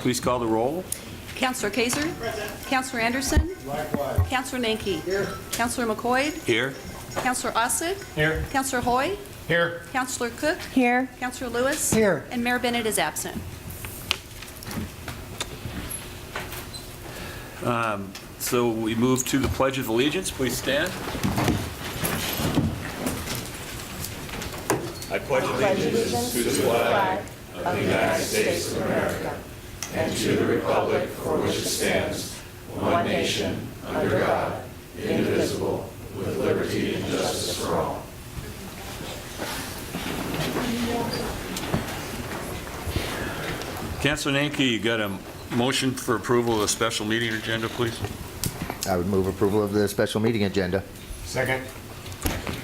Please call the roll. Councillor Kaiser? Councillor Anderson? Likewise. Councillor Nanke? Here. Councillor McCoy? Here. Councillor Ossick? Here. Councillor Hoy? Here. Councillor Cook? Here. Councillor Lewis? Here. And Mayor Bennett is absent. So we move to the Pledge of Allegiance. Please stand. I pledge allegiance to the flag of the United States of America and to the republic for which it stands, one nation, under God, indivisible, with liberty and justice for all. Councilor Nanke, you got a motion for approval of the special meeting agenda, please? I would move approval of the special meeting agenda. Second.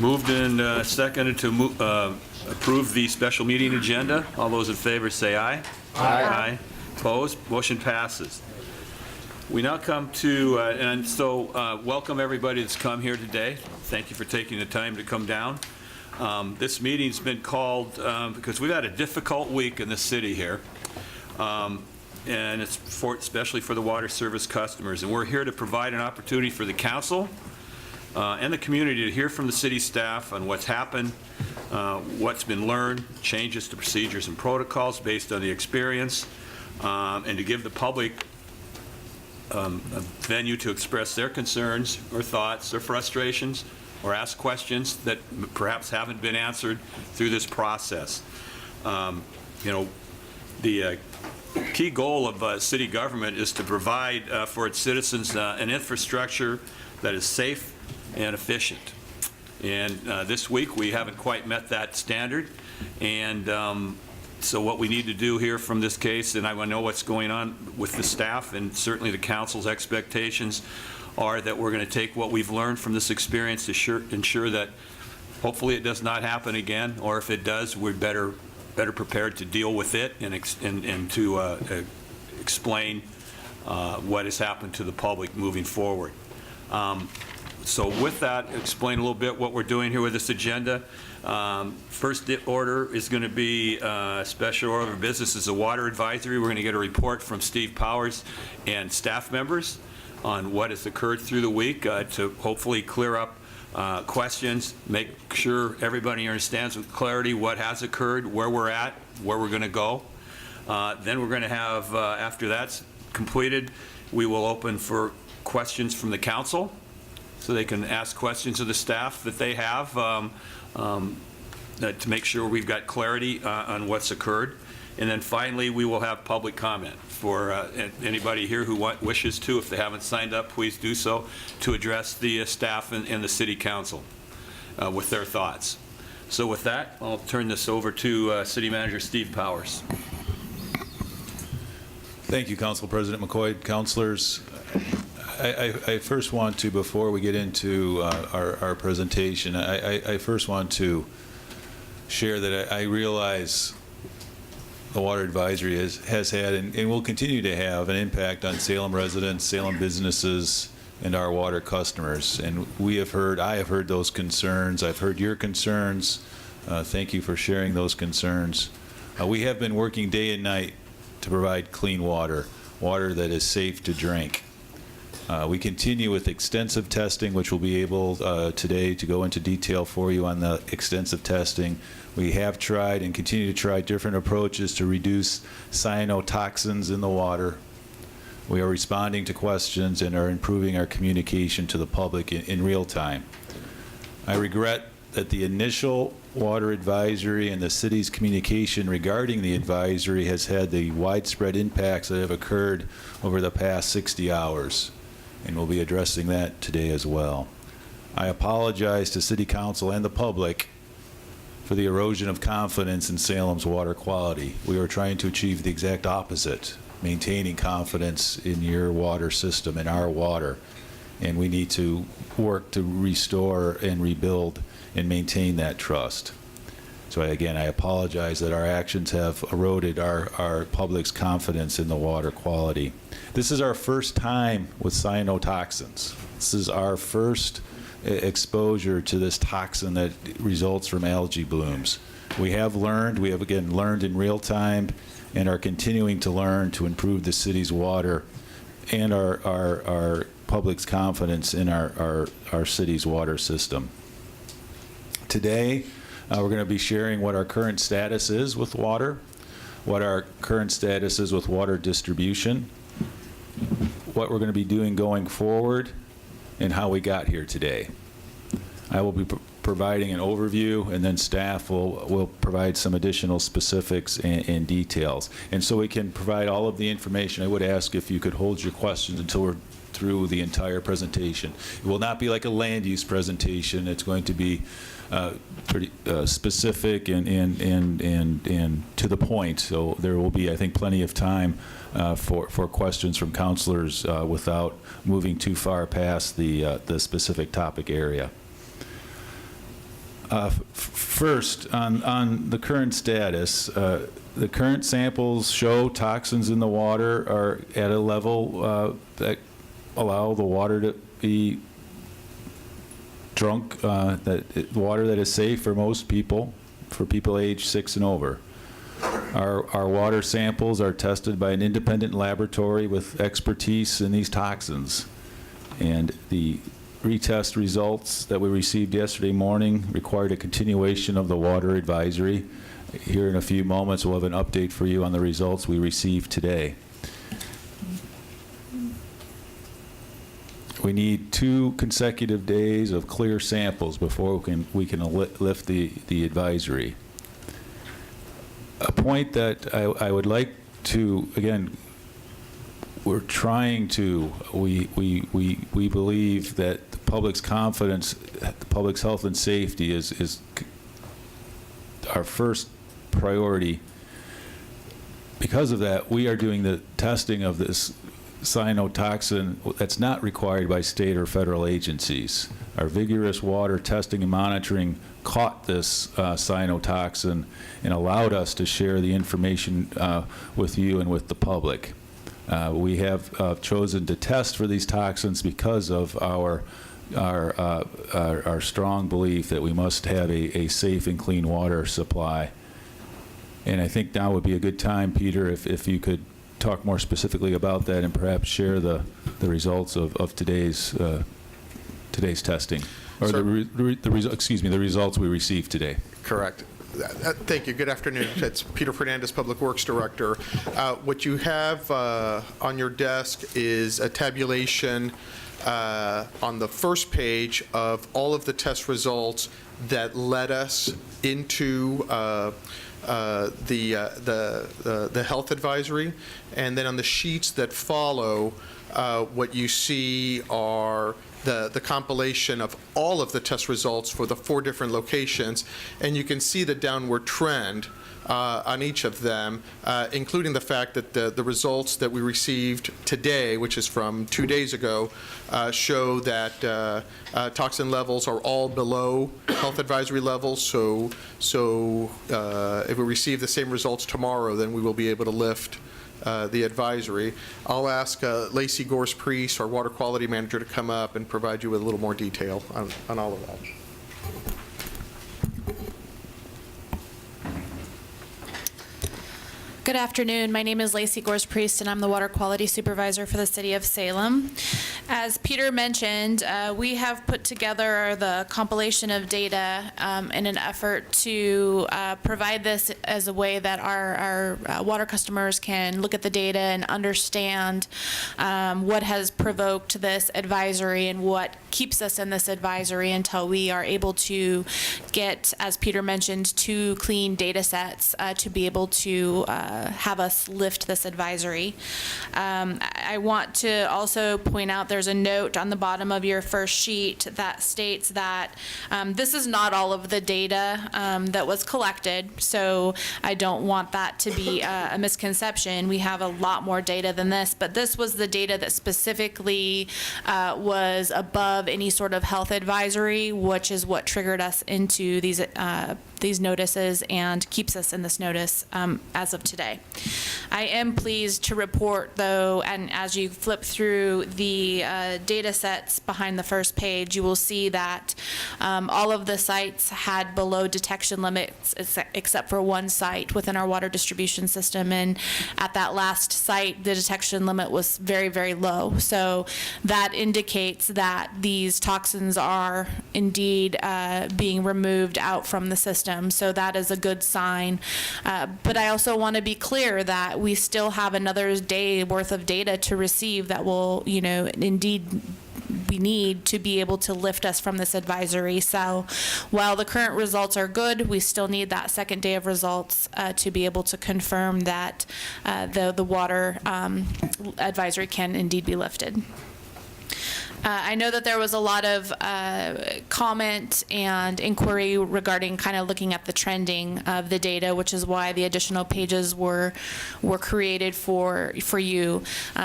Moved and seconded to approve the special meeting agenda. All those in favor say aye. Aye. Opposed? Motion passes. We now come to, welcome everybody that's come here today. Thank you for taking the time to come down. This meeting's been called because we've had a difficult week in the city here. And it's especially for the water service customers. And we're here to provide an opportunity for the council and the community to hear from the city staff on what's happened, what's been learned, changes to procedures and protocols based on the experience, and to give the public a venue to express their concerns or thoughts or frustrations or ask questions that perhaps haven't been answered through this process. The key goal of city government is to provide for its citizens an infrastructure that is safe and efficient. And this week we haven't quite met that standard. And so what we need to do here from this case, and I want to know what's going on with the staff and certainly the council's expectations, are that we're going to take what we've learned from this experience to ensure that hopefully it does not happen again, or if it does, we're better prepared to deal with it and to explain what has happened to the public moving forward. So with that, explain a little bit what we're doing here with this agenda. First order is going to be special order of business is a water advisory. We're going to get a report from Steve Powers and staff members on what has occurred through the week to hopefully clear up questions, make sure everybody understands with clarity what has occurred, where we're at, where we're going to go. Then we're going to have, after that's completed, we will open for questions from the council so they can ask questions of the staff that they have to make sure we've got clarity on what's occurred. And then finally, we will have public comment for anybody here who wishes to. If they haven't signed up, please do so, to address the staff and the city council with their thoughts. So with that, I'll turn this over to City Manager Steve Powers. Thank you, Council President McCoy. Councilors, I first want to, before we get into our presentation, I first want to share that I realize the water advisory has had and will continue to have an impact on Salem residents, Salem businesses, and our water customers. And I have heard those concerns. I've heard your concerns. Thank you for sharing those concerns. We have been working day and night to provide clean water that is safe to drink. We continue with extensive testing, which we'll be able today to go into detail for you on the extensive testing. We have tried and continue to try different approaches to reduce cyanotoxins in the water. We are responding to questions and are improving our communication to the public in real time. I regret that the initial water advisory and the city's communication regarding the advisory has had the widespread impacts that have occurred over the past 60 hours. And we'll be addressing that today as well. I apologize to City Council and the public for the erosion of confidence in Salem's water quality. We are trying to achieve the exact opposite, maintaining confidence in your water system, in our water. And we need to work to restore and rebuild and maintain that trust. So again, I apologize that our actions have eroded our public's confidence in the water quality. This is our first time with cyanotoxins. This is our first exposure to this toxin that results from algae blooms. We have again learned in real time and are continuing to learn to improve the city's water and our public's confidence in our city's water system. Today, we're going to be sharing what our current status is with water, what our current status is with water distribution, what we're going to be doing going forward, and how we got here today. I will be providing an overview, and then staff will provide some additional specifics and details. And so we can provide all of the information. I would ask if you could hold your questions until we're through the entire presentation. It will not be like a land use presentation. It's going to be pretty specific and to the point. So there will be, I think, plenty of time for questions from counselors without moving too far past the specific topic area. First, on the current status, the current samples show toxins in the water are at a level that allow the water to be drunk, water that is safe for most people, for people aged 6 and over. Our water samples are tested by an independent laboratory with expertise in these toxins. And the retest results that we received yesterday morning required a continuation of the water advisory. Here in a few moments, we'll have an update for you on the results we received today. We need 2 consecutive days of clear samples before we can lift the advisory. A point that I would like to, again, we're trying to, we believe that the public's confidence, the public's health and safety is our first priority. Because of that, we are doing the testing of this cyanotoxin that's not required by state or federal agencies. Our vigorous water testing and monitoring caught this cyanotoxin and allowed us to share the information with you and with the public. We have chosen to test for these toxins because of our strong belief that we must have a safe and clean water supply. And I think now would be a good time, Peter, if you could talk more specifically about that and perhaps share the results of today's testing, or the results we received today. Correct. Thank you. Good afternoon. It's Peter Fernandez, Public Works Director. What you have on your desk is a tabulation on the first page of all of the test results that led us into the health advisory. And then on the sheets that follow, what you see are the compilation of all of the test results for the 4 different locations, and you can see the downward trend on each of them, including the fact that the results that we received today, which is from 2 days ago, show that toxin levels are all below health advisory levels. So if we receive the same results tomorrow, then we will be able to lift the advisory. I'll ask Lacey Gorse-Priest, our water quality manager, to come up and provide you with a little more detail on all of that. Good afternoon. My name is Lacey Gorse-Priest, and I'm the Water Quality Supervisor for the City of Salem. As Peter mentioned, we have put together the compilation of data in an effort to provide this as a way that our water customers can look at the data and understand what has provoked this advisory and what keeps us in this advisory until we are able to get, as Peter mentioned, 2 clean data sets to be able to have us lift this advisory. I want to also point out there's a note on the bottom of your first sheet that states that this is not all of the data that was collected, so I don't want that to be a misconception. We have a lot more data than this, but this was the data that specifically was above any sort of health advisory, which is what triggered us into these notices and keeps us in this notice as of today. I am pleased to report, though, and as you flip through the data sets behind the first page, you will see that all of the sites had below detection limits except for one site within our water distribution system. And at that last site, the detection limit was very, very low. So that indicates that these toxins are indeed being removed out from the system. So that is a good sign. But I also want to be clear that we still have another day worth of data to receive that will, indeed we need to be able to lift us from this advisory. So while the current results are good, we still need that second day of results to be able to confirm that the water advisory can indeed be lifted. I know that there was a lot of comment and inquiry regarding kind of looking at the trending of the data, which is why the additional pages were created for you.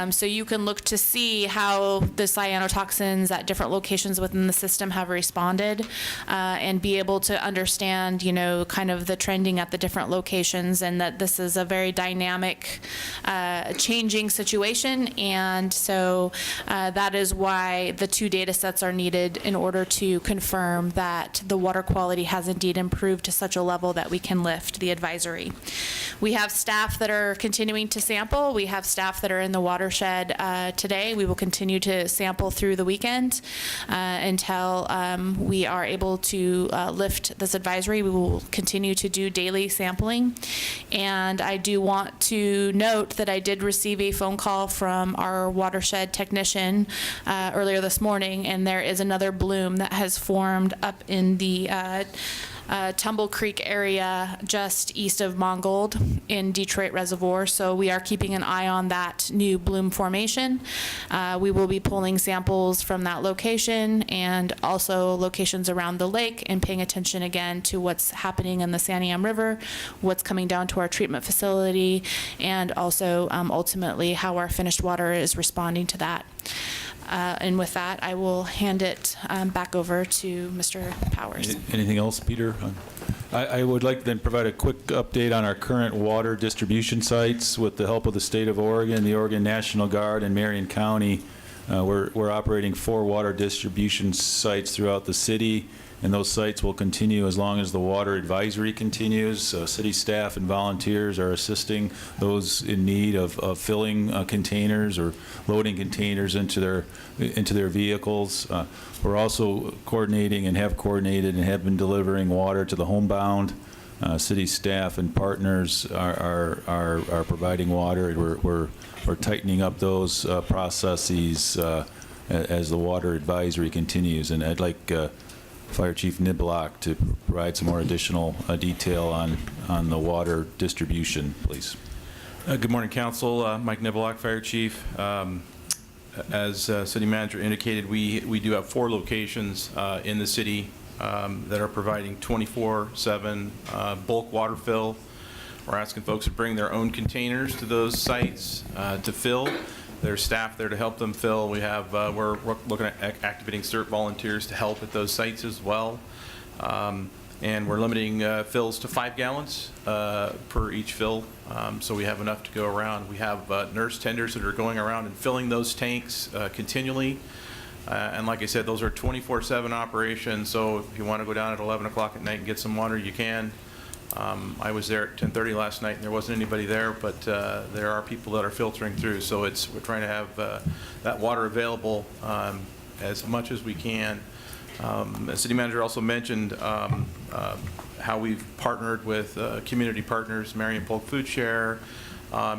So you can look to see how the cyanotoxins at different locations within the system have responded and be able to understand, kind of the trending at the different locations, and that this is a very dynamic, changing situation. And so that is why the two data sets are needed in order to confirm that the water quality has indeed improved to such a level that we can lift the advisory. We have staff that are continuing to sample. We have staff that are in the watershed today. We will continue to sample through the weekend until we are able to lift this advisory. We will continue to do daily sampling. And I do want to note that I did receive a phone call from our watershed technician earlier this morning, and there is another bloom that has formed up in the Tumble Creek area just east of Mongold in Detroit Reservoir. So we are keeping an eye on that new bloom formation. We will be pulling samples from that location and also locations around the lake, and paying attention again to what's happening in the Santiam River, what's coming down to our treatment facility, and also ultimately how our finished water is responding to that. And with that, I will hand it back over to Mr. Powers. Anything else, Peter? I would like to then provide a quick update on our current water distribution sites. With the help of the state of Oregon, the Oregon National Guard, and Marion County, we're operating 4 water distribution sites throughout the city, and those sites will continue as long as the water advisory continues. City staff and volunteers are assisting those in need of filling containers or loading containers into their vehicles. We're also coordinating and have coordinated and have been delivering water to the homebound. City staff and partners are providing water. We're tightening up those processes as the water advisory continues. And I'd like Fire Chief Niblock to provide some more additional detail on the water distribution, please. Good morning, Council. Mike Niblock, Fire Chief. As City Manager indicated, we do have 4 locations in the city that are providing 24/7 bulk water fill. We're asking folks to bring their own containers to those sites to fill. There's staff there to help them fill. We have we're looking at activating CERT volunteers to help at those sites as well. And we're limiting fills to 5 gallons per each fill, so we have enough to go around. We have nurse tenders that are going around and filling those tanks continually. And like I said, those are 24/7 operations, so if you want to go down at 11 o'clock at night and get some water, you can. I was there at 10:30 last night, and there wasn't anybody there, but there are people that are filtering through. So we're trying to have that water available as much as we can. The City Manager also mentioned how we've partnered with community partners. Marion Polk Food Share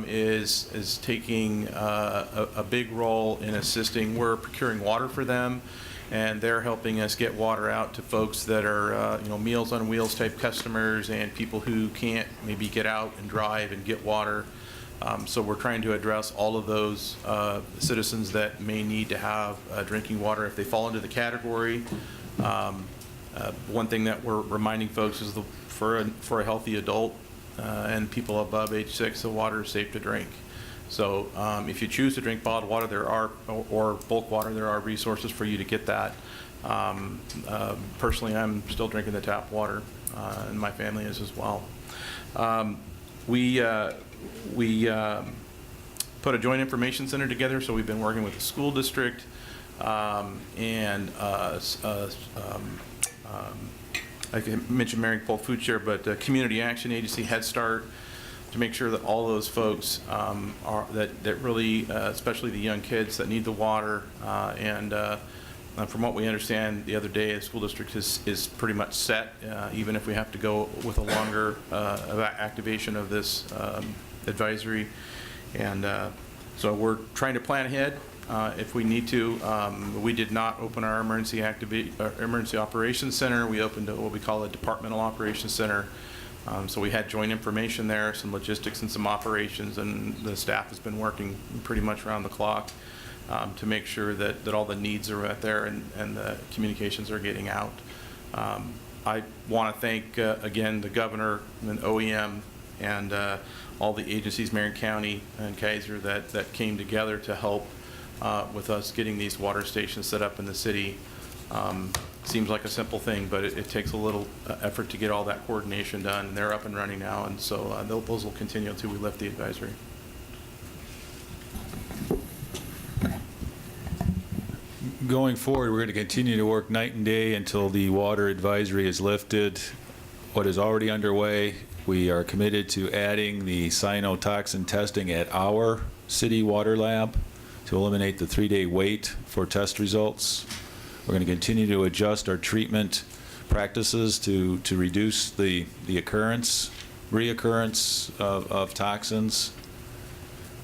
is taking a big role in assisting. We're procuring water for them, and they're helping us get water out to folks that are, Meals on Wheels type customers and people who can't maybe get out and drive and get water. So we're trying to address all of those citizens that may need to have drinking water if they fall into the category. One thing that we're reminding folks is for a healthy adult and people above age 6, the water is safe to drink. So if you choose to drink bottled water, or bulk water, there are resources for you to get that. Personally, I'm still drinking the tap water, and my family is as well. We put a joint information center together, so we've been working with the school district and I mentioned Mary Pole Food Share, but Community Action Agency, Head Start, to make sure that all those folks that really, especially the young kids that need the water, and from what we understand the other day, the school district is pretty much set, even if we have to go with a longer activation of this advisory. And so we're trying to plan ahead if we need to. We did not open our emergency operations center. We opened what we call a departmental operations center. So we had joint information there, some logistics and some operations, and the staff has been working pretty much around the clock to make sure that all the needs are out there and the communications are getting out. I want to thank, again, the governor and OEM and all the agencies, Marion County and Kaiser, that came together to help with us getting these water stations set up in the city. Seems like a simple thing, but it takes a little effort to get all that coordination done, and they're up and running now, and so those will continue until we lift the advisory. Going forward, we're going to continue to work night and day until the water advisory is lifted. What is already underway, we are committed to adding the cyanotoxin testing at our city water lab to eliminate the 3-day wait for test results. We're going to continue to adjust our treatment practices to reduce the reoccurrence of toxins.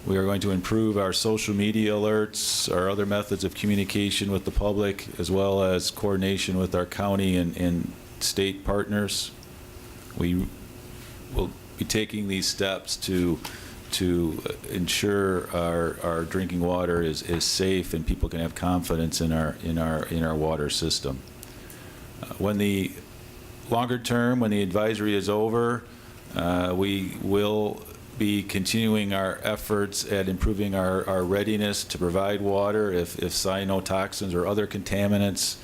We are going to improve our social media alerts, our other methods of communication with the public, as well as coordination with our county and state partners. We will be taking these steps to ensure our drinking water is safe and people can have confidence in our water system. When the longer term, when the advisory is over, we will be continuing our efforts at improving our readiness to provide water if cyanotoxins or other contaminants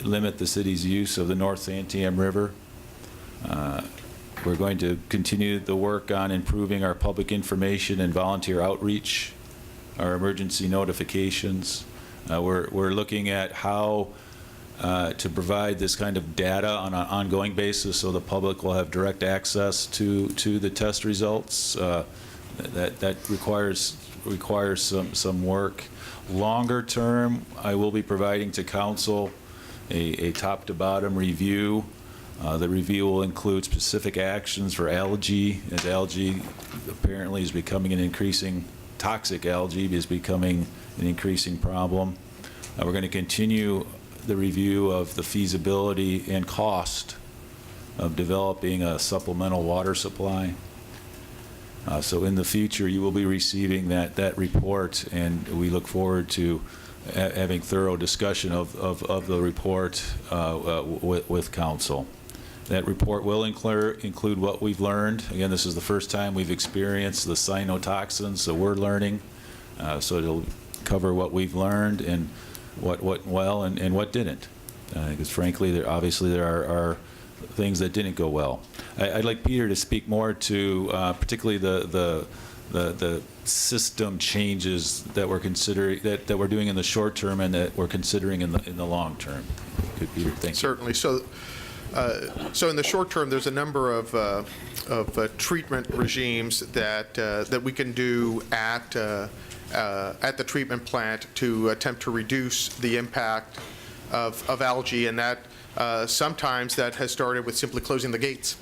limit the city's use of the North Santiam River. We're going to continue the work on improving our public information and volunteer outreach, our emergency notifications. We're looking at how to provide this kind of data on an ongoing basis so the public will have direct access to the test results. That requires some work. Longer term, I will be providing to council a top-to-bottom review. The review will include specific actions for algae, as algae apparently is becoming toxic algae is becoming an increasing problem. We're going to continue the review of the feasibility and cost of developing a supplemental water supply. So in the future, you will be receiving that report, and we look forward to having thorough discussion of the report with council. That report will include what we've learned. Again, this is the first time we've experienced the cyanotoxins, so we're learning. So it'll cover what we've learned and what went well and what didn't. Because frankly, there are things that didn't go well. I'd like Peter to speak more to particularly the system changes that we're considering, that we're doing in the short term and that we're considering in the long term. Good, Peter, thank you. Certainly. So in the short term, there's a number of treatment regimes that we can do at the treatment plant to attempt to reduce the impact of algae, and that sometimes that has started with simply closing the gates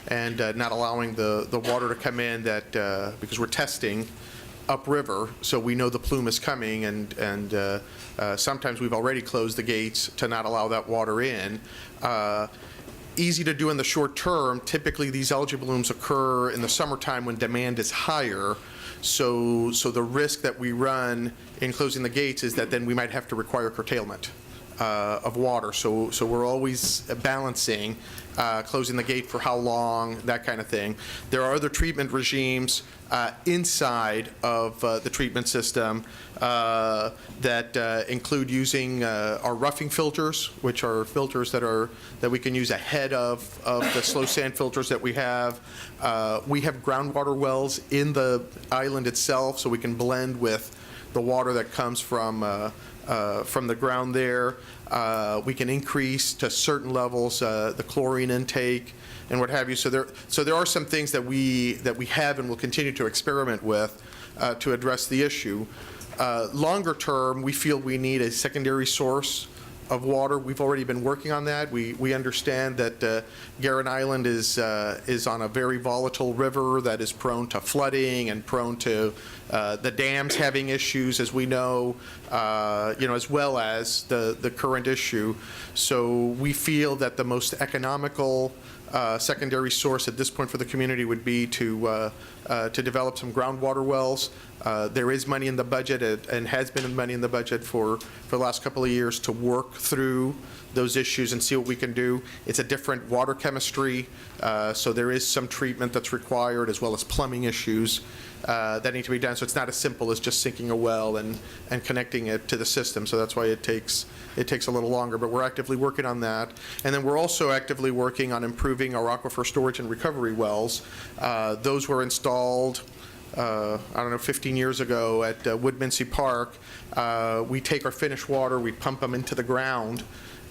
and not allowing the water to come in, because we're testing upriver, so we know the plume is coming, and sometimes we've already closed the gates to not allow that water in. Easy to do in the short term. Typically, these algae blooms occur in the summertime when demand is higher. So the risk that we run in closing the gates is that then we might have to require curtailment of water. So we're always balancing, closing the gate for how long, that kind of thing. There are other treatment regimes inside of the treatment system that include using our roughing filters, which are filters that we can use ahead of the slow sand filters that we have. We have groundwater wells in the island itself, so we can blend with the water that comes from the ground there. We can increase to certain levels the chlorine intake and what have you. So there are some things that we have and will continue to experiment with to address the issue. Longer term, we feel we need a secondary source of water. We've already been working on that. We understand that Guerin Island is on a very volatile river that is prone to flooding and prone to the dams having issues, as we know, as well as the current issue. So we feel that the most economical secondary source at this point for the community would be to develop some groundwater wells. There is money in the budget and has been money in the budget for the last couple of years to work through those issues and see what we can do. It's a different water chemistry, so there is some treatment that's required, as well as plumbing issues that need to be done. So it's not as simple as just sinking a well and connecting it to the system. So that's why it takes a little longer, but we're actively working on that. And then we're also actively working on improving our aquifer storage and recovery wells. Those were installed 15 years ago at Woodminster Park. We take our finished water, we pump them into the ground.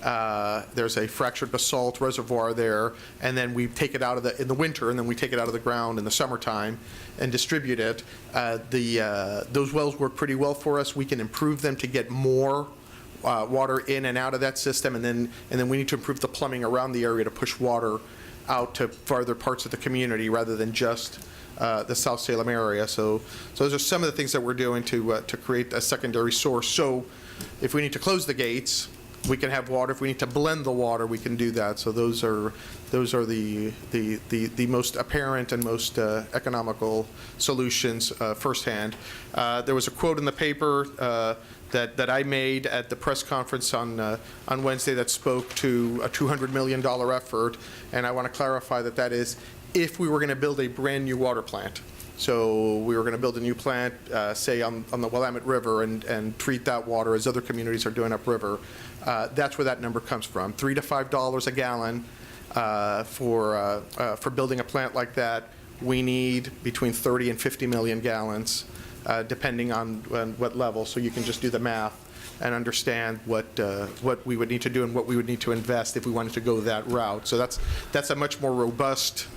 There's a fractured basalt reservoir there, and then we take it out in the winter, and then we take it out of the ground in the summertime and distribute it. Those wells work pretty well for us. We can improve them to get more water in and out of that system, and then we need to improve the plumbing around the area to push water out to farther parts of the community rather than just the South Salem area. So those are some of the things that we're doing to create a secondary source. So if we need to close the gates, we can have water. If we need to blend the water, we can do that. So those are the most apparent and most economical solutions firsthand. There was a quote in the paper that I made at the press conference on Wednesday that spoke to a $200 million effort, and I want to clarify that is if we were going to build a brand new water plant. So we were going to build a new plant, say on the Willamette River, and treat that water as other communities are doing upriver. That's where that number comes from. $3 to $5 a gallon for building a plant like that. We need between 30 and 50 million gallons, depending on what level. So you can just do the math and understand what we would need to do and what we would need to invest if we wanted to go that route. So that's a much more robust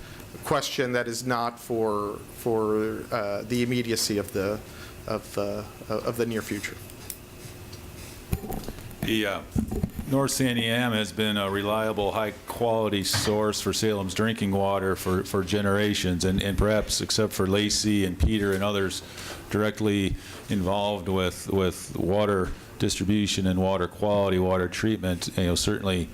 question that is not for the immediacy of the near future. The North Santiam has been a reliable, high-quality source for Salem's drinking water for generations, and perhaps, except for Lacey and Peter and others directly involved with water distribution and water quality, water treatment, certainly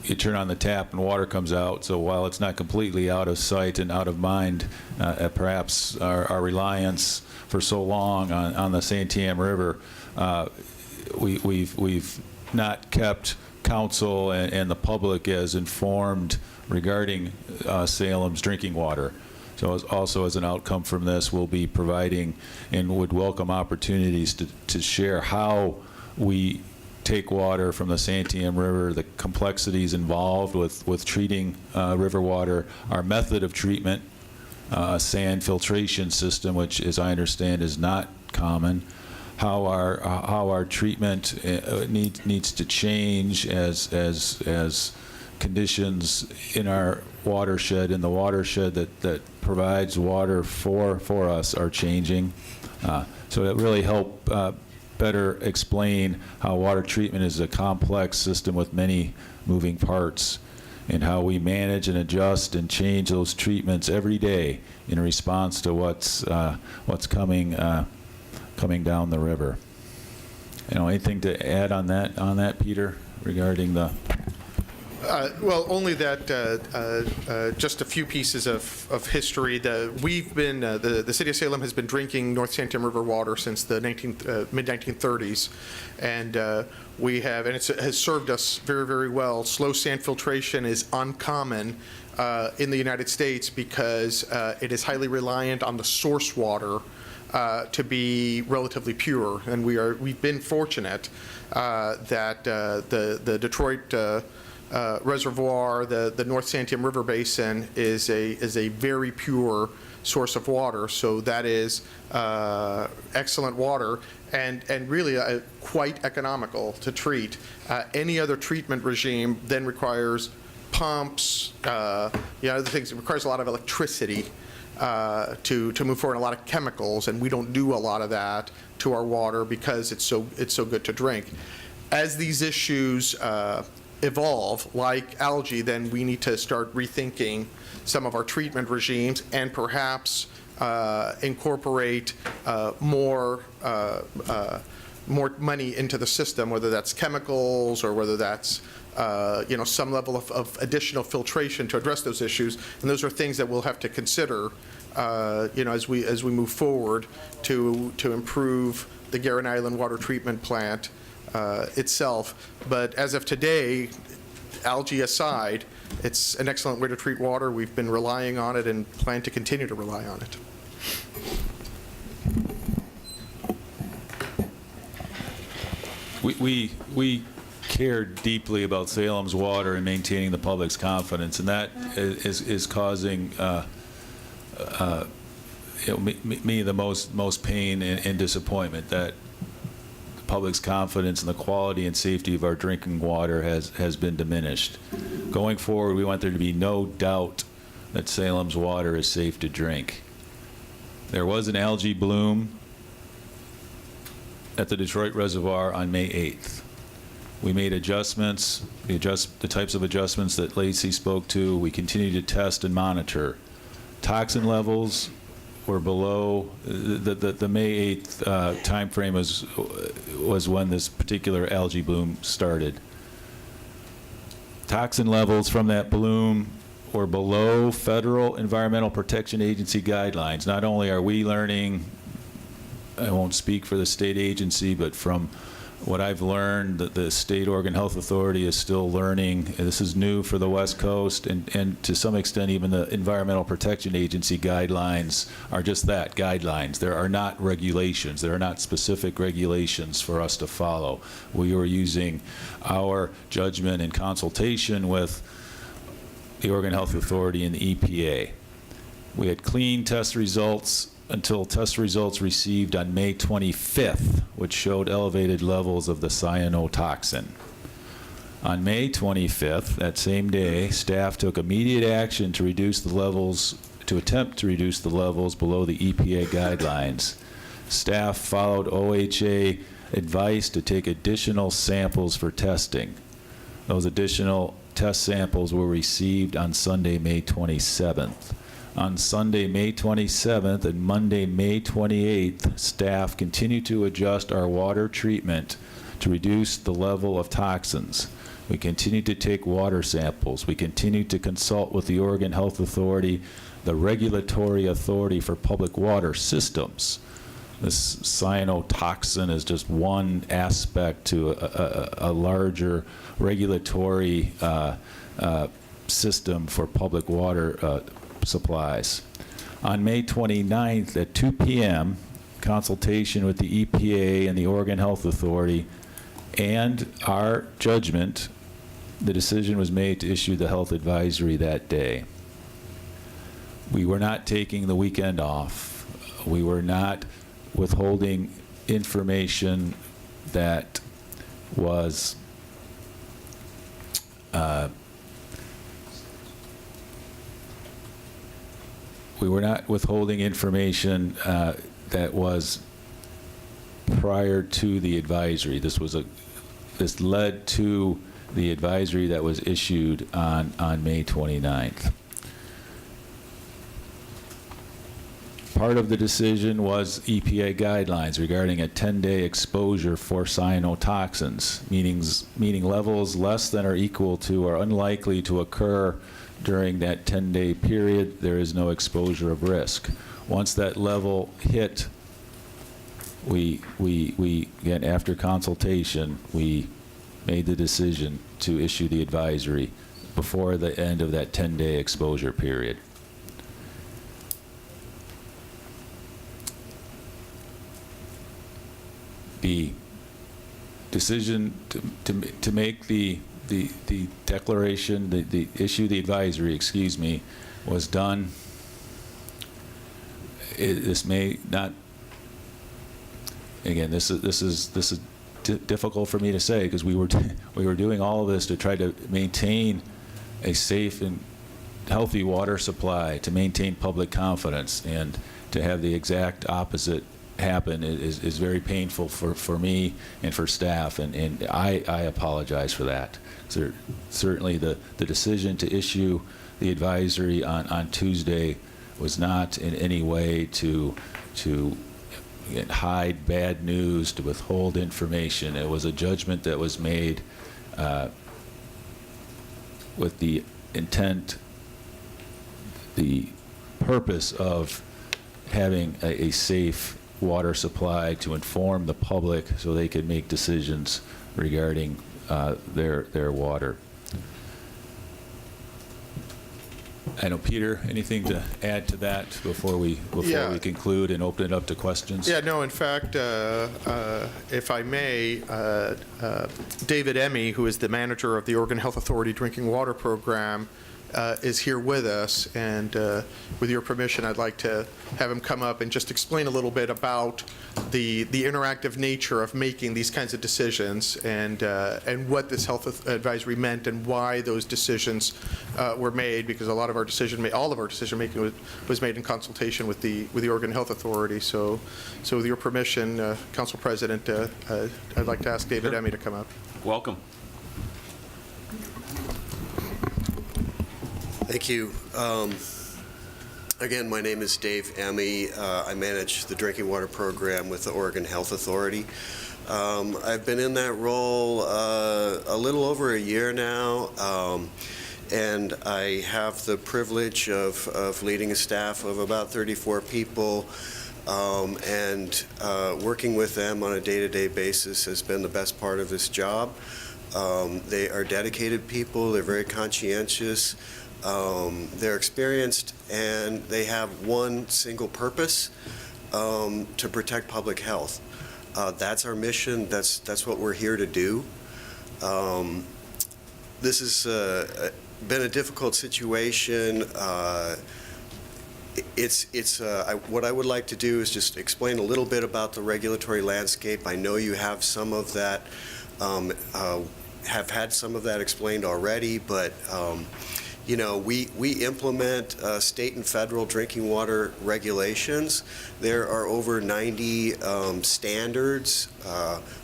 you turn on the tap and water comes out. So while it's not completely out of sight and out of mind, perhaps our reliance for so long on the Santiam River, we've not kept council and the public as informed regarding Salem's drinking water. So also as an outcome from this, we'll be providing and would welcome opportunities to share how we take water from the Santiam River, the complexities involved with treating river water, our method of treatment, sand filtration system, which, as I understand, is not common, how our treatment needs to change as conditions in our watershed, in the watershed that provides water for us, are changing. So it really helped better explain how water treatment is a complex system with many moving parts, and how we manage and adjust and change those treatments every day in response to what's coming down the river. Anything to add on that, Peter, regarding the Well, only that, just a few pieces of history. We've been, the city of Salem has been drinking North Santam River water since the mid-1930s, and we have, and it has served us very, very well. Slow sand filtration is uncommon in the United States because it is highly reliant on the source water to be relatively pure, and we've been fortunate that the Detroit reservoir, the North Santam River Basin is a very pure source of water. So that is excellent water and really quite economical to treat. Any other treatment regime then requires pumps, other things. It requires a lot of electricity to move forward, a lot of chemicals, and we don't do a lot of that to our water because it's so good to drink. As these issues evolve, like algae, then we need to start rethinking some of our treatment regimes and perhaps incorporate more money into the system, whether that's chemicals or whether that's some level of additional filtration to address those issues. And those are things that we'll have to consider as we move forward to improve the Guerin Island water treatment plant itself. But as of today, algae aside, it's an excellent way to treat water. We've been relying on it and plan to continue to rely on it. We care deeply about Salem's water and maintaining the public's confidence, and that is causing me the most pain and disappointment that the public's confidence in the quality and safety of our drinking water has been diminished. Going forward, we want there to be no doubt that Salem's water is safe to drink. There was an algae bloom at the Detroit Reservoir on May 8th. We made adjustments, the types of adjustments that Lacey spoke to. We continue to test and monitor. Toxin levels were below, the May 8th time frame was when this particular algae bloom started. Toxin levels from that bloom were below Federal Environmental Protection Agency guidelines. Not only are we learning, I won't speak for the state agency, but from what I've learned, that the State Oregon Health Authority is still learning. This is new for the West Coast, and to some extent even the Environmental Protection Agency guidelines are just that, guidelines. There are not regulations. There are not specific regulations for us to follow. We were using our judgment in consultation with the Oregon Health Authority and the EPA. We had clean test results until test results received on May 25th, which showed elevated levels of the cyanotoxin. On May 25th, that same day, staff took immediate action to attempt to reduce the levels below the EPA guidelines. Staff followed OHA advice to take additional samples for testing. Those additional test samples were received on Sunday, May 27th. On Sunday, May 27th and Monday, May 28th, staff continued to adjust our water treatment to reduce the level of toxins. We continued to take water samples. We continued to consult with the Oregon Health Authority, the regulatory authority for public water systems. This cyanotoxin is just one aspect to a larger regulatory system for public water supplies. On May 29th at 2 p.m., consultation with the EPA and the Oregon Health Authority and our judgment, the decision was made to issue the health advisory that day. We were not taking the weekend off. We were not withholding information that was that was prior to the advisory. This led to the advisory that was issued on May 29th. Part of the decision was EPA guidelines regarding a 10-day exposure for cyanotoxins, meaning levels less than or equal to or unlikely to occur during that 10-day period. There is no exposure of risk. Once that level hit, we again, after consultation, we made the decision to issue the advisory before the end of that 10-day exposure period. The decision to make the declaration, the issue the advisory, excuse me, was done. This may not. Again, this is difficult for me to say because we were doing all of this to try to maintain a safe and healthy water supply, to maintain public confidence, and to have the exact opposite happen is very painful for me and for staff, and I apologize for that. Certainly the decision to issue the advisory on Tuesday was not in any way to hide bad news, to withhold information. It was a judgment that was made with the intent, the purpose of having a safe water supply to inform the public so they could make decisions regarding their water. I know, Peter, anything to add to that before we conclude and open it up to questions? Yeah, no, in fact, if I may, David Emmy, who is the manager of the Oregon Health Authority Drinking Water Program, is here with us, and with your permission, I'd like to have him come up and just explain a little bit about the interactive nature of making these kinds of decisions, and what this health advisory meant and why those decisions were made, because all of our decision making was made in consultation with the Oregon Health Authority. So with your permission, Council President, I'd like to ask David Emmy to come up. Welcome. Thank you. Again, my name is Dave Emmy. I manage the drinking water program with the Oregon Health Authority. I've been in that role a little over a year now, and I have the privilege of leading a staff of about 34 people, and working with them on a day-to-day basis has been the best part of this job. They are dedicated people. They're very conscientious. They're experienced, and they have one single purpose, to protect public health. That's our mission. That's what we're here to do. This has been a difficult situation. What I would like to do is just explain a little bit about the regulatory landscape. I know you have some of that, have had some of that explained already, but you know, we implement state and federal drinking water regulations. There are over 90 standards,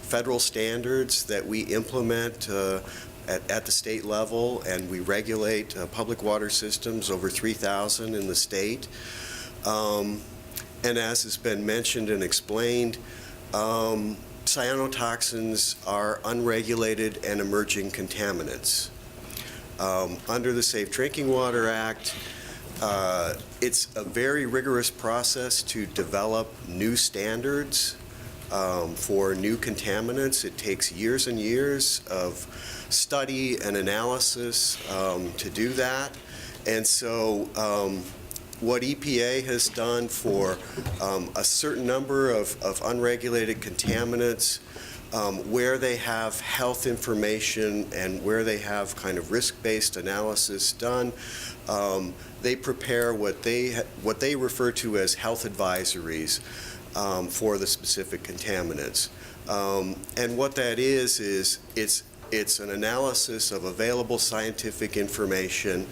federal standards that we implement at the state level, and we regulate public water systems, over 3,000 in the state. And as has been mentioned and explained, cyanotoxins are unregulated and emerging contaminants. Under the Safe Drinking Water Act, it's a very rigorous process to develop new standards for new contaminants. It takes years and years of study and analysis to do that. And so what EPA has done for a certain number of unregulated contaminants, where they have health information and where they have kind of risk-based analysis done, they prepare what they refer to as health advisories for the specific contaminants. And what that is it's an analysis of available scientific information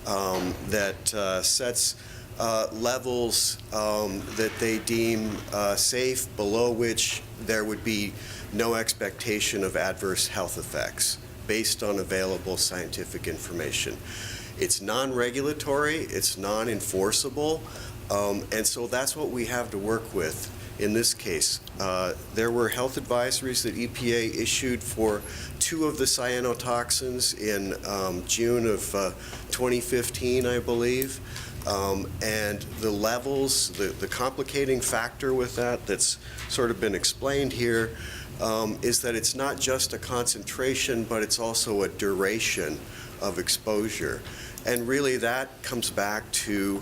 that sets levels that they deem safe, below which there would be no expectation of adverse health effects based on available scientific information. It's non-regulatory, it's non-enforceable, And so that's what we have to work with in this case. There were health advisories that EPA issued for 2 of the cyanotoxins in June of 2015, I believe. And the levels, the complicating factor with that that's sort of been explained here is that it's not just a concentration, but it's also a duration of exposure. And really that comes back to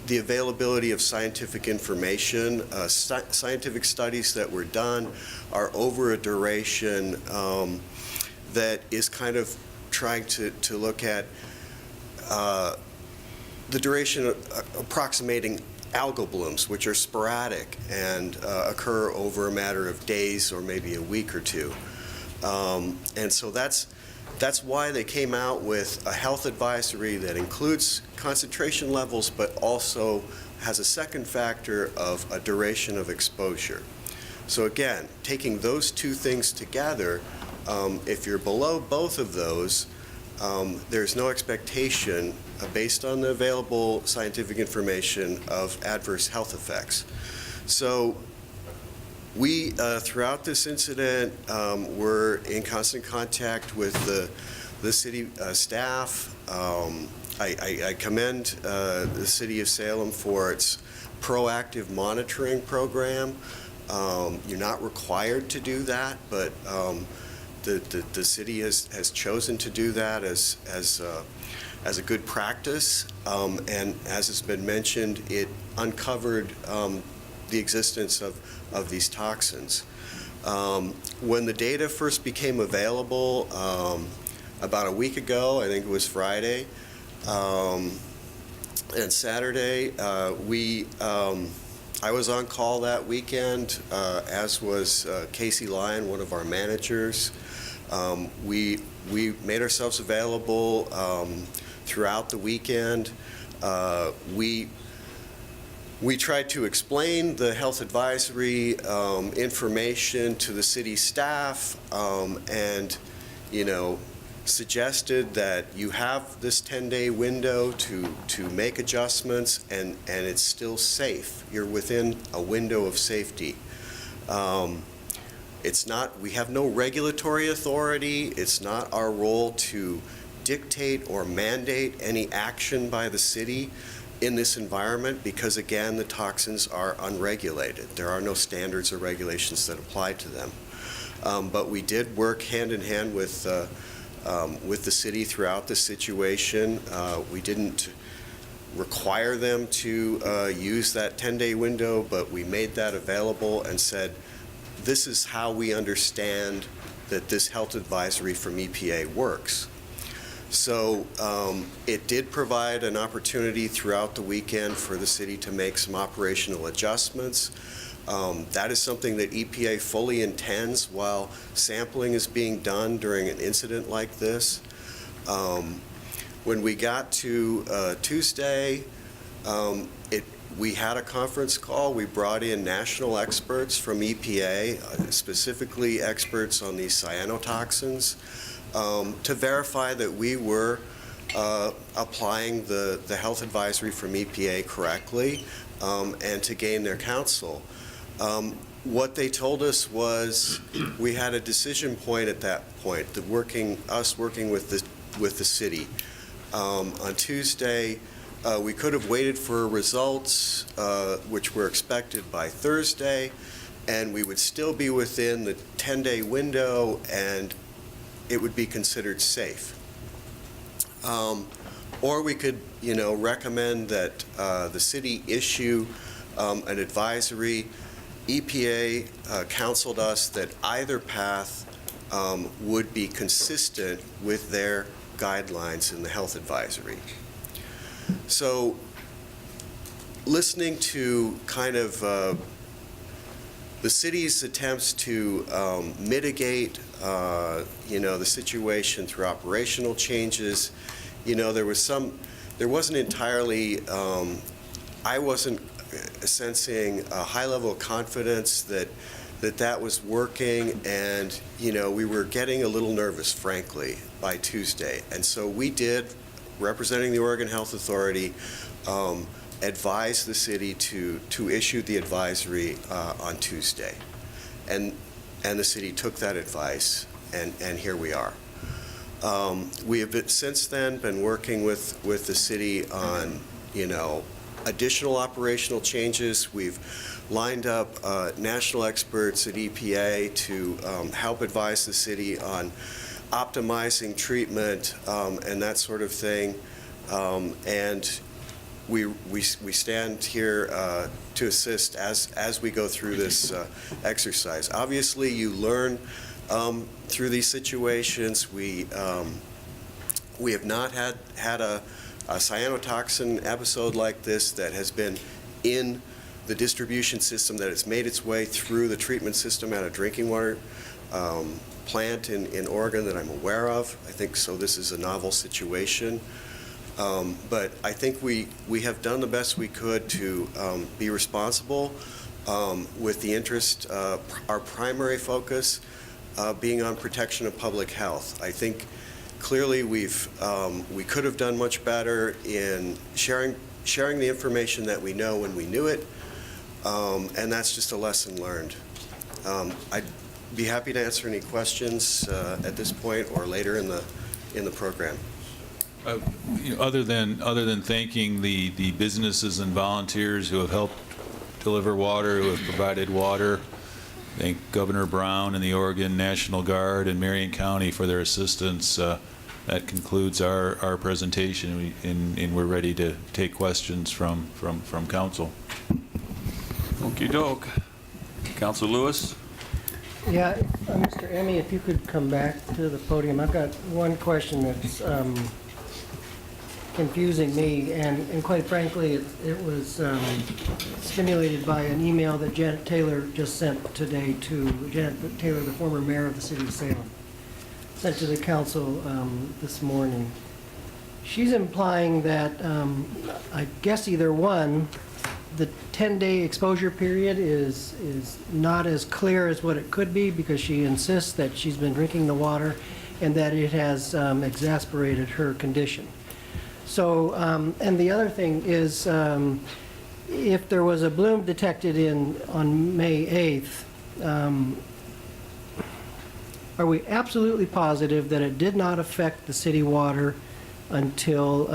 the availability of scientific information. Scientific studies that were done are over a duration that is kind of trying to look at the duration approximating algal blooms, which are sporadic and occur over a matter of days or maybe a week or two. And so that's why they came out with a health advisory that includes concentration levels, but also has a second factor of a duration of exposure. So again, taking those 2 things together, if you're below both of those, there's no expectation, based on the available scientific information, of adverse health effects. So we, throughout this incident, were in constant contact with the city staff. I commend the city of Salem for its proactive monitoring program. You're not required to do that, but the city has chosen to do that as a good practice. And as has been mentioned, it uncovered the existence of these toxins. When the data first became available about a week ago, I think it was Friday and Saturday, I was on call that weekend, as was Casey Lyon, one of our managers. We made ourselves available throughout the weekend. We tried to explain the health advisory information to the city staff, and, suggested that you have this 10-day window to make adjustments, and it's still safe. You're within a window of safety. We have no regulatory authority. It's not our role to dictate or mandate any action by the city in this environment because, again, the toxins are unregulated. There are no standards or regulations that apply to them. But we did work hand in hand with the city throughout the situation. We didn't require them to use that 10-day window, but we made that available and said, this is how we understand that this health advisory from EPA works. So it did provide an opportunity throughout the weekend for the city to make some operational adjustments. That is something that EPA fully intends while sampling is being done during an incident like this. When we got to Tuesday, we had a conference call. We brought in national experts from EPA, specifically experts on these cyanotoxins, to verify that we were applying the health advisory from EPA correctly, and to gain their counsel. What they told us was we had a decision point at that point, us working with the city. On Tuesday, we could have waited for results, which were expected by Thursday, and we would still be within the 10-day window, and it would be considered safe. Or we could, recommend that the city issue an advisory. EPA counseled us that either path would be consistent with their guidelines in the health advisory. So listening to kind of the city's attempts to mitigate, the situation through operational changes, there wasn't entirely, I wasn't sensing a high level of confidence that was working, and we were getting a little nervous, frankly, by Tuesday. And so we did, representing the Oregon Health Authority, advised the city to issue the advisory on Tuesday. And the city took that advice, and here we are. We have since then been working with the city on, additional operational changes. We've lined up national experts at EPA to help advise the city on optimizing treatment and that sort of thing. And we stand here to assist as we go through this exercise. Obviously, you learn through these situations. We have not had a cyanotoxin episode like this that has been in the distribution system, that has made its way through the treatment system at a drinking water plant in Oregon that I'm aware of. I think so. This is a novel situation. But I think we have done the best we could to be responsible with the interest, our primary focus being on protection of public health. I think clearly we could have done much better in sharing the information that we know when we knew it, and that's just a lesson learned. I'd be happy to answer any questions at this point or later in the program. Other than thanking the businesses and volunteers who have helped deliver water, who have provided water, thank Governor Brown and the Oregon National Guard and Marion County for their assistance. That concludes our presentation, and we're ready to take questions from council. Okey-doke. Councilor Lewis? Yeah, Mr. Emmy, if you could come back to the podium. I've got one question that's confusing me, and quite frankly, it was stimulated by an email that Janet Taylor just sent today to Janet Taylor, the former mayor of the city of Salem, sent to the council this morning. She's implying that, I guess either one, the 10-day exposure period is not as clear as what it could be, because she insists that she's been drinking the water and that it has exacerbated her condition. So, and the other thing is, if there was a bloom detected on May 8th, are we absolutely positive that it did not affect the city water until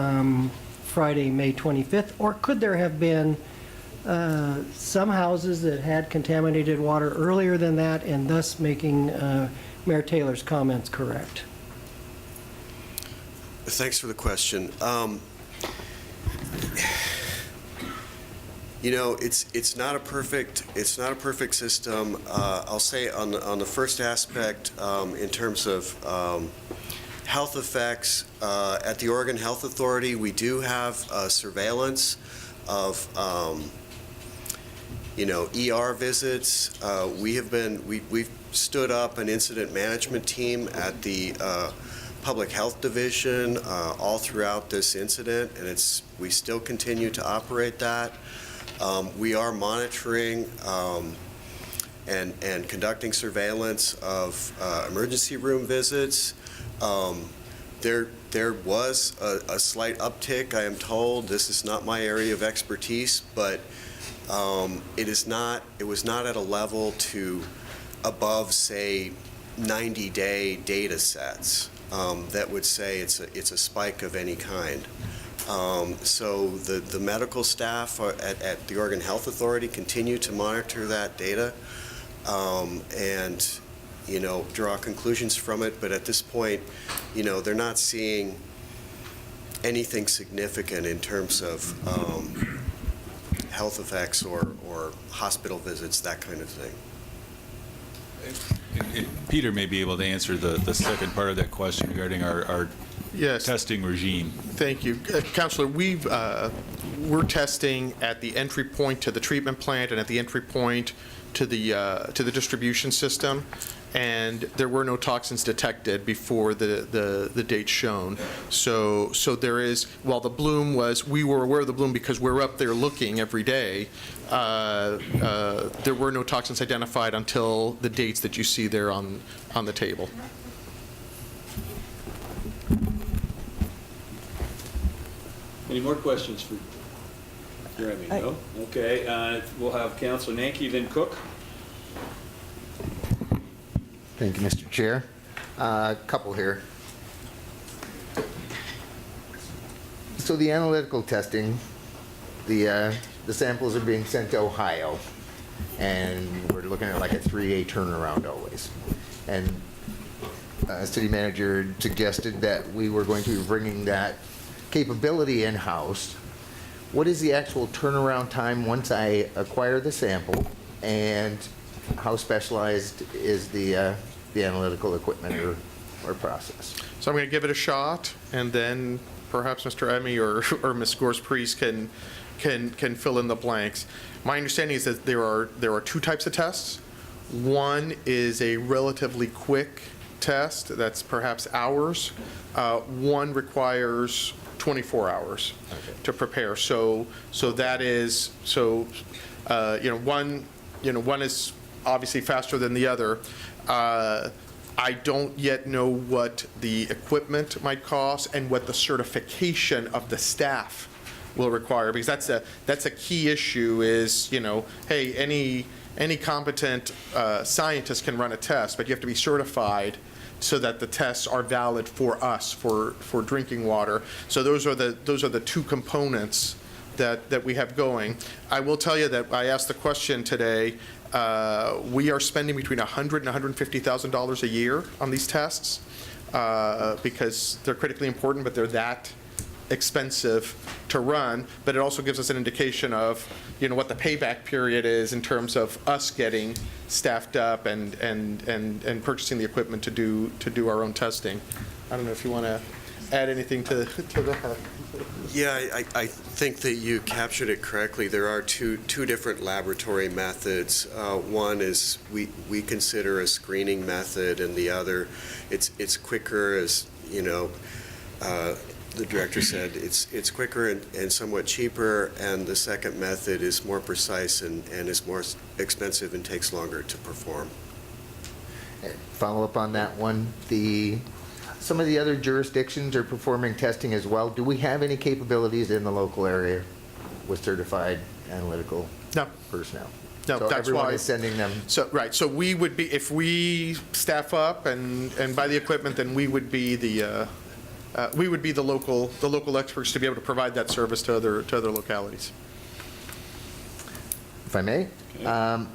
Friday, May 25th? Or could there have been some houses that had contaminated water earlier than that, and thus making Mayor Taylor's comments correct? Thanks for the question. It's not a perfect system. I'll say on the first aspect, in terms of health effects, at the Oregon Health Authority, we do have surveillance of ER visits. We've stood up an incident management team at the Public Health Division all throughout this incident, and we still continue to operate that. We are monitoring and conducting surveillance of emergency room visits. There was a slight uptick, I am told. This is not my area of expertise, but it was not at a level to above, say, 90-day data sets that would say it's a spike of any kind. So the medical staff at the Oregon Health Authority continue to monitor that data and draw conclusions from it. But at this point, they're not seeing anything significant in terms of health effects or hospital visits, that kind of thing. Peter may be able to answer the second part of that question regarding our Yes. testing regime. Thank you. Councilor, we're testing at the entry point to the treatment plant and at the entry point to the distribution system, and there were no toxins detected before the date shown. So there is, while the bloom was, we were aware of the bloom because we're up there looking every day, there were no toxins identified until the dates that you see there on the table. Any more questions for Remy, no? Okay, we'll have Councilor Nanki, then Cook. Thank you, Mr. Chair. A couple here. So the analytical testing, the samples are being sent to Ohio, and we're looking at like a 3-day turnaround always. And city manager suggested that we were going to be bringing that capability in-house. What is the actual turnaround time once I acquire the sample, and how specialized is the analytical equipment or process? So I'm going to give it a shot, and then perhaps Mr. Emmy or Ms. Gores-Priest can fill in the blanks. My understanding is that there are two types of tests. One is a relatively quick test that's perhaps hours. One requires 24 hours to prepare. So that is one is obviously faster than the other. I don't yet know what the equipment might cost and what the certification of the staff will require, because that's a key issue is, hey, any competent scientist can run a test, but you have to be certified so that the tests are valid for us, for drinking water. So those are the two components that we have going. I will tell you that I asked the question today. We are spending between $100,000 and $150,000 a year on these tests because they're critically important, but they're that expensive to run. But it also gives us an indication of what the payback period is in terms of us getting staffed up and purchasing the equipment to do our own testing. I don't know if you want to add anything to that. Yeah, I think that you captured it correctly. There are two different laboratory methods. One is we consider a screening method, and the other, it's quicker, as the director said. It's quicker and somewhat cheaper, and the second method is more precise and is more expensive and takes longer to perform. Follow up on that one. Some of the other jurisdictions are performing testing as well. Do we have any capabilities in the local area with certified analytical personnel? No, so that's everyone why is sending them. So right. So we would be, if we staff up and buy the equipment, then we would be the local experts to be able to provide that service to other localities. If I may. Okay.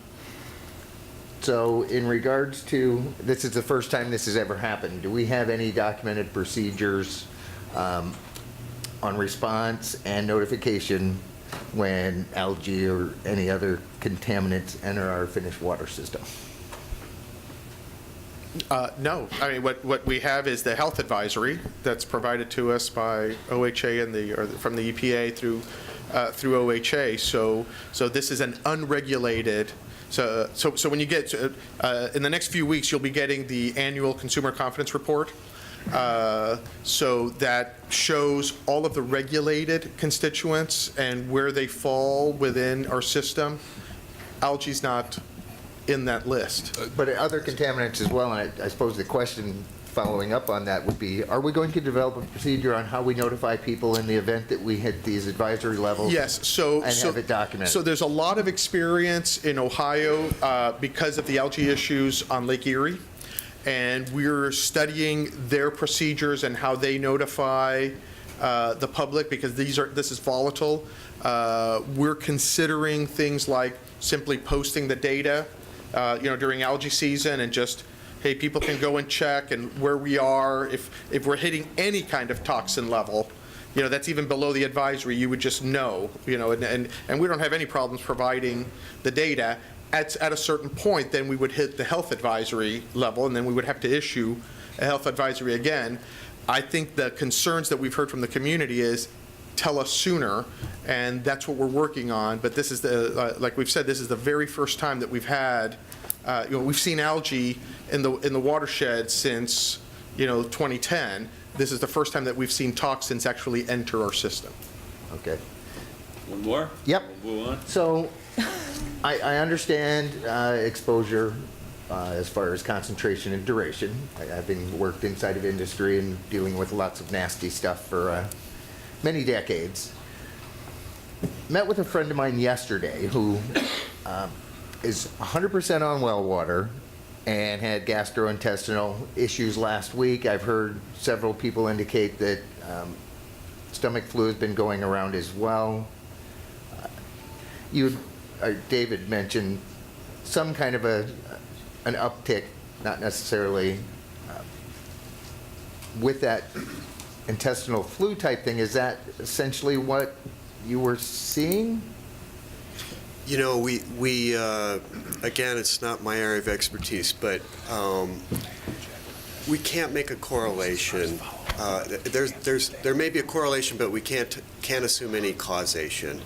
So in regards to, this is the first time this has ever happened, do we have any documented procedures on response and notification when algae or any other contaminants enter our finished water system? No. I mean, what we have is the health advisory that's provided to us by OHA and from the EPA through OHA. So this is an unregulated. So when you get in the next few weeks, you'll be getting the annual consumer confidence report. So that shows all of the regulated constituents and where they fall within our system. Algae's not in that list. But other contaminants as well, and I suppose the question following up on that would be, are we going to develop a procedure on how we notify people in the event that we hit these advisory levels? Yes, have it documented? So there's a lot of experience in Ohio because of the algae issues on Lake Erie, and we're studying their procedures and how they notify the public, because this is volatile. We're considering things like simply posting the data, during algae season, and just, hey, people can go and check and where we are. If we're hitting any kind of toxin level, that's even below the advisory, you would just know, and we don't have any problems providing the data. At a certain point, then we would hit the health advisory level, and then we would have to issue a health advisory again. I think the concerns that we've heard from the community is, tell us sooner, and that's what we're working on. But this is like we've said, this is the very first time that we've had, we've seen algae in the watershed since 2010. This is the first time that we've seen toxins actually enter our system. Okay. One more? Yep. We'll move on. So I understand exposure as far as concentration and duration. I've been worked inside of industry and dealing with lots of nasty stuff for many decades. met with a friend of mine yesterday who is 100% on well water and had gastrointestinal issues last week. I've heard several people indicate that stomach flu has been going around as well. David mentioned some kind of an uptick, not necessarily with that intestinal flu type thing. Is that essentially what you were seeing? You know, we again, it's not my area of expertise, but we can't make a correlation. There may be a correlation, but we can't assume any causation.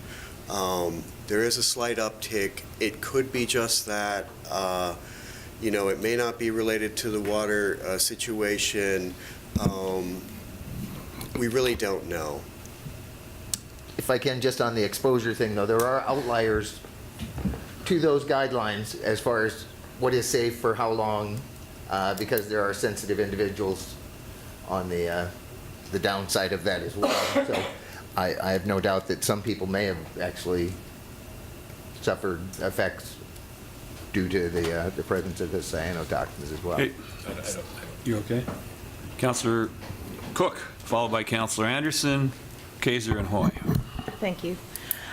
There is a slight uptick. It could be just that. You know, it may not be related to the water situation. We really don't know. If I can, just on the exposure thing, though, there are outliers to those guidelines as far as what is safe for how long, because there are sensitive individuals on the downside of that as well. So I have no doubt that some people may have actually suffered effects due to the presence of the cyanotoxins as well. Hey, You okay? Councilor Cook, followed by Councilor Anderson, Kaiser, and Hoy. Thank you.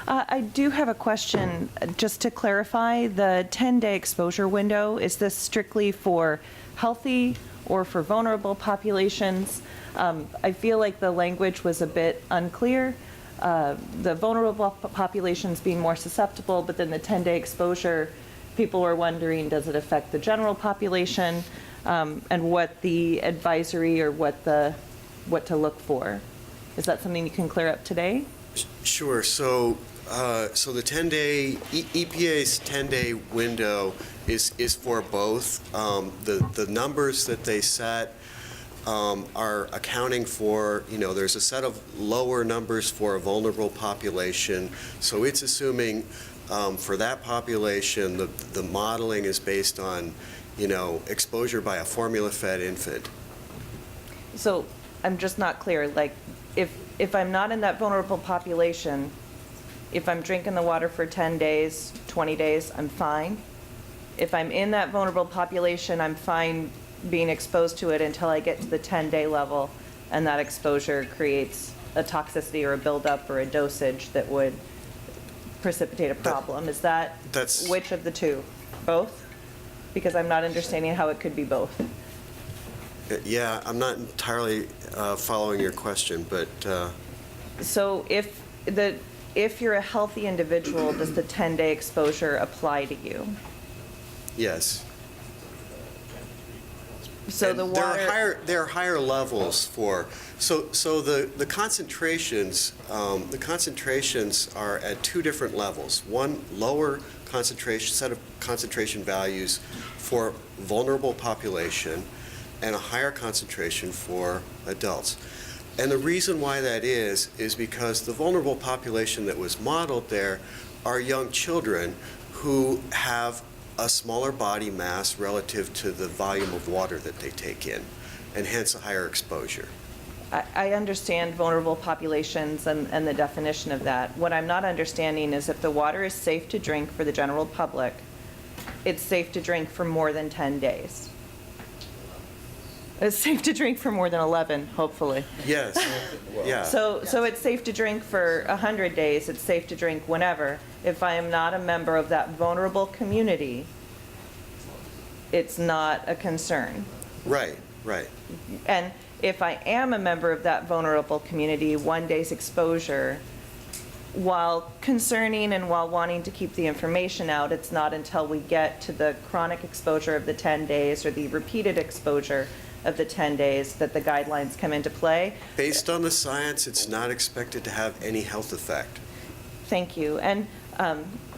I do have a question, just to clarify, the 10-day exposure window, is this strictly for healthy or for vulnerable populations? I feel like the language was a bit unclear. The vulnerable populations being more susceptible, but then the 10-day exposure, people were wondering, does it affect the general population? And what the advisory or what to look for. Is that something you can clear up today? Sure. So the 10-day EPA's 10-day window is for both. The numbers that they set are accounting for, you know, there's a set of lower numbers for a vulnerable population. So it's assuming for that population, the modeling is based on, you know, exposure by a formula-fed infant. So I'm just not clear, like, if I'm not in that vulnerable population, if I'm drinking the water for 10 days, 20 days, I'm fine. If I'm in that vulnerable population, I'm fine being exposed to it until I get to the 10-day level, and that exposure creates a toxicity or a buildup or a dosage that would precipitate a problem. Is that's which of the two? Both? Because I'm not understanding how it could be both. Yeah, I'm not entirely following your question, but So if you're a healthy individual, does the 10-day exposure apply to you? yes. So And the water. there are higher levels for, so the concentrations are at two different levels. One lower concentration, set of concentration values for vulnerable population, and a higher concentration for adults. And the reason why that is because the vulnerable population that was modeled there are young children who have a smaller body mass relative to the volume of water that they take in, and hence a higher exposure. I understand vulnerable populations and the definition of that. What I'm not understanding is if the water is safe to drink for the general public, it's safe to drink for more than 10 days. It's safe to drink for more than 11, hopefully. Yes, yeah. So it's safe to drink for 100 days, it's safe to drink whenever. If I am not a member of that vulnerable community, it's not a concern. Right. And if I am a member of that vulnerable community, 1 day's exposure, while concerning and while wanting to keep the information out, it's not until we get to the chronic exposure of the 10 days or the repeated exposure of the 10 days that the guidelines come into play. Based on the science, it's not expected to have any health effect. Thank you. And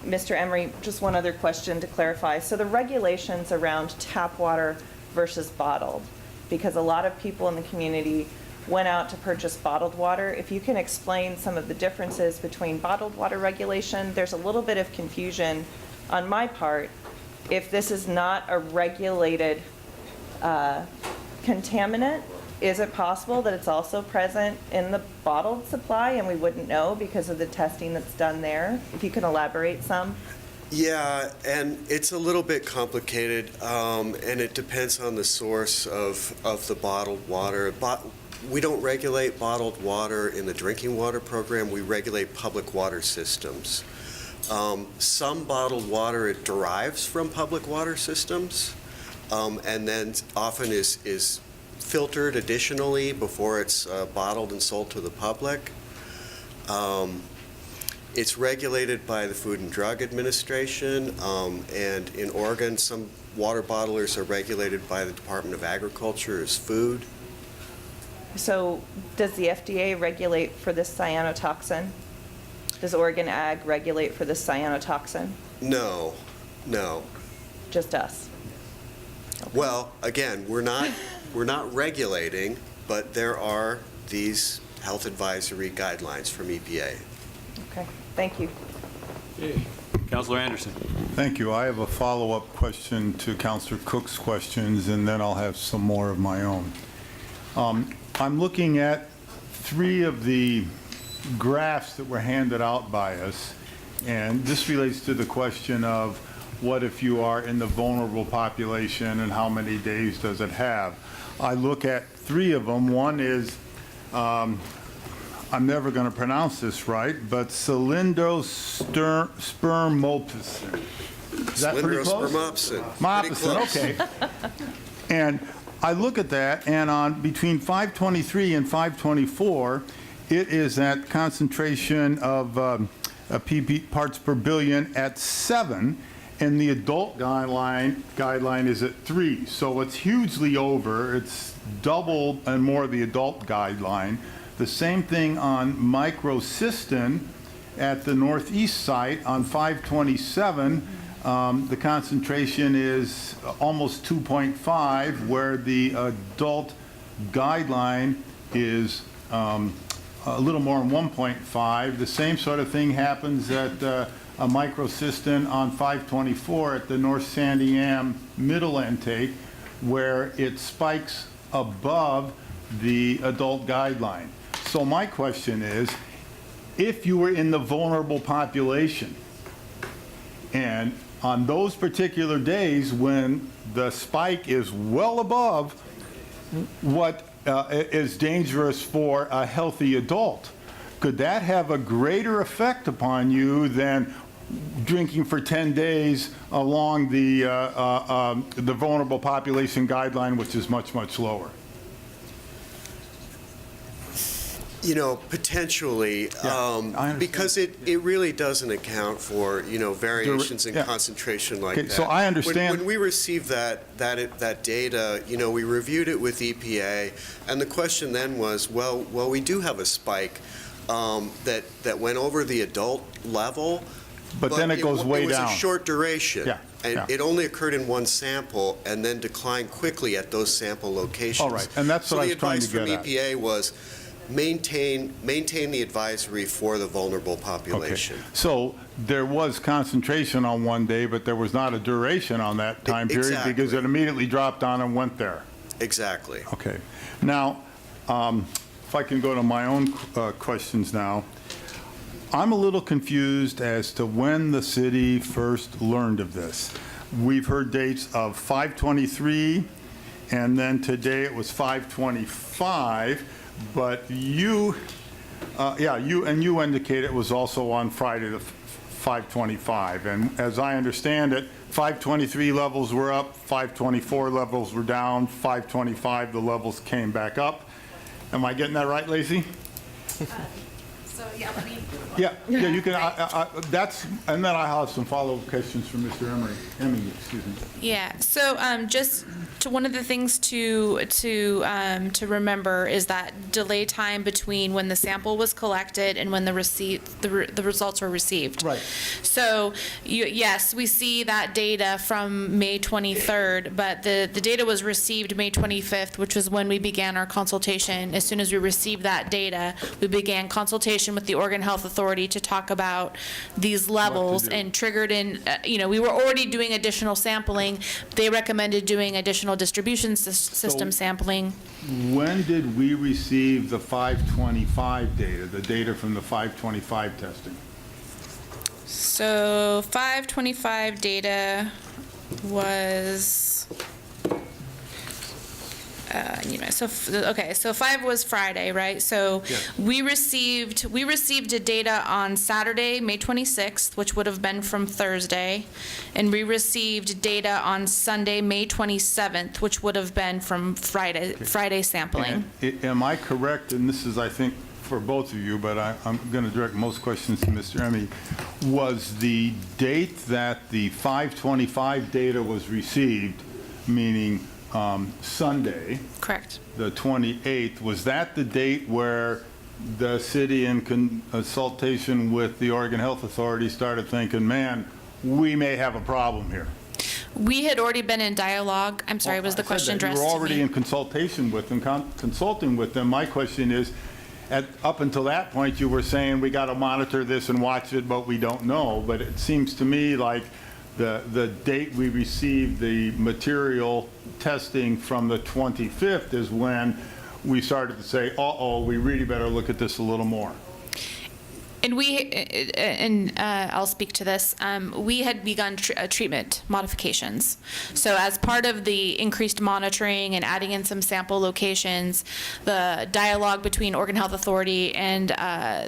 Mr. Emery, just one other question to clarify. So the regulations around tap water versus bottled, because a lot of people in the community went out to purchase bottled water. If you can explain some of the differences between bottled water regulation, there's a little bit of confusion on my part. If this is not a regulated contaminant, is it possible that it's also present in the bottled supply and we wouldn't know because of the testing that's done there? If you can elaborate some. Yeah, and it's a little bit complicated, and it depends on the source of the bottled water. We don't regulate bottled water in the drinking water program. We regulate public water systems. Some bottled water, it derives from public water systems, and then often is filtered additionally before it's bottled and sold to the public. It's regulated by the Food and Drug Administration, and in Oregon, some water bottlers are regulated by the Department of Agriculture as food. So does the FDA regulate for this cyanotoxin? Does Oregon Ag regulate for this cyanotoxin? No, no. Just us? Well, again, we're not regulating, but there are these health advisory guidelines from EPA. Okay, thank you. Councilor Anderson. Thank you. I have a follow-up question to Councilor Cook's questions, and then I'll have some more of my own. I'm looking at 3 of the graphs that were handed out by us, and this relates to the question of what if you are in the vulnerable population and how many days does it have? I look at 3 of them. One is, I'm never going to pronounce this right, but cylindrospermopsin. Is that pretty close? Cylindrospermopsin. Mopsin, okay. And I look at that, and on between 523 and 524, it is at concentration of pp parts per billion at 7, and the adult guideline is at 3. So it's hugely over. It's double and more the adult guideline. The same thing on microcystin at the northeast site on 527. The concentration is almost 2.5, where the adult guideline is a little more than 1.5. The same sort of thing happens at a microcystin on 524 at the North Sandy Am middle intake, where it spikes above the adult guideline. So my question is, if you were in the vulnerable population, and on those particular days when the spike is well above what is dangerous for a healthy adult, could that have a greater effect upon you than drinking for 10 days along the vulnerable population guideline, which is much, much lower? You know, potentially, because it really doesn't account for, variations in concentration like that. So I understand. When we received that data, we reviewed it with EPA, and the question then was, well, we do have a spike that went over the adult level. But then it goes way down. It was a short duration. Yeah. And it only occurred in one sample and then declined quickly at those sample locations. All right, and that's what I was trying to get at. So the advice from EPA was maintain the advisory for the vulnerable population. Okay. So there was concentration on one day, but there was not a duration on that time period because it immediately dropped down and went there. Exactly. Okay. Now, if I can go to my own questions now. I'm a little confused as to when the city first learned of this. We've heard dates of 523, and then today it was 525, but you indicated it was also on Friday, the 525. And as I understand it, 523 levels were up, 524 levels were down, 525 the levels came back up. Am I getting that right, Lacey? So, yeah, let me... Yeah, you can, that's, and then I have some follow-up questions from Mr. Emery, excuse me. Yeah, so just one of the things to remember is that delay time between when the sample was collected and when the results were received. Right. So yes, we see that data from May 23rd, but the data was received May 25th, which was when we began our consultation. As soon as we received that data, we began consultation with the Oregon Health Authority Authority to talk about these levels do. and triggered in, we were already doing additional sampling. They recommended doing additional distribution system sampling. When did we receive the 525 data, the data from the 525 testing? So 525 data was, so 5 was Friday, right? So we received data on Saturday, May 26th, which would have been from Thursday, and we received data on Sunday, May 27th, which would have been from Friday sampling. And am I correct, and this is, I think, for both of you, but I'm going to direct most questions to Mr. Emmy, was the date that the 525 data was received, meaning Sunday, Correct. the 28th, was that the date where the city, in consultation with the Oregon Health Authority, started thinking, man, we may have a problem here? We had already been in dialogue. I'm sorry, was the question addressed You were to already me? in consultation with them, consulting with them. My question is, up until that point, you were saying, we got to monitor this and watch it, but we don't know. But it seems to me like the date we received the material testing from the 25th is when we started to say, uh-oh, we really better look at this a little more. And I'll speak to this. We had begun treatment modifications. So as part of the increased monitoring and adding in some sample locations, the dialogue between Oregon Health Authority and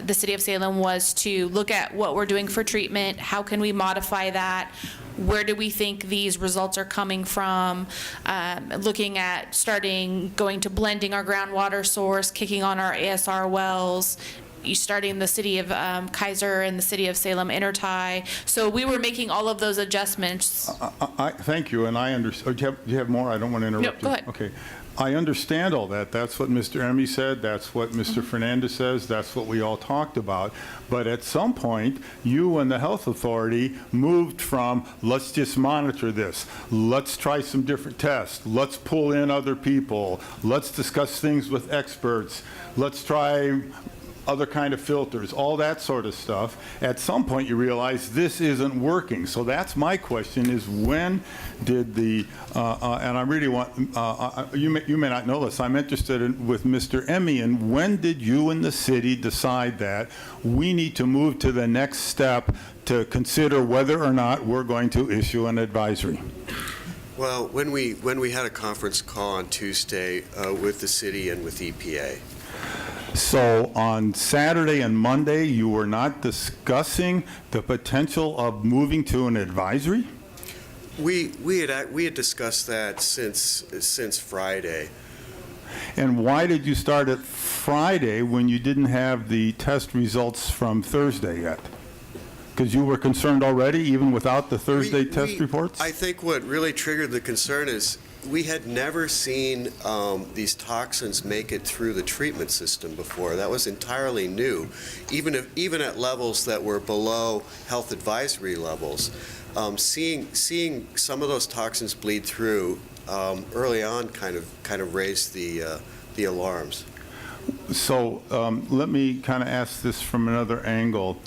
the City of Salem was to look at what we're doing for treatment, how can we modify that, where do we think these results are coming from, looking at going to blending our groundwater source, kicking on our ASR wells, starting the city of Kaiser and the city of Salem intertie. So we were making all of those adjustments. Thank you, and I understand. Do you have more? I don't want to interrupt you. Go ahead. Okay. I understand all that. That's what Mr. Emmy said. That's what Mr. Fernandez says. That's what we all talked about. But at some point, you and the health authority moved from, let's just monitor this. Let's try some different tests. Let's pull in other people. Let's discuss things with experts. Let's try other kind of filters, all that sort of stuff. At some point, you realize this isn't working. So that's my question: is when did the and I really want you may not know this. I'm interested with Mr. Emmy, and when did you and the city decide that we need to move to the next step to consider whether or not we're going to issue an advisory? Well, when we had a conference call on Tuesday with the city and with EPA. So on Saturday and Monday, you were not discussing the potential of moving to an advisory? We had discussed that since Friday. And why did you start at Friday when you didn't have the test results from Thursday yet? Because you were concerned already, even without the Thursday test reports? I think what really triggered the concern is we had never seen these toxins make it through the treatment system before. That was entirely new, even at levels that were below health advisory levels. Seeing some of those toxins bleed through early on kind of raised the alarms. So let me kind of ask this from another angle.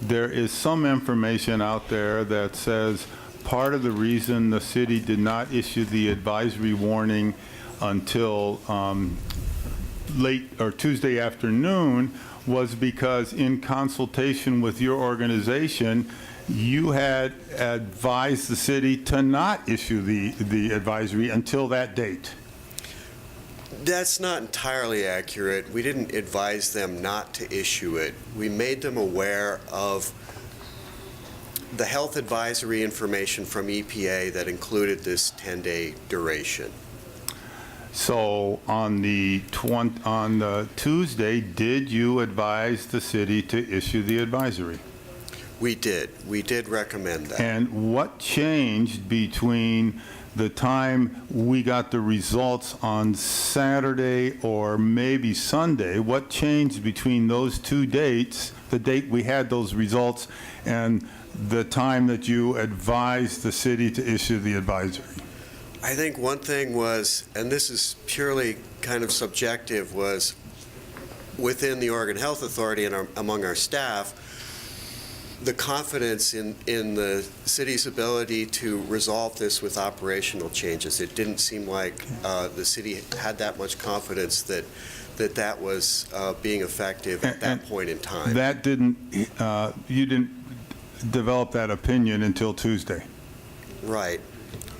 There is some information out there that says part of the reason the city did not issue the advisory warning until late or Tuesday afternoon was because in consultation with your organization, you had advised the city to not issue the advisory until that date. That's not entirely accurate. We didn't advise them not to issue it. We made them aware of the health advisory information from EPA that included this 10-day duration. So on the Tuesday, did you advise the city to issue the advisory? We did. We did recommend that. And what changed between the time we got the results on Saturday or maybe Sunday? What changed between those two dates, the date we had those results and the time that you advised the city to issue the advisory? I think one thing was, and this is purely kind of subjective, was within the Oregon Health Authority and among our staff, the confidence in the city's ability to resolve this with operational changes. It didn't seem like the city had that much confidence that was being effective at that point in time. That didn't, you didn't develop that opinion until Tuesday? Right.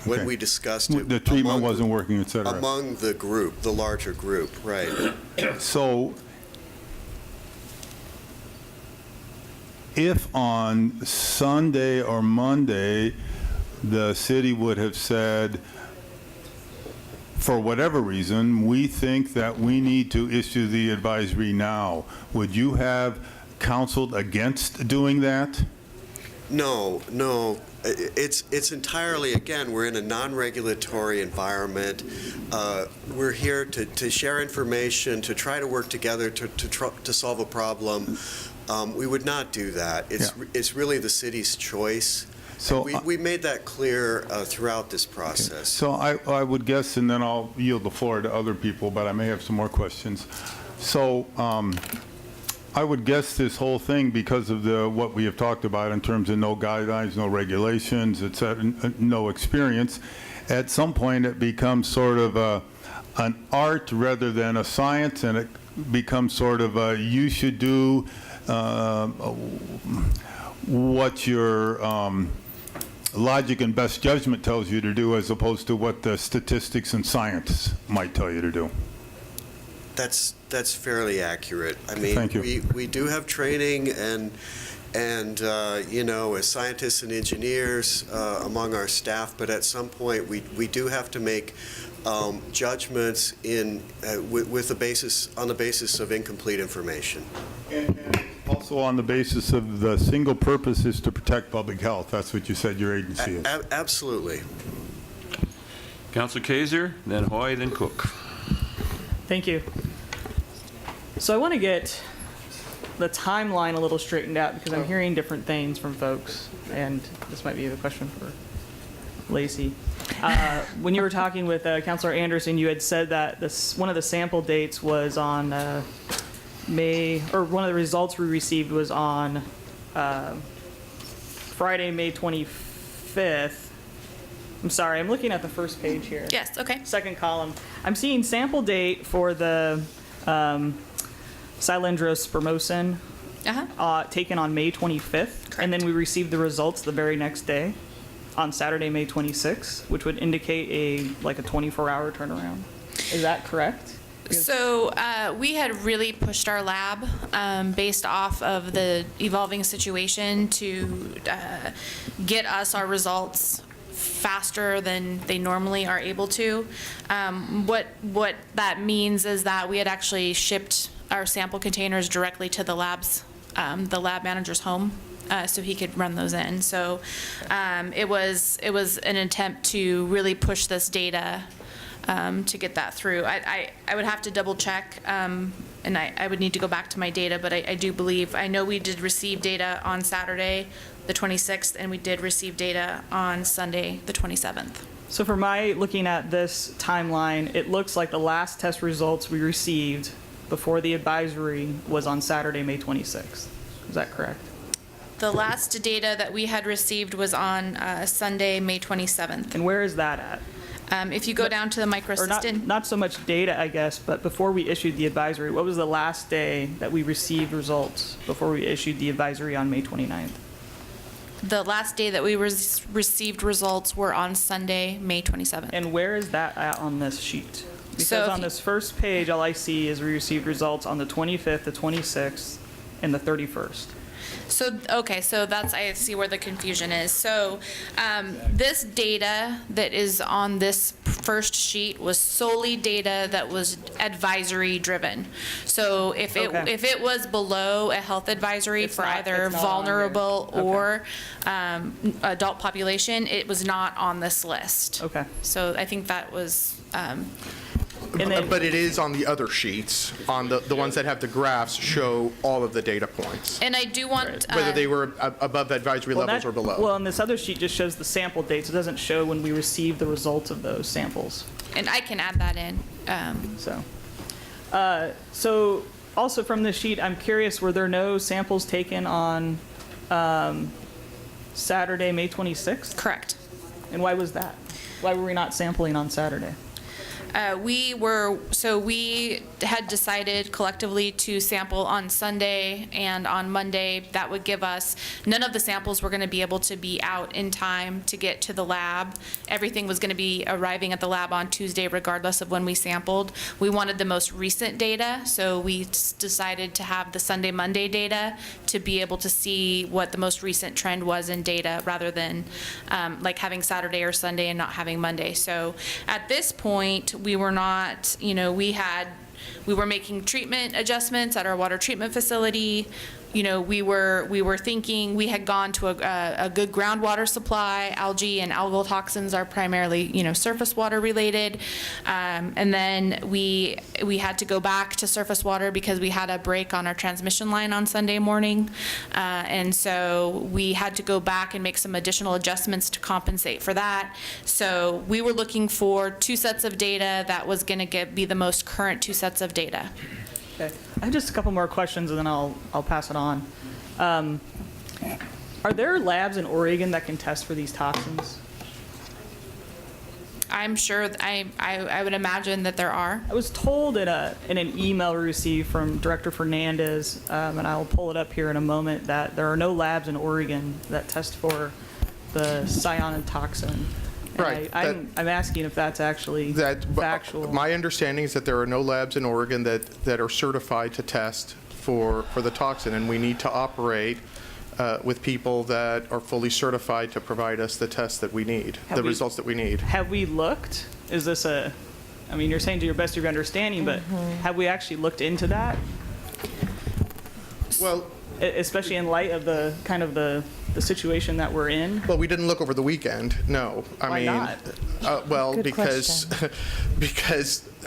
When Okay. we discussed it. The treatment among wasn't working, et cetera. Among the group, the larger group, right. So if on Sunday or Monday, the city would have said, for whatever reason, we think that we need to issue the advisory now, would you have counseled against doing that? No. It's entirely, again, we're in a non-regulatory environment. We're here to share information, to try to work together to solve a problem. We would not do that. It's really the city's choice. So We made that clear throughout this process. So I would guess, and then I'll yield the floor to other people, but I may have some more questions. So I would guess this whole thing, because of what we have talked about in terms of no guidelines, no regulations, et cetera, no experience, at some point it becomes sort of an art rather than a science, and it becomes sort of a you should do what your logic and best judgment tells you to do, as opposed to what the statistics and science might tell you to do. That's fairly accurate. I mean, Thank you. we do have training and you know, as scientists and engineers among our staff, but at some point we do have to make judgments with the basis on the basis of incomplete information. And also on the basis of the single purpose is to protect public health. That's what you said your agency is. Absolutely. Councilor Kaiser, then Hoy, then Cook. Thank you. So I want to get the timeline a little straightened out because I'm hearing different things from folks, and this might be a question for Lacey. When you were talking with Councilor Anderson, you had said that one of the sample dates was on one of the results we received was on Friday, May 25th. I'm sorry, I'm looking at the first page here. Yes, okay. Second column. I'm seeing sample date for the Silendrospermosin taken on May 25th. Correct. And then we received the results the very next day on Saturday, May 26th, which would indicate a 24-hour turnaround. Is that correct? So we had really pushed our lab based off of the evolving situation to get us our results faster than they normally are able to. What that means is that we had actually shipped our sample containers directly to the lab manager's home, so he could run those in. So it was an attempt to really push this data to get that through. I would have to double check, and I would need to go back to my data, but I know we did receive data on Saturday, the 26th, and we did receive data on Sunday, the 27th. So for my looking at this timeline, it looks like the last test results we received before the advisory was on Saturday, May 26th. Is that correct? The last data that we had received was on Sunday, May 27th. And where is that at? If you go down to the Or microassistant. not so much data, I guess, but before we issued the advisory, what was the last day that we received results before we issued the advisory on May 29th? The last day that we received results were on Sunday, May 27th. And where is that at on this sheet? Because So if on you- this first page, all I see is we received results on the 25th, the 26th, and the 31st. So, okay, so I see where the confusion is. So, this data that is on this first sheet was solely data that was advisory driven. So if Okay. it was below a health advisory It's for not- either it's not on here. vulnerable Okay. or adult population, it was not on this list. Okay. So I think that was, And then- But it is on the other sheets, on the ones that have the graphs show all of the data points, and I do want. whether they were above advisory levels or below. Well, and this other sheet just shows the sample dates. It doesn't show when we received the results of those samples. And I can add that in. So also from this sheet, I'm curious, were there no samples taken on Saturday, May 26th? Correct. And why was that? Why were we not sampling on Saturday? We had decided collectively to sample on Sunday and on Monday. That would give us, none of the samples were going to be able to be out in time to get to the lab. Everything was going to be arriving at the lab on Tuesday regardless of when we sampled. We wanted the most recent data, so we decided to have the Sunday, Monday data to be able to see what the most recent trend was in data rather than like having Saturday or Sunday and not having Monday. So at this point, we were not, we were making treatment adjustments at our water treatment facility. We were thinking we had gone to a good groundwater supply. Algae and algal toxins are primarily, surface water related. And then we had to go back to surface water because we had a break on our transmission line on Sunday morning. And so we had to go back and make some additional adjustments to compensate for that. So we were looking for 2 sets of data that was going to be the most current 2 sets of data. Okay. I have just a couple more questions and then I'll pass it on. Are there labs in Oregon that can test for these toxins? I'm sure, I would imagine that there are. I was told in an email we received from Director Fernandez, and I'll pull it up here in a moment, that there are no labs in Oregon that test for the cyanotoxin. And Right. I'm asking if that's actually factual. My understanding is that there are no labs in Oregon that are certified to test for the toxin, and we need to operate with people that are fully certified to provide us the tests that we need, results that we need. Have we looked? Is this you're saying to your best of your understanding, but have we actually looked into that? Well, especially in light of the kind of the situation that we're in? Well, we didn't look over the weekend, no. Why not? Well, because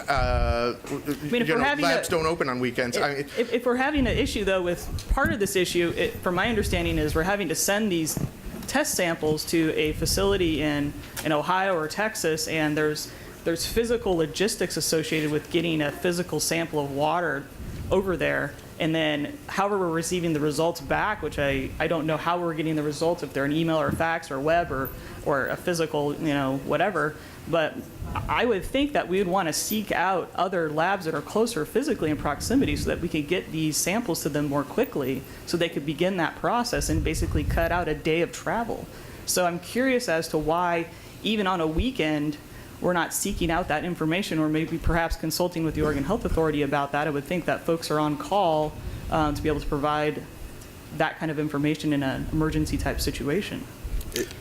labs don't open on weekends. If we're having an issue, though, with part of this issue, from my understanding, is we're having to send these test samples to a facility in Ohio or Texas, and there's physical logistics associated with getting a physical sample of water over there. And then however we're receiving the results back, which I don't know how we're getting the results, if they're an email or a fax or web or a physical, whatever. But I would think that we would want to seek out other labs that are closer physically in proximity so that we could get these samples to them more quickly so they could begin that process and basically cut out a day of travel. So I'm curious as to why, even on a weekend, we're not seeking out that information, or maybe perhaps consulting with the Oregon Health Authority about that. I would think that folks are on call to be able to provide that kind of information in an emergency type situation.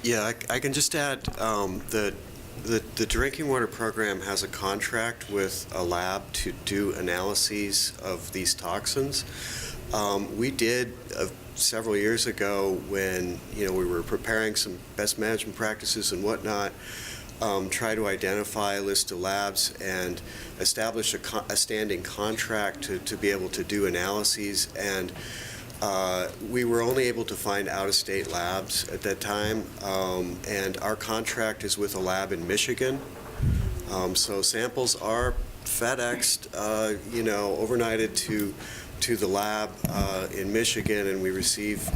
Yeah, I can just add that the drinking water program has a contract with a lab to do analyses of these toxins. We did several years ago when we were preparing some best management practices and whatnot. Try to identify a list of labs and establish a standing contract to be able to do analyses. And we were only able to find out-of-state labs at that time. And our contract is with a lab in Michigan. So samples are FedExed, overnighted to the lab in Michigan, and we receive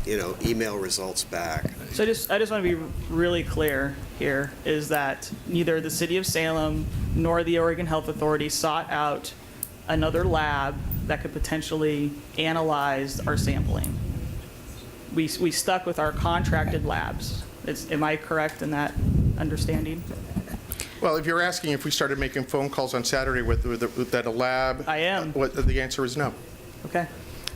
email results back. So I just want to be really clear here, is that neither the City of Salem nor the Oregon Health Authority sought out another lab that could potentially analyze our sampling. We stuck with our contracted labs. Am I correct in that understanding? Well, if you're asking if we started making phone calls on Saturday with that a lab, I am. The answer is no. Okay.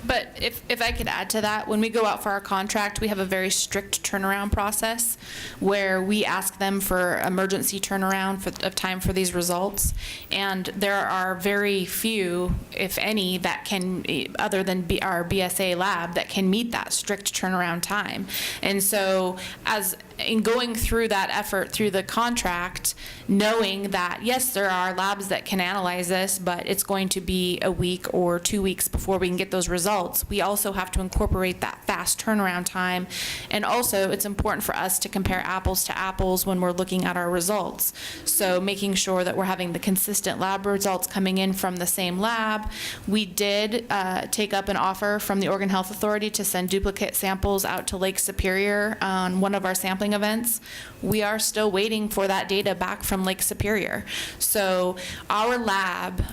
But if I could add to that, when we go out for our contract, we have a very strict turnaround process where we ask them for emergency turnaround of time for these results. And there are very few, if any, that can, other than our BSA lab, that can meet that strict turnaround time. And so as in going through that effort through the contract, knowing that, yes, there are labs that can analyze this, but it's going to be a week or 2 weeks before we can get those results, we also have to incorporate that fast turnaround time. And also, it's important for us to compare apples to apples when we're looking at our results. So making sure that we're having the consistent lab results coming in from the same lab. We did take up an offer from the Oregon Health Authority to send duplicate samples out to Lake Superior on one of our sampling events. We are still waiting for that data back from Lake Superior. So our lab,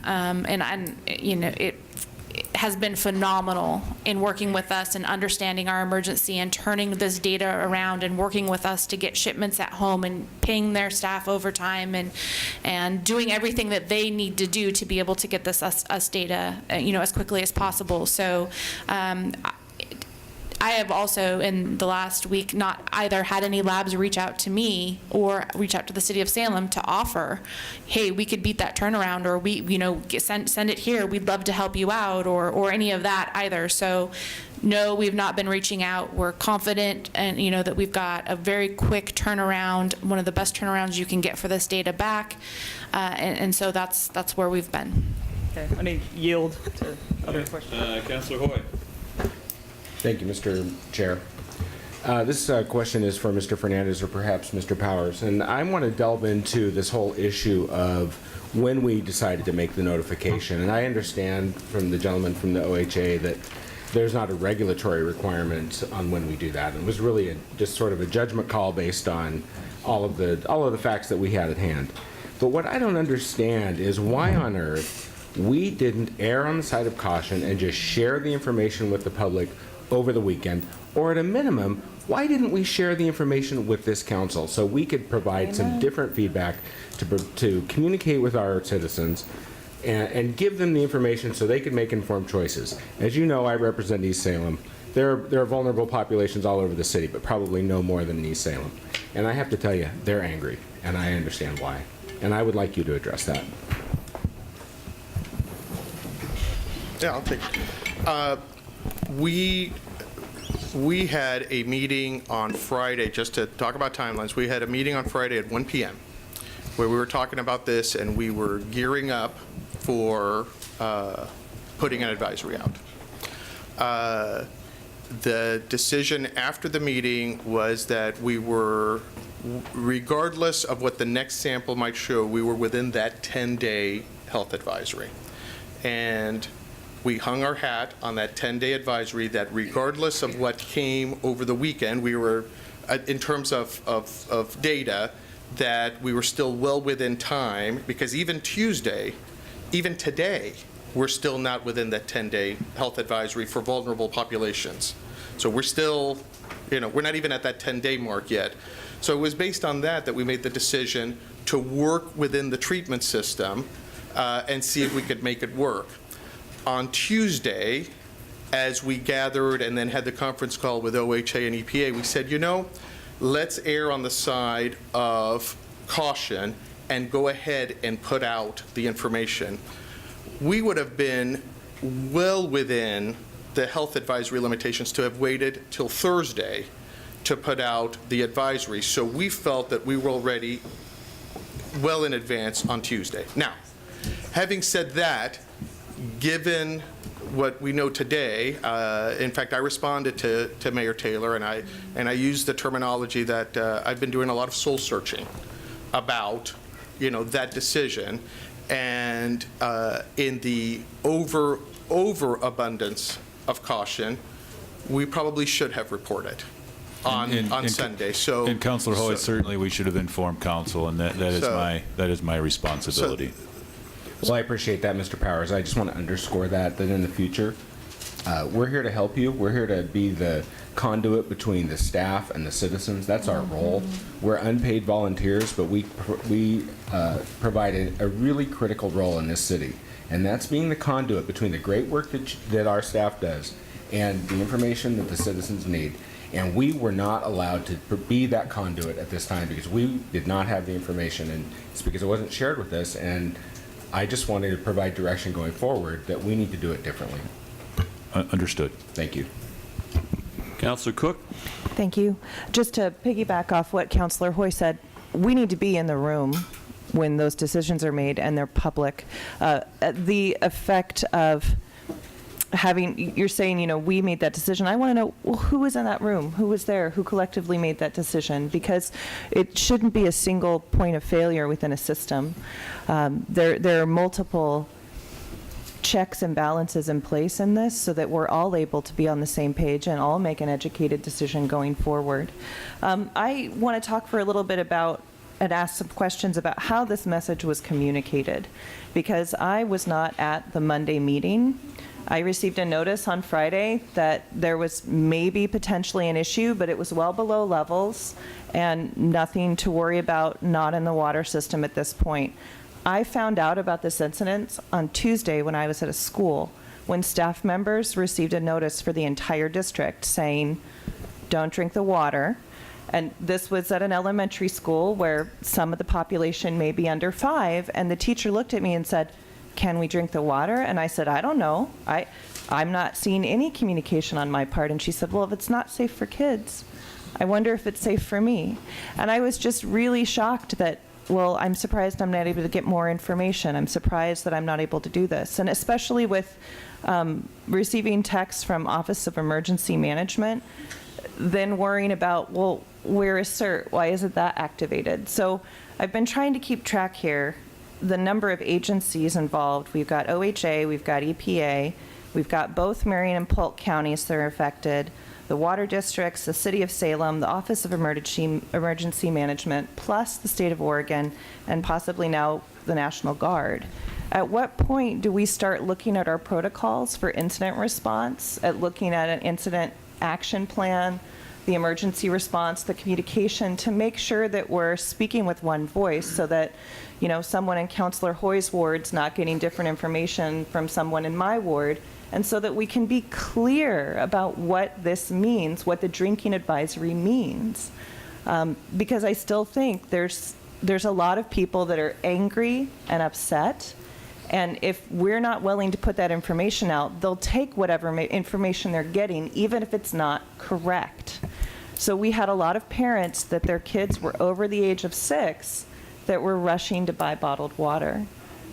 it has been phenomenal in working with us and understanding our emergency and turning this data around and working with us to get shipments at home and paying their staff overtime and doing everything that they need to do to be able to get this us data, as quickly as possible. So I have also, in the last week, not either had any labs reach out to me or reach out to the city of Salem to offer, hey, we could beat that turnaround, or send it here, we'd love to help you out, or any of that either. So no, we've not been reaching out. We're confident and that we've got a very quick turnaround, one of the best turnarounds you can get for this data back. And so that's where we've been. Okay, I need to yield to other questions. Councilor Hoy. Thank you, Mr. Chair. This question is for Mr. Fernandez or perhaps Mr. Powers, and I want to delve into this whole issue of when we decided to make the notification. And I understand from the gentleman from the OHA that there's not a regulatory requirement on when we do that. It was really just sort of a judgment call based on all of the facts that we had at hand. But what I don't understand is why on earth we didn't err on the side of caution and just share the information with the public over the weekend, or at a minimum, why didn't we share the information with this council so we could provide some different feedback to communicate with our citizens and give them the information so they could make informed choices. As you know, I represent East Salem. There are vulnerable populations all over the city, but probably no more than in East Salem. And I have to tell you, they're angry, and I understand why. And I would like you to address that. Yeah, I'll take it. We had a meeting on Friday, just to talk about timelines. We had a meeting on Friday at 1 p.m. where we were talking about this, and we were gearing up for putting an advisory out. The decision after the meeting was that we were, regardless of what the next sample might show, we were within that 10-day health advisory. And we hung our hat on that 10-day advisory that regardless of what came over the weekend, we were, in terms of data, that we were still well within time, because even Tuesday, even today, we're still not within that 10-day health advisory for vulnerable populations. So we're still, we're not even at that 10-day mark yet. So it was based on that we made the decision to work within the treatment system and see if we could make it work. On Tuesday, as we gathered and then had the conference call with OHA and EPA, we said, let's err on the side of caution and go ahead and put out the information. We would have been well within the health advisory limitations to have waited till Thursday to put out the advisory. So we felt that we were already well in advance on Tuesday. Now, having said that, given what we know today, in fact, I responded to Mayor Taylor, and I used the terminology that I've been doing a lot of soul searching about, that decision, and in the overabundance of caution, we probably should have reported on Sunday. So, and Councilor Hoy, certainly we should have informed council, and that is my responsibility. Well, I appreciate that, Mr. Powers. I just want to underscore that in the future, we're here to help you. We're here to be the conduit between the staff and the citizens. That's our role. We're unpaid volunteers, but we provide a really critical role in this city, and that's being the conduit between the great work that our staff does and the information that the citizens need. And we were not allowed to be that conduit at this time because we did not have the information, and it's because it wasn't shared with us. And I just wanted to provide direction going forward that we need to do it differently. Understood. Thank you. Councilor Cook? Thank you. Just to piggyback off what Councilor Hoy said, we need to be in the room when those decisions are made and they're public. The effect of having, you're saying, you know, we made that decision. I want to know, well, who was in that room? Who was there? Who collectively made that decision? Because it shouldn't be a single point of failure within a system. There are multiple checks and balances in place in this so that we're all able to be on the same page and all make an educated decision going forward. I want to talk for a little bit about and ask some questions about how this message was communicated, because I was not at the Monday meeting. I received a notice on Friday that there was maybe potentially an issue, but it was well below levels and nothing to worry about, not in the water system at this point. I found out about this incident on Tuesday when I was at a school, when staff members received a notice for the entire district saying, don't drink the water. And this was at an elementary school where some of the population may be under 5, and the teacher looked at me and said, can we drink the water? And I said, I don't know. I'm not seeing any communication on my part. And she said, well, if it's not safe for kids, I wonder if it's safe for me. And I was just really shocked that, well, I'm surprised I'm not able to get more information. I'm surprised that I'm not able to do this. And especially with receiving texts from Office of Emergency Management, then worrying about, well, where is CERT? Why isn't that activated? So I've been trying to keep track here. The number of agencies involved. We've got OHA, we've got EPA, we've got both Marion and Polk counties that are affected, the water districts, the city of Salem, the Office of Emergency Management, plus the state of Oregon, and possibly now the National Guard. At what point do we start looking at our protocols for incident response, at looking at an incident action plan, the emergency response, the communication, to make sure that we're speaking with one voice so that, you know, someone in Councilor Hoy's ward's not getting different information from someone in my ward, and so that we can be clear about what this means, what the drinking advisory means. Because I still think there's a lot of people that are angry and upset, and if we're not willing to put that information out, they'll take whatever information they're getting, even if it's not correct. So we had a lot of parents that their kids were over the age of 6 that were rushing to buy bottled water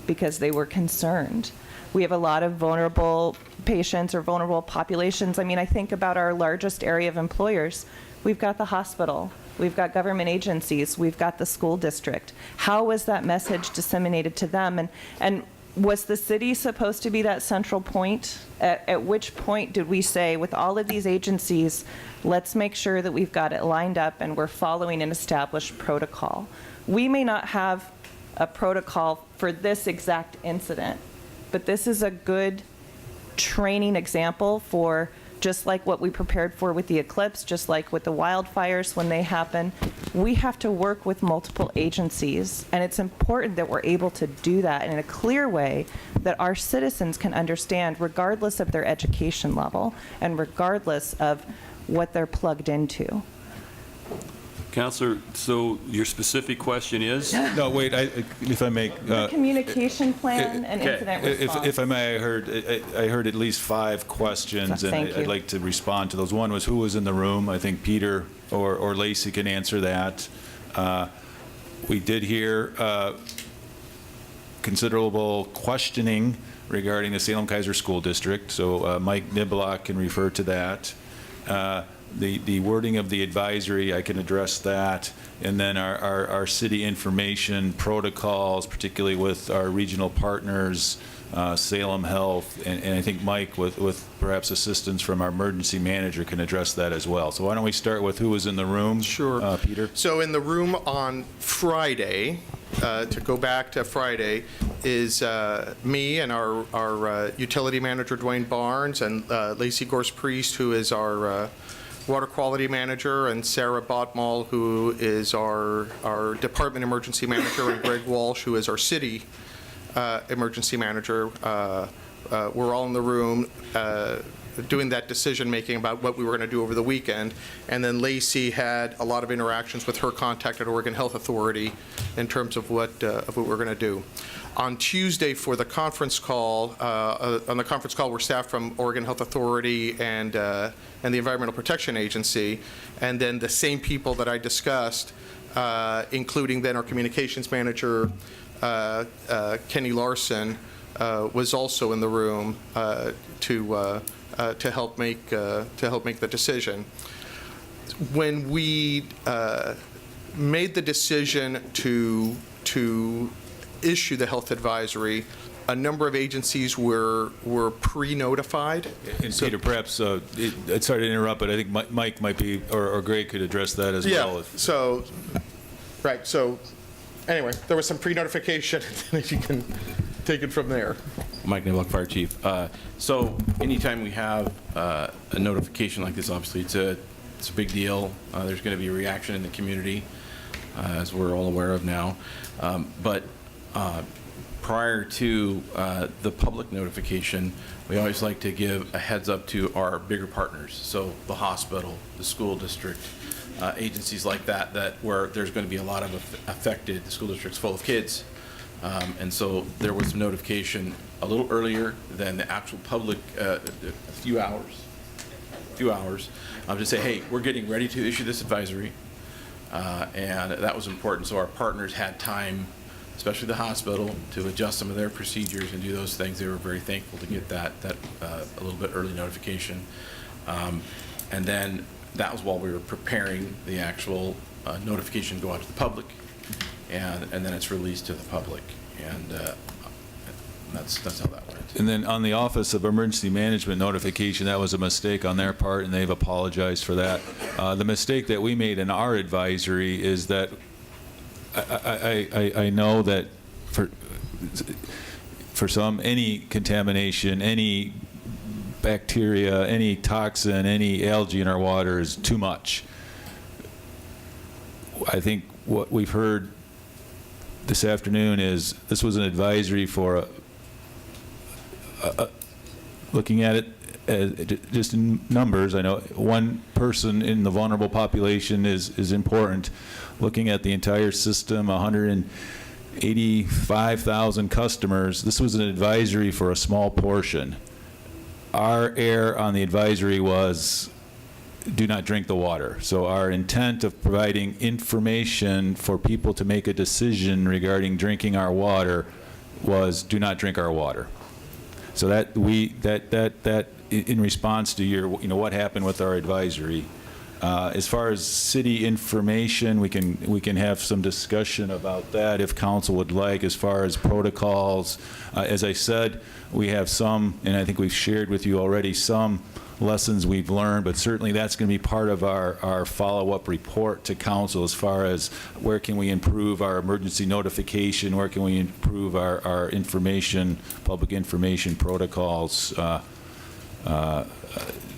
because they were concerned. We have a lot of vulnerable patients or vulnerable populations. I mean, I think about our largest area of employers. We've got the hospital, we've got government agencies, we've got the school district. How was that message disseminated to them? And was the city supposed to be that central point? At which point did we say, with all of these agencies, let's make sure that we've got it lined up and we're following an established protocol? We may not have a protocol for this exact incident, but this is a good training example for just like what we prepared for with the eclipse, just like with the wildfires when they happen. We have to work with multiple agencies, and it's important that we're able to do that in a clear way that our citizens can understand regardless of their education level and regardless of what they're plugged into. Counselor, so your specific question is? No, wait, if I may. The communication plan and okay. incident response. If I may, I heard at least 5 questions, and Thank you. I'd like to respond to those. One was who was in the room. I think Peter or Lacey can answer that. We did hear considerable questioning regarding the Salem-Keizer School District, so Mike Niblock can refer to that. The wording of the advisory, I can address that, and then our city information protocols, particularly with our regional partners, Salem Health, and I think Mike, with perhaps assistance from our emergency manager, can address that as well. So why don't we start with who was in the room? Sure. Peter? So in the room on Friday, to go back to Friday, is me and our utility manager, Dwayne Barnes, and Lacey Gorse-Priest, who is our water quality manager, and Sarah Botmal, who is our department emergency manager, and Greg Walsh, who is our city emergency manager. We're all in the room. doing that decision-making about what we were going to do over the weekend. And then Lacey had a lot of interactions with her contact at Oregon Health Authority in terms of what we're going to do. On Tuesday for the conference call, on the conference call were staff from Oregon Health Authority and the Environmental Protection Agency, and then the same people that I discussed, including then our communications manager, Kenny Larson, was also in the room to help make the decision. When we made the decision to issue the health advisory, a number of agencies were pre-notified. And Peter, perhaps, sorry to interrupt, but I think Mike might be, or Greg could address that as well. Yeah, so anyway, there was some pre-notification, and if you can take it from there. Mike Niblock, Fire Chief. So anytime we have a notification like this, obviously it's a big deal. There's going to be a reaction in the community, as we're all aware of now. But prior to the public notification, we always like to give a heads up to our bigger partners. So the hospital, the school district, agencies like that where there's going to be a lot of affected. The school district's full of kids. And so there was notification a little earlier than the actual public, a few hours, to say, hey, we're getting ready to issue this advisory. And that was important. So our partners had time, especially the hospital, to adjust some of their procedures and do those things. They were very thankful to get that a little bit early notification. And then that was while we were preparing the actual notification to go out to the public. And then it's released to the public, and that's how that went. And then on the Office of Emergency Management notification, that was a mistake on their part, and they've apologized for that. The mistake that we made in our advisory is that I know that for some, any contamination, any bacteria, any toxin, any algae in our water is too much. I think what we've heard this afternoon is this was an advisory for looking at it just in numbers. I know one person in the vulnerable population is important. Looking at the entire system, 185,000 customers, this was an advisory for a small portion. Our error on the advisory was do not drink the water. So our intent of providing information for people to make a decision regarding drinking our water was do not drink our water. So that in response to your, what happened with our advisory. As far as city information, we can have some discussion about that if council would like. As far as protocols, as I said, we have some, and I think we've shared with you already, some lessons we've learned, but certainly that's going to be part of our follow-up report to council as far as where can we improve our emergency notification, where can we improve our information, public information protocols.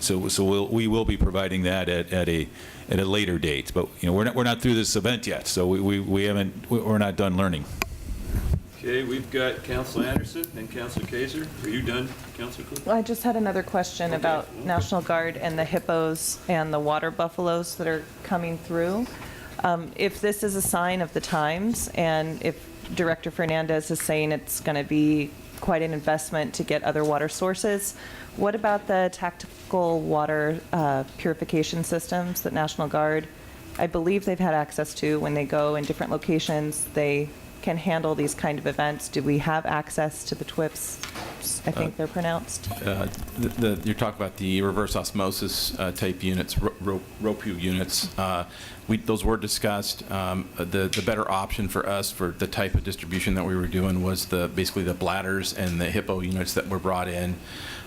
So we will be providing that at a later date, but we're not through this event yet, so we're not done learning. Okay, we've got Council Anderson and Council Kaiser. Are you done, Council Cook? Well, I just had another question Okay. about National Guard and the hippos and the water buffaloes that are coming through. If this is a sign of the times, and if Director Fernandez is saying it's going to be quite an investment to get other water sources, what about the tactical water purification systems that National Guard, I believe they've had access to when they go in different locations? They can handle these kind of events. Do we have access to the TWIPs? I think they're pronounced. You're talking about the reverse osmosis type units, ROPU units. Those were discussed. The better option for us for the type of distribution that we were doing was basically the bladders and the hippo units that were brought in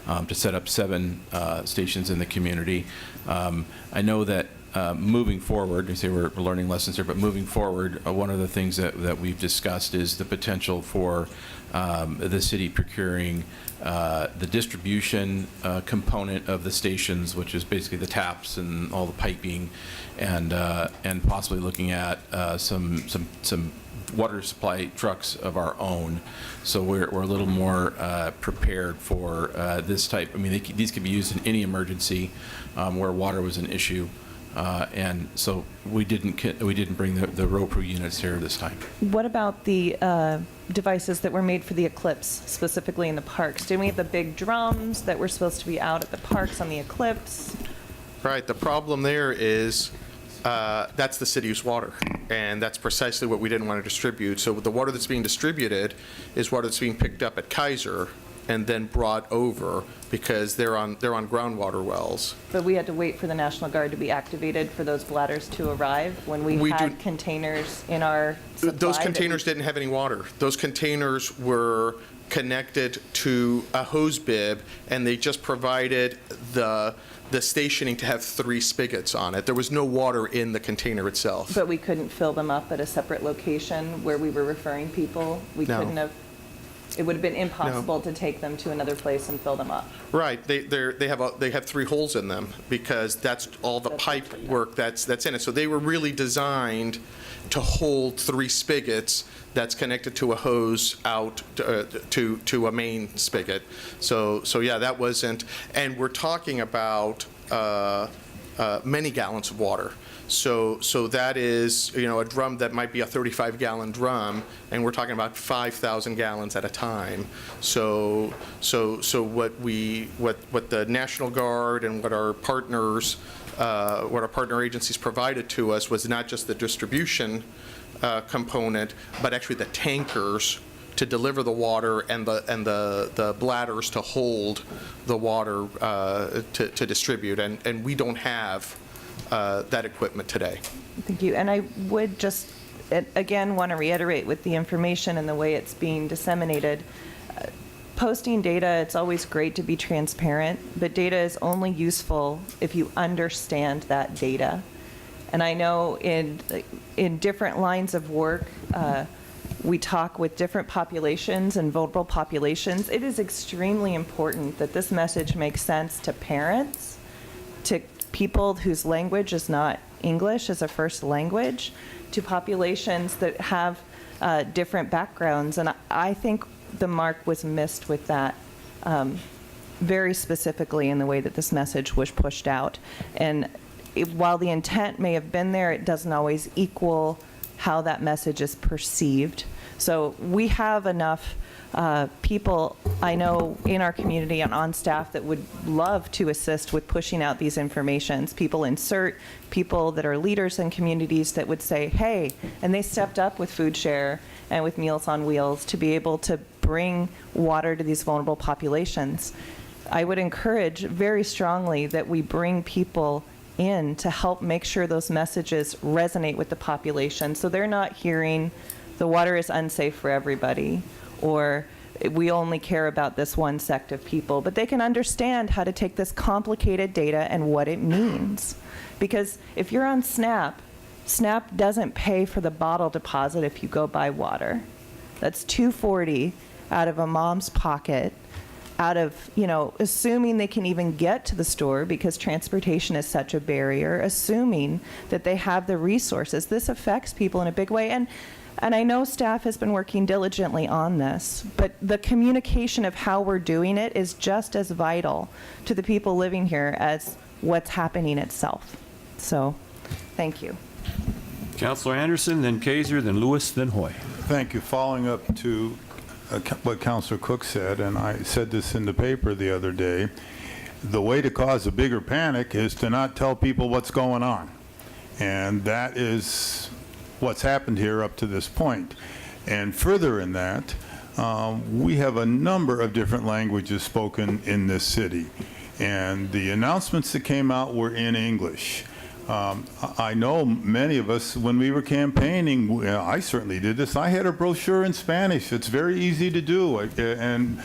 to set up 7 stations in the community. I know that moving forward, we say we're learning lessons here, but moving forward, one of the things that we've discussed is the potential for the city procuring the distribution component of the stations, which is basically the taps and all the piping, and possibly looking at some water supply trucks of our own, so we're a little more prepared for this type. I mean, these could be used in any emergency where water was an issue, and so we didn't bring the ROPRU units here this time. What about the devices that were made for the Eclipse, specifically in the parks? Didn't we have the big drums that were supposed to be out at the parks on the Eclipse? Right, the problem there is that's the city's water, and that's precisely what we didn't want to distribute. So the water that's being distributed is water that's being picked up at Kaiser and then brought over because they're on groundwater wells. But we had to wait for the National Guard to be activated for those bladders to arrive when we had containers in our supply. Those containers didn't have any water. Those containers were connected to a hose bib, and they just provided the stationing to have 3 spigots on it. There was no water in the container itself. But we couldn't fill them up at a separate location where we were referring people? We No. couldn't have, it would have been impossible to take them to another place and fill them up? Right, they have 3 holes in them because that's all the pipe work that's in it. So they were really designed to hold 3 spigots that's connected to a hose out to a main spigot. So yeah, that wasn't, and we're talking about many gallons of water. So that is, a drum that might be a 35-gallon drum, and we're talking about 5,000 gallons at a time. So what the National Guard and what our partner agencies provided to us was not just the distribution component, but actually the tankers to deliver the water and the bladders to hold the water to distribute, and we don't have that equipment today. Thank you. And I would just, again, want to reiterate with the information and the way it's being disseminated, posting data, it's always great to be transparent, but data is only useful if you understand that data. And I know in different lines of work, we talk with different populations and vulnerable populations. It is extremely important that this message makes sense to parents, to people whose language is not English as a first language, to populations that have different backgrounds. And I think the mark was missed with that very specifically in the way that this message was pushed out. And while the intent may have been there, it doesn't always equal how that message is perceived. So we have enough people, I know, in our community and on staff that would love to assist with pushing out these informations. People in CERT, people that are leaders in communities that would say, hey, and they stepped up with Food Share and with Meals on Wheels to be able to bring water to these vulnerable populations. I would encourage very strongly that we bring people in to help make sure those messages resonate with the population, so they're not hearing the water is unsafe for everybody, or we only care about this one sect of people, but they can understand how to take this complicated data and what it means. Because if you're on SNAP, SNAP doesn't pay for the bottle deposit if you go buy water. That's $240 out of a mom's pocket, out of, assuming they can even get to the store because transportation is such a barrier, assuming that they have the resources. This affects people in a big way. And I know staff has been working diligently on this, but the communication of how we're doing it is just as vital to the people living here as what's happening itself. So, thank you. Councilor Anderson, then Kaiser, then Lewis, then Hoy. Thank you. Following up to what Councilor Cook said, and I said this in the paper the other day, the way to cause a bigger panic is to not tell people what's going on. And that is what's happened here up to this point. And further in that, we have a number of different languages spoken in this city. And the announcements that came out were in English. I know many of us, when we were campaigning, I certainly did this, I had a brochure in Spanish. It's very easy to do, and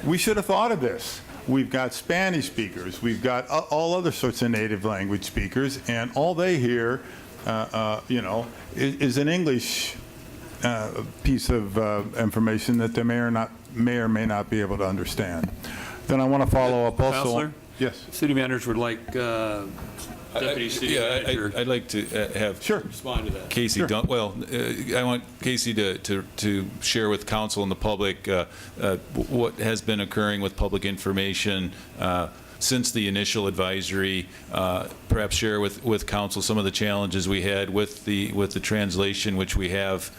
we should have thought of this. We've got Spanish speakers, we've got all other sorts of native language speakers, and all they hear, is an English piece of information that they may or may not be able to understand. Then I want to follow up also. Counselor? Yes. City managers would like Deputy City Yeah, Manager. I'd like to have Respond to that. Casey, I want Casey to share with council and the public what has been occurring with public information since the initial advisory, perhaps share with council some of the challenges we had with the translation, which we have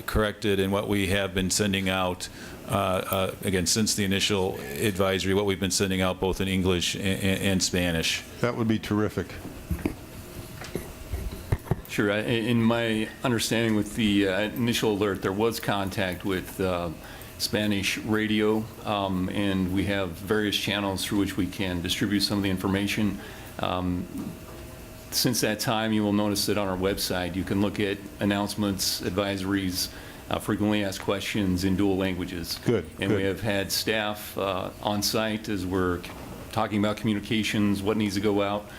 corrected, and what we have been sending out, again, since the initial advisory, what we've been sending out both in English and Spanish. That would be terrific. Sure. In my understanding with the initial alert, there was contact with Spanish radio, and we have various channels through which we can distribute some of the information. Since that time, you will notice that on our website, you can look at announcements, advisories, frequently asked questions in dual languages. Good. And we have had staff on site as we're talking about communications, what needs to go out,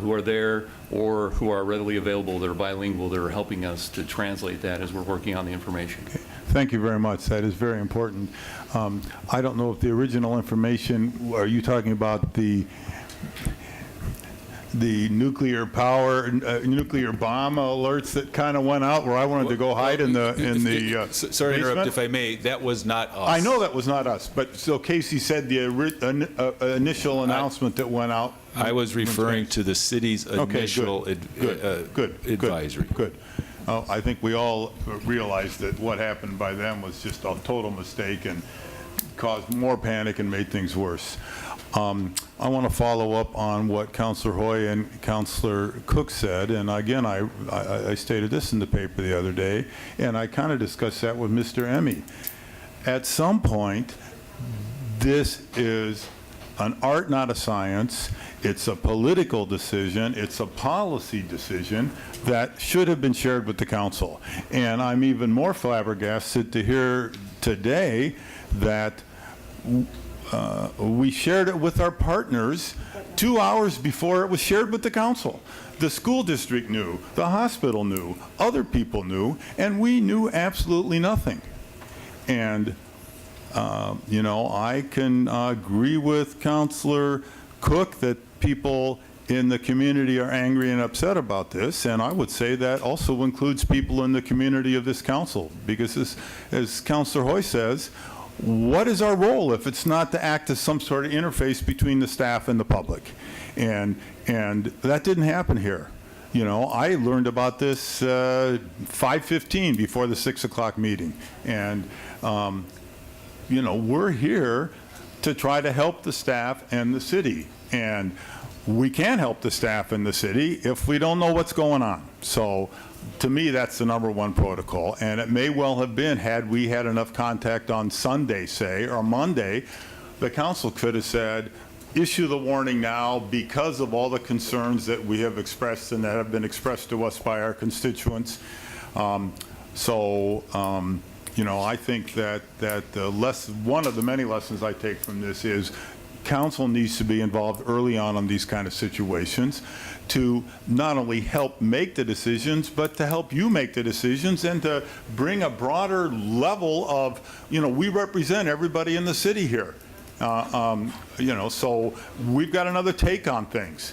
who are there or who are readily available, that are bilingual, that are helping us to translate that as we're working on the information. Okay. Thank you very much. That is very important. I don't know if the original information, are you talking about the nuclear power, nuclear bomb alerts that kind of went out where I wanted to go hide in the Sorry to interrupt, basement? if I may. That was not us. I know that was not us, but so Casey said the initial announcement that went out. I was referring to the city's initial advisory. Good. Oh, I think we all realized that what happened by them was just a total mistake and caused more panic and made things worse. I want to follow up on what Councilor Hoy and Councilor Cook said, and again, I stated this in the paper the other day, and I kind of discussed that with Mr. Emmy. At some point, this is an art, not a science. It's a political decision. It's a policy decision that should have been shared with the council. And I'm even more flabbergasted to hear today that we shared it with our partners 2 hours before it was shared with the council. The school district knew, the hospital knew, other people knew, and we knew absolutely nothing. And you know, I can agree with Councilor Cook that people in the community are angry and upset about this, and I would say that also includes people in the community of this council, because as Councilor Hoy says, what is our role if it's not to act as some sort of interface between the staff and the public? And that didn't happen here. You know, I learned about this 5:15 before the 6 o'clock meeting, and you know, we're here to try to help the staff and the city, and we can't help the staff and the city if we don't know what's going on. So to me, that's the #1 protocol, and it may well have been, had we had enough contact on Sunday, say, or Monday, the council could have said, issue the warning now because of all the concerns that we have expressed and that have been expressed to us by our constituents. You know, I think that one of the many lessons I take from this is council needs to be involved early on these kind of situations to not only help make the decisions, but to help you make the decisions and to bring a broader level of, you know, we represent everybody in the city here. You know, so we've got another take on things.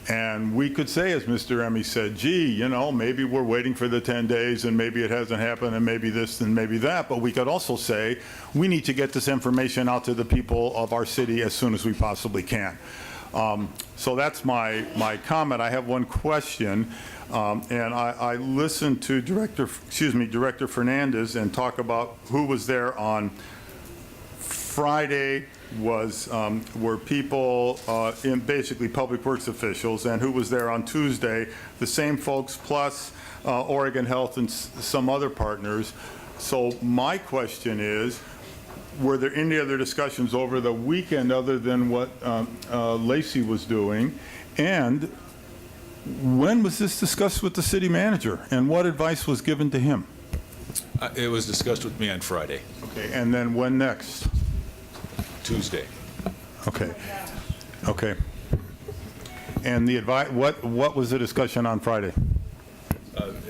And we could say, as Mr. Emmy said, gee, you know, maybe we're waiting for the 10 days and maybe it hasn't happened and maybe this and maybe that. But we could also say, we need to get this information out to the people of our city as soon as we possibly can. So that's my comment. I have one question. And I listened to Director Fernandez and talk about who was there on Friday were people in basically public works officials, and who was there on Tuesday, the same folks plus Oregon Health and some other partners. So my question is, were there any other discussions over the weekend other than what Lacey was doing? And when was this discussed with the city manager, and what advice was given to him? It was discussed with me on Friday. Okay, and then when next? Tuesday. Okay. Okay. And the advice, what was the discussion on Friday?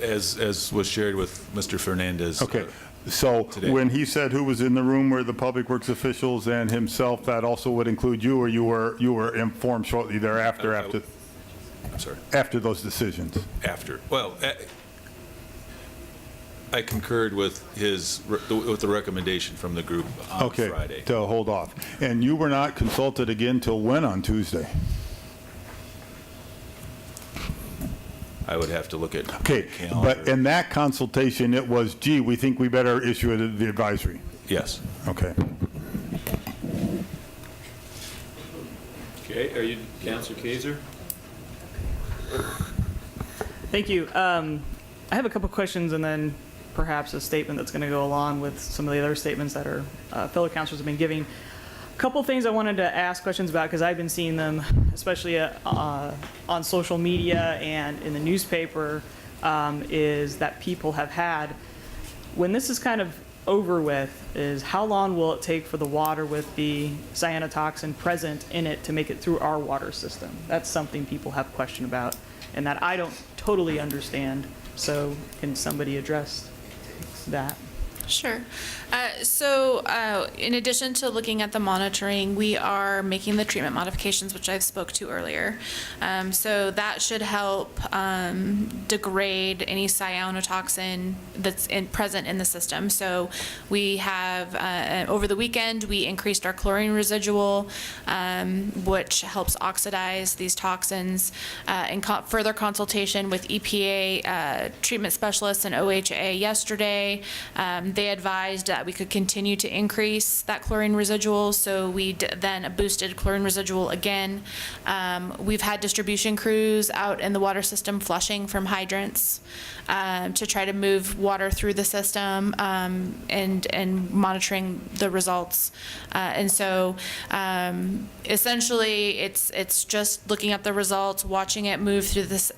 As was shared with Mr. Fernandez. Okay. So today. When he said who was in the room were the public works officials and himself, that also would include you, or you were informed shortly thereafter after? I'm sorry. After those decisions? After. Well, I concurred with with the recommendation from the group on Okay, Friday. to hold off. And you were not consulted again till when on Tuesday? I would have to look at Okay, the calendar. but in that consultation, it was, gee, we think we better issue the advisory. Yes. Okay. Okay, are you, Councilor Kaiser? Thank you. I have a couple questions and then perhaps a statement that's going to go along with some of the other statements that our fellow councilors have been giving. A couple things I wanted to ask questions about because I've been seeing them, especially on social media and in the newspaper, is that people have had, when this is kind of over with, is how long will it take for the water with the cyanotoxin present in it to make it through our water system? That's something people have question about and that I don't totally understand. So can somebody address that? Sure. In addition to looking at the monitoring, we are making the treatment modifications, which I spoke to earlier. So that should help degrade any cyanotoxin that's present in the system. So we have, over the weekend, we increased our chlorine residual, which helps oxidize these toxins. In further consultation with EPA treatment specialists and OHA yesterday, they advised that we could continue to increase that chlorine residual, so we then boosted chlorine residual again. We've had distribution crews out in the water system flushing from hydrants to try to move water through the system and monitoring the results. And so essentially it's just looking at the results, watching it move through this,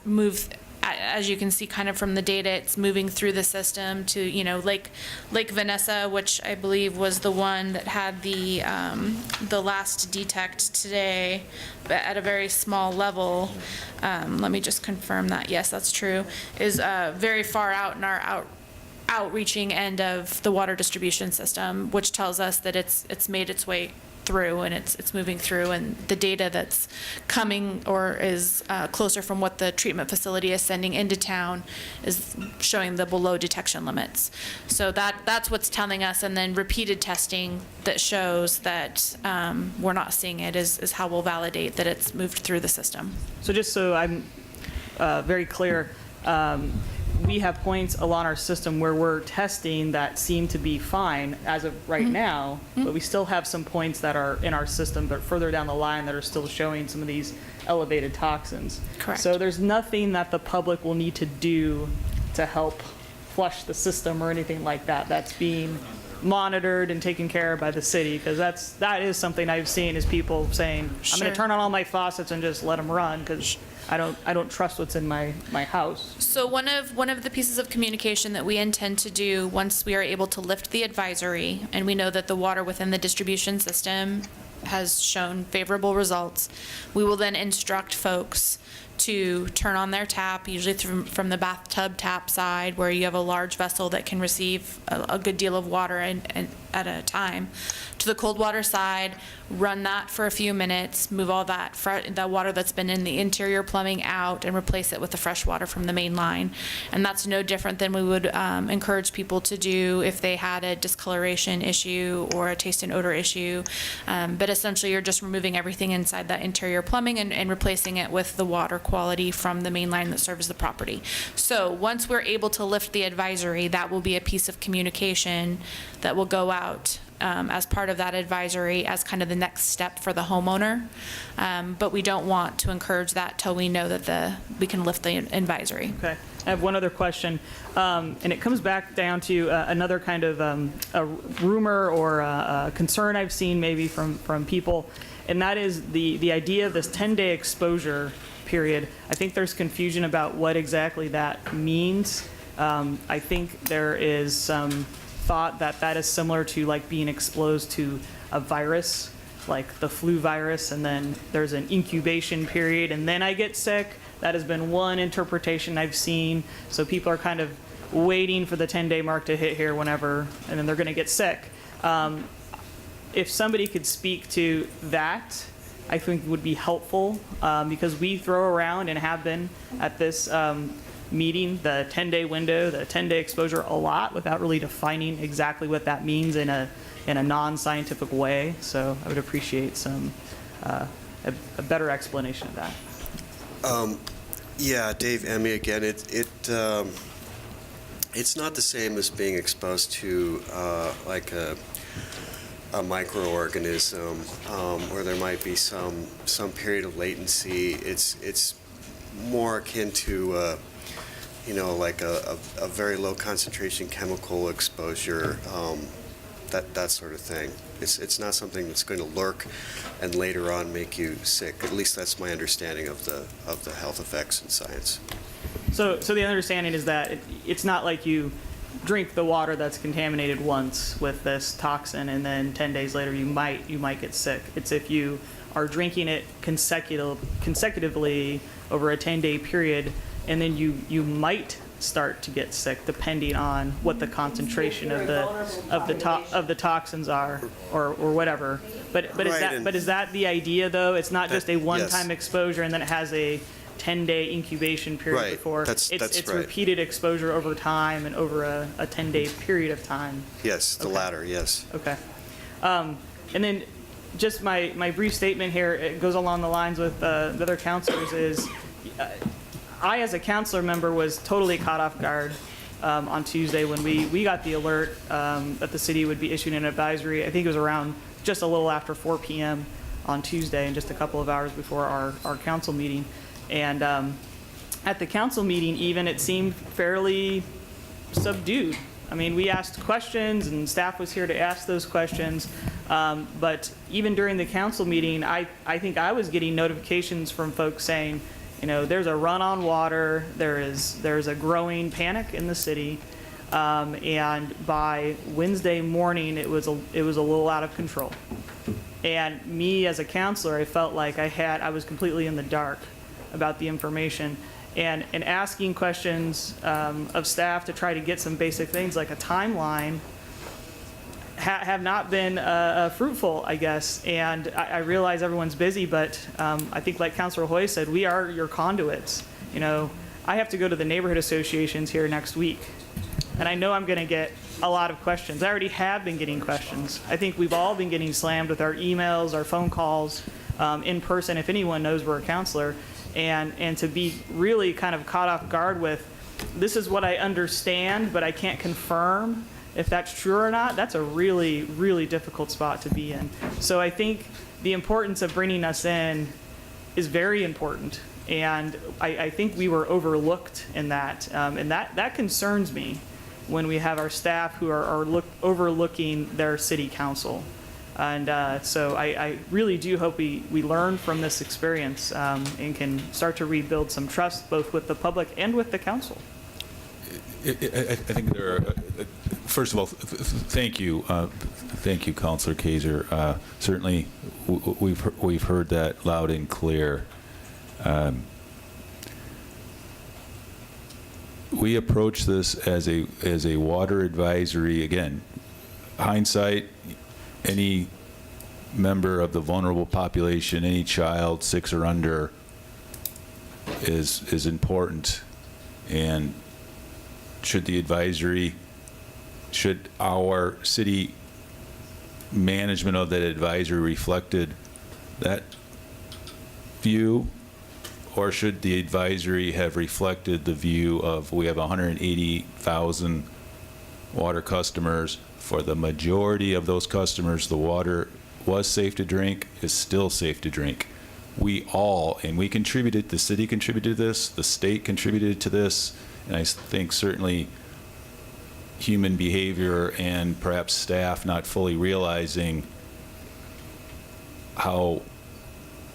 as you can see kind of from the data, it's moving through the system to, Lake Vanessa, which I believe was the one that had the last detect today, but at a very small level. Let me just confirm that. Yes, that's true. Is very far out in our outreaching end of the water distribution system, which tells us that it's made its way through and it's moving through, and the data that's coming or is closer from what the treatment facility is sending into town is showing the below detection limits. So that's what's telling us, and then repeated testing that shows that we're not seeing it is how we'll validate that it's moved through the system. So just so I'm very clear, we have points along our system where we're testing that seem to be fine as of right now, but we still have some points that are in our system but further down the line that are still showing some of these elevated toxins. Correct. So there's nothing that the public will need to do to help flush the system or anything like that that's being monitored and taken care of by the city, because that is something I've seen is people saying, I'm going to turn on all my faucets and just let them run because I don't trust what's in my house. So one of the pieces of communication that we intend to do once we are able to lift the advisory, and we know that the water within the distribution system has shown favorable results, we will then instruct folks to turn on their tap, usually from the bathtub tap side, where you have a large vessel that can receive a good deal of water and at a time, to the cold water side, run that for a few minutes, move all that water that's been in the interior plumbing out and replace it with the fresh water from the main line. And that's no different than we would encourage people to do if they had a discoloration issue or a taste and odor issue. But essentially you're just removing everything inside that interior plumbing and replacing it with the water quality from the main line that serves the property. So once we're able to lift the advisory, that will be a piece of communication that will go out as part of that advisory as kind of the next step for the homeowner. But we don't want to encourage that till we know that we can lift the advisory. Okay. I have one other question, and it comes back down to another kind of a rumor or a concern I've seen maybe from people, and that is the idea of this 10-day exposure period. I think there's confusion about what exactly that means. I think there is some thought that is similar to like being exposed to a virus, like the flu virus, and then there's an incubation period, and then I get sick. That has been one interpretation I've seen. So people are kind of waiting for the 10-day mark to hit here whenever, and then they're going to get sick. If somebody could speak to that, I think would be helpful, because we throw around and have been at this meeting the 10-day window, the 10-day exposure a lot without really defining exactly what that means in a non-scientific way. So I would appreciate some a better explanation of that. Yeah, Dave Emmy again. It's not the same as being exposed to like a microorganism where there might be some period of latency. It's more akin to like a very low concentration chemical exposure, that sort of thing. It's not something that's going to lurk and later on make you sick. At least that's my understanding of the health effects in science. So the understanding is that it's not like you drink the water that's contaminated once with this toxin and then 10 days later you might get sick. It's if you are drinking it consecutively over a 10-day period, and then you might start to get sick depending on what the concentration of the toxins are or whatever. But is that the idea though? It's not just a one-time exposure and then it has a 10-day incubation period before. It's right. Repeated exposure over time and over a 10-day period of time. Yes, the latter, yes. Okay. And then just my brief statement here, it goes along the lines with the other counselors is, I, as a councilor member, was totally caught off guard on Tuesday when we got the alert that the city would be issuing an advisory. I think it was around just a little after 4 p.m. on Tuesday and just a couple of hours before our council meeting. And at the council meeting, even, it seemed fairly subdued. I mean, we asked questions and staff was here to ask those questions. But even during the council meeting, I think I was getting notifications from folks saying, there's a run on water, there's a growing panic in the city, and by Wednesday morning it was a little out of control. And me as a counselor, I felt like I was completely in the dark about the information, and asking questions of staff to try to get some basic things like a timeline have not been fruitful, I guess. And I realize everyone's busy, but I think like Councilor Hoy said, we are your conduits. I have to go to the neighborhood associations here next week, and I know I'm going to get a lot of questions. I already have been getting questions. I think we've all been getting slammed with our emails, our phone calls, in person, if anyone knows we're a counselor, and to be really kind of caught off guard with, this is what I understand, but I can't confirm if that's true or not. That's a really, really difficult spot to be in. So I think the importance of bringing us in is very important, and I think we were overlooked in that, and that concerns me when we have our staff who are overlooking their city council. And so I really do hope we learn from this experience and can start to rebuild some trust both with the public and with the council. I think there are, first of all, thank you, Councilor Kaiser. Certainly, we've heard that loud and clear. We approach this as a water advisory. Again, hindsight, any member of the vulnerable population, any child 6 or under, is important. And should our city management of that advisory reflected that view, or should the advisory have reflected the view of, we have 180,000 water customers. For the majority of those customers, the water was safe to drink, is still safe to drink. We contributed, the city contributed to this, the state contributed to this, and I think certainly human behavior and perhaps staff not fully realizing how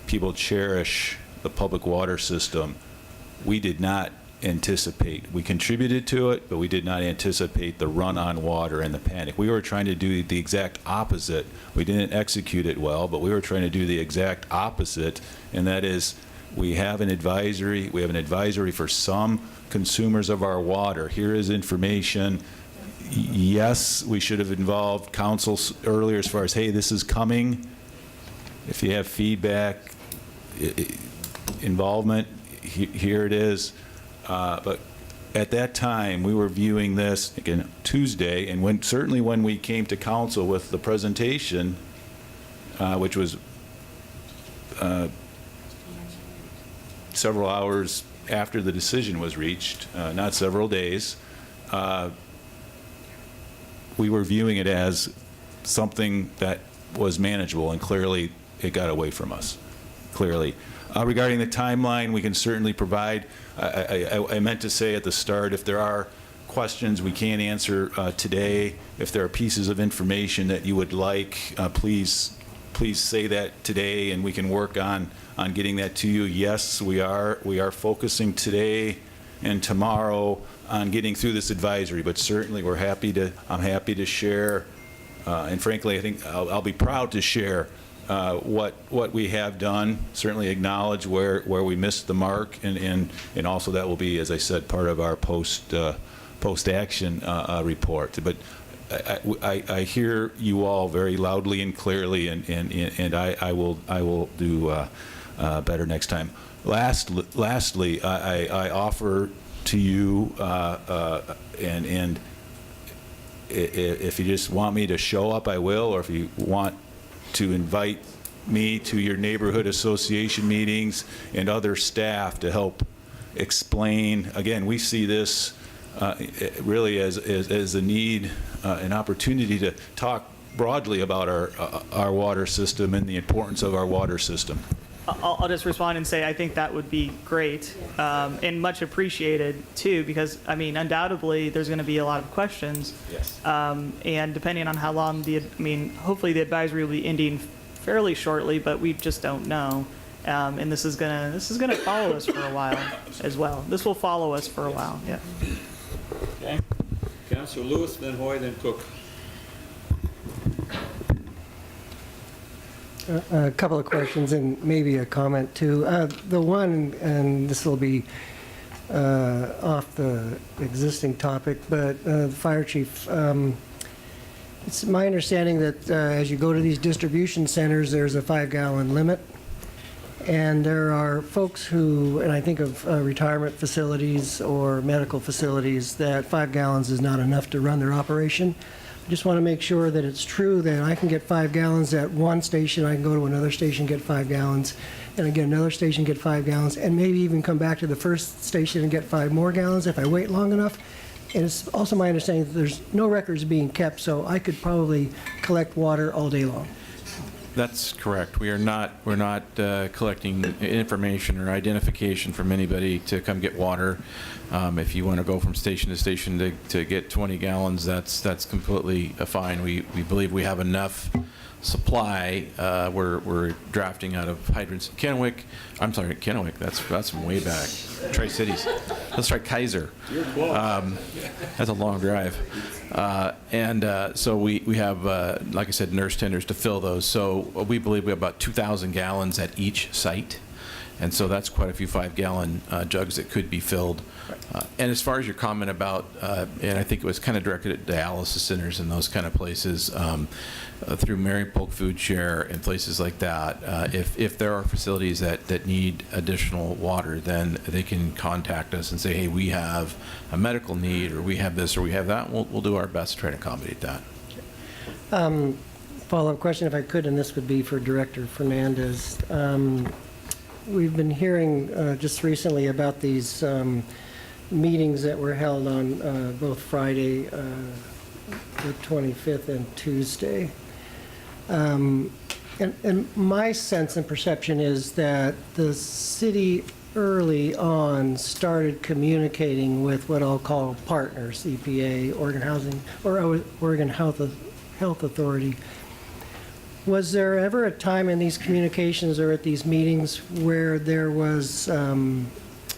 people cherish the public water system. We did not anticipate. We contributed to it, but we did not anticipate the run on water and the panic. We were trying to do the exact opposite. We didn't execute it well, but we were trying to do the exact opposite, and that is we have an advisory. We have an advisory for some consumers of our water. Here is information. Yes, we should have involved council earlier as far as, hey, this is coming. If you have feedback, involvement, here it is. But at that time, we were viewing this, again, Tuesday, and certainly when we came to council with the presentation, which was several hours after the decision was reached, not several days, we were viewing it as something that was manageable, and clearly it got away from us, clearly. Regarding the timeline, we can certainly provide, I meant to say at the start, if there are questions we can't answer today, if there are pieces of information that you would like, please say that today, and we can work on getting that to you. Yes, we are focusing today and tomorrow on getting through this advisory, but certainly I'm happy to share, and frankly, I think I'll be proud to share what we have done, certainly acknowledge where we missed the mark, and also that will be, as I said, part of our post-action report. But I hear you all very loudly and clearly, and I will do better next time. Lastly, I offer to you, and if you just want me to show up, I will, or if you want to invite me to your neighborhood association meetings and other staff to help explain. Again, we see this really as a need, an opportunity to talk broadly about our water system and the importance of our water system. I'll just respond and say I think that would be great and much appreciated too, because I mean undoubtedly there's going to be a lot of questions. Yes. And depending on how long hopefully the advisory will be ending fairly shortly, but we just don't know. And this is gonna follow us for a while as well. This will follow us for a while. Yeah. Okay. Councilor Lewis, then Hoy, then Cook. A couple of questions and maybe a comment too. The one, and this will be off the existing topic, but the fire chief, it's my understanding that as you go to these distribution centers, there's a 5-gallon limit. And there are folks who, and I think of retirement facilities or medical facilities, that 5 gallons is not enough to run their operation. I just want to make sure that it's true that I can get 5 gallons at one station, I can go to another station, get 5 gallons, and again, another station, get 5 gallons, and maybe even come back to the first station and get 5 more gallons if I wait long enough. And it's also my understanding that there's no records being kept, so I could probably collect water all day long. That's correct. We're not collecting information or identification from anybody to come get water. If you want to go from station to station to get 20 gallons, that's completely fine. We believe we have enough supply. We're drafting out of hydrants in Kennewick. I'm sorry, Kennewick. That's from way back. Tri-Cities. Let's try Kaiser. You're close. That's a long drive. So we have, like I said, nurse tenders to fill those. So we believe we have about 2,000 gallons at each site. And so that's quite a few 5-gallon jugs that could be filled. And as far as your comment about, and I think it was kind of directed at dialysis centers and those kind of places, through Marion Polk Food Share and places like that, if there are facilities that need additional water, then they can contact us and say, hey, we have a medical need, or we have this, or we have that. We'll do our best to try to accommodate that. Follow-up question, if I could, and this would be for Director Fernandez. We've been hearing just recently about these meetings that were held on both Friday, the 25th, and Tuesday. And my sense and perception is that the city early on started communicating with what I'll call partners, EPA, Oregon Housing, or Oregon Health Authority. Was there ever a time in these communications or at these meetings where there was a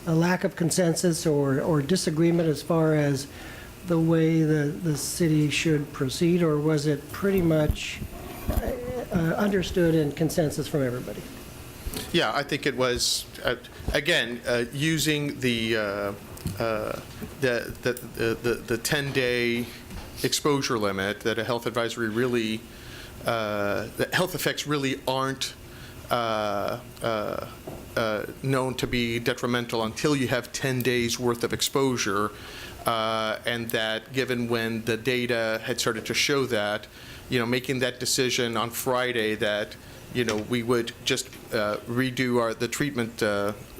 lack of consensus or disagreement as far as the way the city should proceed, or was it pretty much understood and consensus from everybody? Yeah, I think it was, again, using the 10-day exposure limit that a health advisory really, that health effects really aren't known to be detrimental until you have 10 days' worth of exposure, and that given when the data had started to show that, making that decision on Friday that, we would just redo the treatment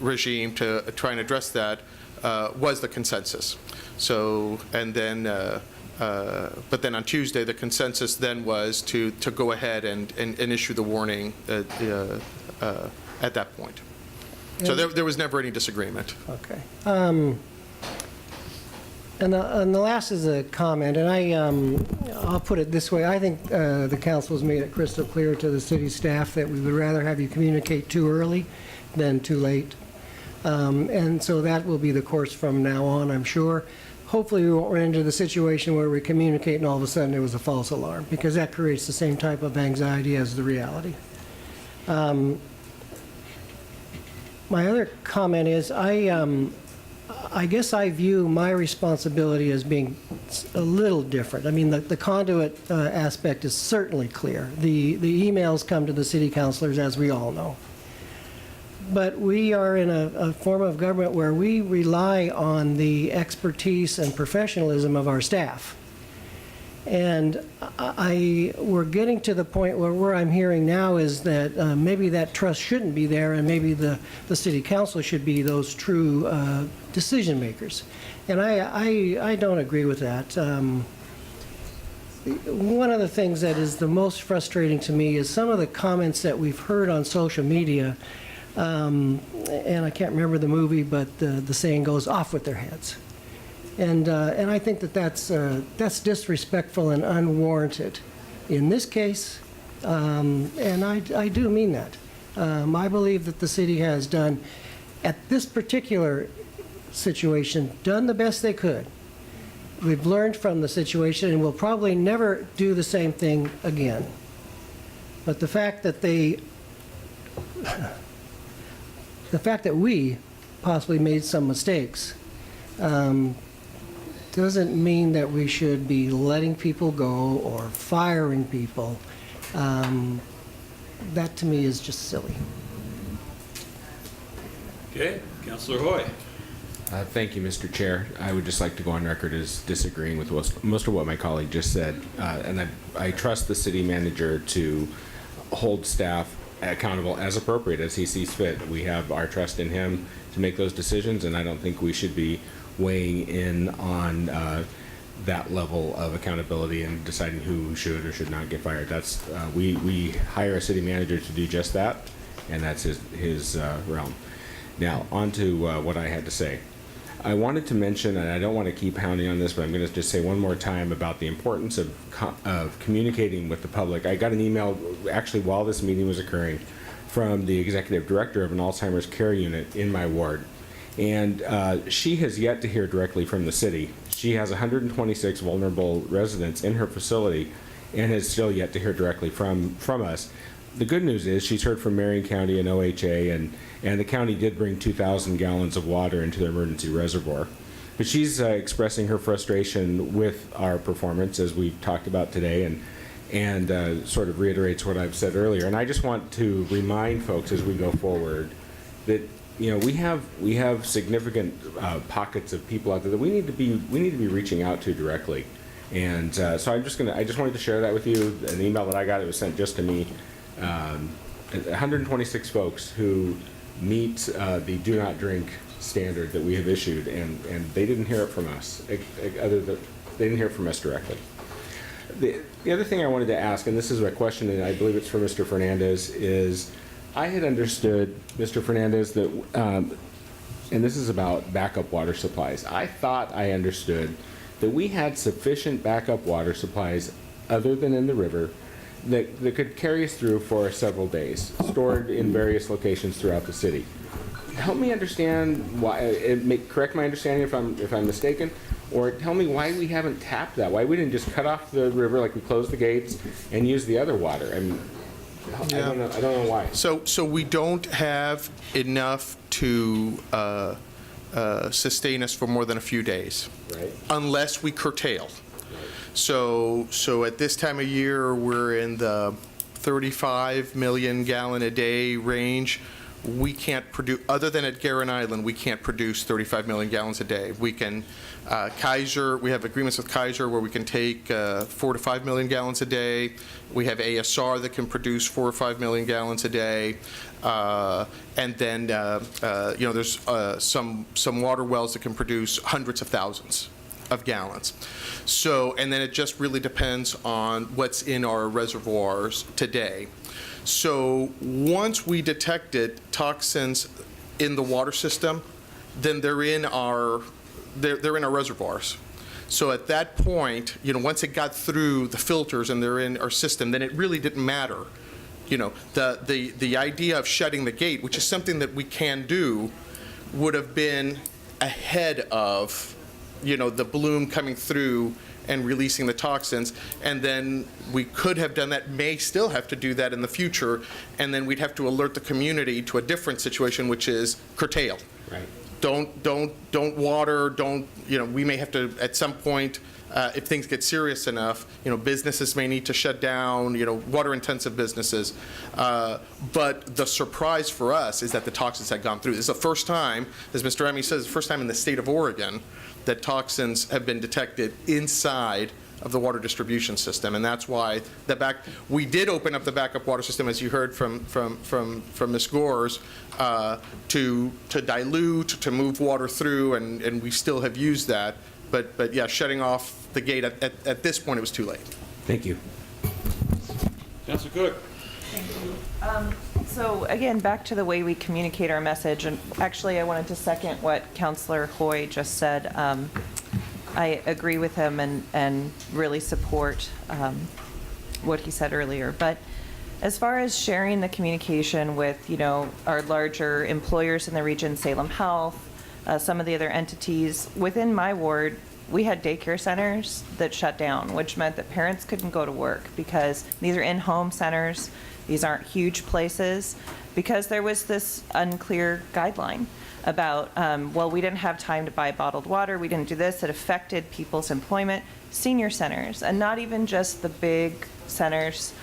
regime to try and address that was the consensus. So, and then, but then on Tuesday, the consensus then was to go ahead and issue the warning at that point. So there was never any disagreement. Okay. And the last is a comment, and I'll put it this way. I think the council has made it crystal clear to the city staff that we would rather have you communicate too early than too late. And so that will be the course from now on, I'm sure. Hopefully we won't run into the situation where we communicate and all of a sudden it was a false alarm, because that creates the same type of anxiety as the reality. My other comment is I guess I view my responsibility as being a little different. I mean, the conduit aspect is certainly clear. The emails come to the city councilors, as we all know. But we are in a form of government where we rely on the expertise and professionalism of our staff. And we're getting to the point where I'm hearing now is that maybe that trust shouldn't be there, and maybe the city council should be those true decision makers. And I don't agree with that. One of the things that is the most frustrating to me is some of the comments that we've heard on social media, and I can't remember the movie, but the saying goes, "Off with their heads." And I think that's disrespectful and unwarranted in this case, and I do mean that. I believe that the city has done, at this particular situation, done the best they could. We've learned from the situation, and we'll probably never do the same thing again. But the fact that we possibly made some mistakes doesn't mean that we should be letting people go or firing people. That to me is just silly. Okay, Councilor Hoy. Thank you, Mr. Chair. I would just like to go on record as disagreeing with most of what my colleague just said. And I trust the city manager to hold staff accountable as appropriate as he sees fit. We have our trust in him to make those decisions, and I don't think we should be weighing in on that level of accountability and deciding who should or should not get fired. That's we hire a city manager to do just that, and that's his realm. Now, on to what I had to say. I wanted to mention, and I don't want to keep pounding on this, but I'm going to just say one more time about the importance of communicating with the public. I got an email, actually, while this meeting was occurring, from the executive director of an Alzheimer's care unit in my ward. And she has yet to hear directly from the city. She has 126 vulnerable residents in her facility and has still yet to hear directly from us. The good news is she's heard from Marion County and OHA, and the county did bring 2,000 gallons of water into their emergency reservoir. But she's expressing her frustration with our performance, as we've talked about today, and sort of reiterates what I've said earlier. And I just want to remind folks as we go forward that we have significant pockets of people out there that we need to be reaching out to directly. And so I just wanted to share that with you. An email that I got, it was sent just to me. 126 folks who meet the do not drink standard that we have issued, and they didn't hear it from us. They didn't hear it from us directly. The other thing I wanted to ask, and this is a question, and I believe it's for Mr. Fernandez, is I had understood, Mr. Fernandez, that, and this is about backup water supplies. I thought I understood that we had sufficient backup water supplies other than in the river that could carry us through for several days, stored in various locations throughout the city. Help me understand why. Correct my understanding if I'm mistaken, or tell me why we haven't tapped that. Why we didn't just cut off the river, like we closed the gates, and use the other water. I don't know why. So we don't have enough to sustain us for more than a few days, Right. unless we curtail. So at this time of year, we're in the 35 million gallon a day range. We can't produce, other than at Guerin Island, we can't produce 35 million gallons a day. We can, Kaiser, we have agreements with Kaiser where we can take 4 to 5 million gallons a day. We have ASR that can produce 4 or 5 million gallons a day. And then, there's some water wells that can produce hundreds of thousands of gallons. So, and then it just really depends on what's in our reservoirs today. So once we detected toxins in the water system, then they're in our reservoirs. So at that point, once it got through the filters and they're in our system, then it really didn't matter. The idea of shutting the gate, which is something that we can do, would have been ahead of, the bloom coming through and releasing the toxins, and then we could have done that, may still have to do that in the future, and then we'd have to alert the community to a different situation, which is curtail. Right. Don't water, we may have to, at some point, if things get serious enough, businesses may need to shut down, water-intensive businesses. But the surprise for us is that the toxins had gone through. This is the first time, as Mr. Emmy says, the first time in the state of Oregon that toxins have been detected inside of the water distribution system, and that's why we did open up the backup water system, as you heard from Ms. Gores, to dilute, to move water through, and we still have used that. But yeah, shutting off the gate at this point, it was too late. Thank you. Councilor Cook. Thank you. So again, back to the way we communicate our message, and actually I wanted to second what Councilor Hoy just said. I agree with him and really support what he said earlier. But as far as sharing the communication with, our larger employers in the region, Salem Health, some of the other entities, within my ward, we had daycare centers that shut down, which meant that parents couldn't go to work because these are in-home centers. These aren't huge places, because there was this unclear guideline about, we didn't have time to buy bottled water, we didn't do this. It affected people's employment. Senior centers, and not even just the big centers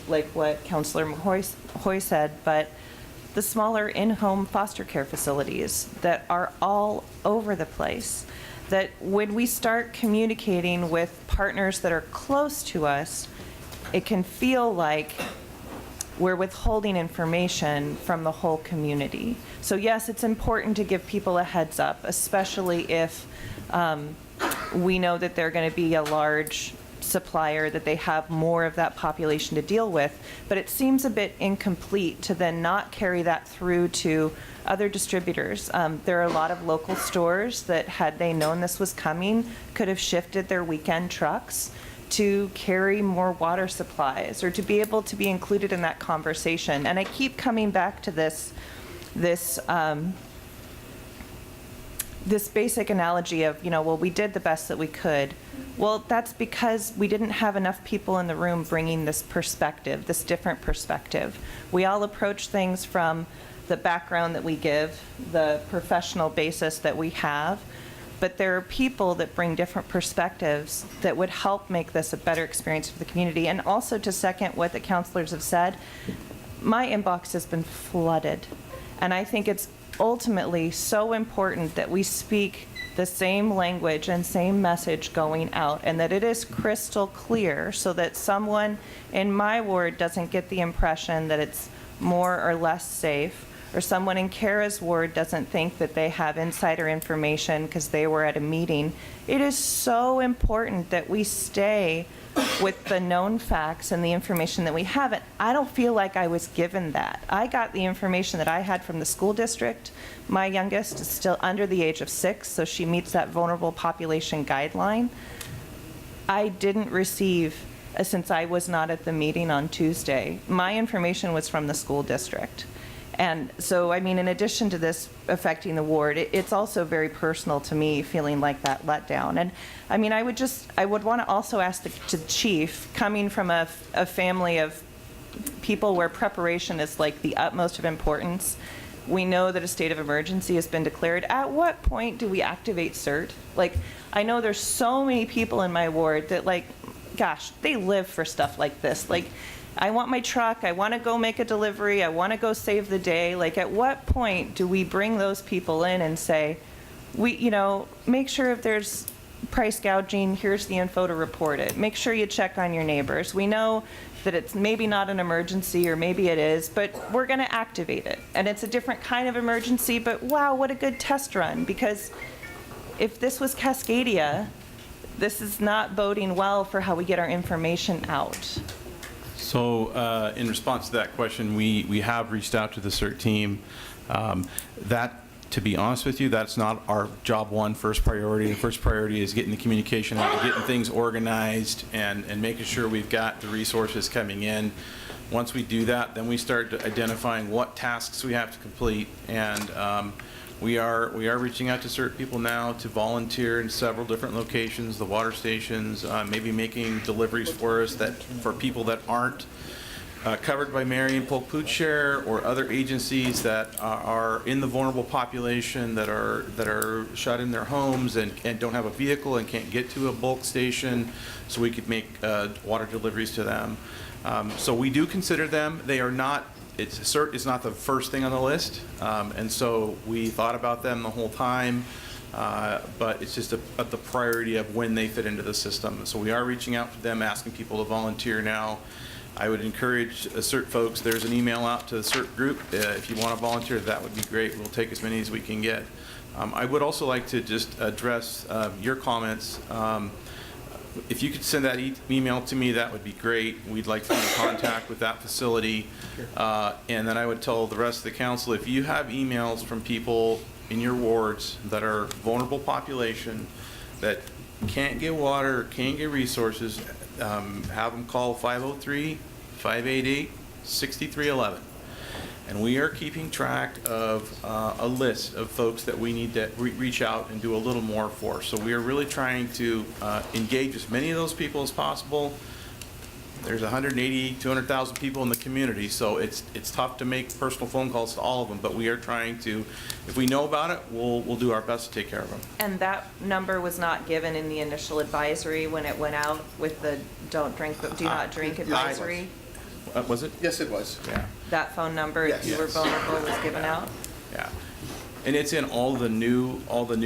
like what Councilor Hoy said, but the smaller in-home foster care facilities that are all over the place. That when we start communicating with partners that are close to us, it can feel like we're withholding information from the whole community. So yes, it's important to give people a heads up, especially if we know that they're going to be a large supplier, that they have more of that population to deal with. But it seems a bit incomplete to then not carry that through to other distributors. There are a lot of local stores that, had they known this was coming, could have shifted their weekend trucks to carry more water supplies, or to be able to be included in that conversation. And I keep coming back to this basic analogy of, we did the best that we could. Well, that's because we didn't have enough people in the room bringing this perspective, this different perspective. We all approach things from the background that we give, the professional basis that we have, but there are people that bring different perspectives that would help make this a better experience for the community. And also, to second what the counselors have said, my inbox has been flooded. And I think it's ultimately so important that we speak the same language and same message going out, and that it is crystal clear, so that someone in my ward doesn't get the impression that it's more or less safe, or someone in Kara's ward doesn't think that they have insider information because they were at a meeting. It is so important that we stay with the known facts and the information that we have. And I don't feel like I was given that. I got the information that I had from the school district. My youngest is still under the age of 6, so she meets that vulnerable population guideline. I didn't receive, since I was not at the meeting on Tuesday, my information was from the school district. And so, in addition to this affecting the ward, it's also very personal to me, feeling like that letdown. And I would want to also ask the chief, coming from a family of people where preparation is like the utmost of importance. We know that a state of emergency has been declared. At what point do we activate CERT? I know there's so many people in my ward that, gosh, they live for stuff like this. I want my truck, I want to go make a delivery, I want to go save the day. Like, at what point do we bring those people in and say, make sure if there's price gouging, here's the info to report it. Make sure you check on your neighbors. We know that it's maybe not an emergency, or maybe it is, but we're going to activate it. And it's a different kind of emergency, but wow, what a good test run. Because if this was Cascadia, this is not boding well for how we get our information out. So in response to that question, we have reached out to the CERT team. To be honest with you, that's not our job one first priority. The first priority is getting the communication out, getting things organized, and making sure we've got the resources coming in. Once we do that, then we start identifying what tasks we have to complete. And we are reaching out to certain people now to volunteer in several different locations, the water stations, maybe making deliveries for us for people that aren't covered by Marion Polk Food Share or other agencies that are in the vulnerable population, that are shut in their homes and don't have a vehicle and can't get to a bulk station, so we could make water deliveries to them. So we do consider them. They are not, CERT is not the first thing on the list, and so we thought about them the whole time, but it's just the priority of when they fit into the system. So we are reaching out to them, asking people to volunteer now. I would encourage CERT folks, there's an email out to the CERT group. If you want to volunteer, that would be great. We'll take as many as we can get. I would also like to just address your comments. If you could send that email to me, that would be great. We'd like to be in contact with that facility. And then I would tell the rest of the council, if you have emails from people in your wards that are vulnerable population that can't get water, can't get resources, have them call 503-588-6311. And we are keeping track of a list of folks that we need to reach out and do a little more for. So we are really trying to engage as many of those people as possible. There's 180, 200,000 people in the community, so it's tough to make personal phone calls to all of them, but we are trying to, if we know about it, we'll do our best to take care of them. And that number was not given in the initial advisory when it went out with the do not drink advisory? Was it? Yes, it was. Yeah. That phone number, if you were vulnerable, was given out? Yeah. And it's in all the new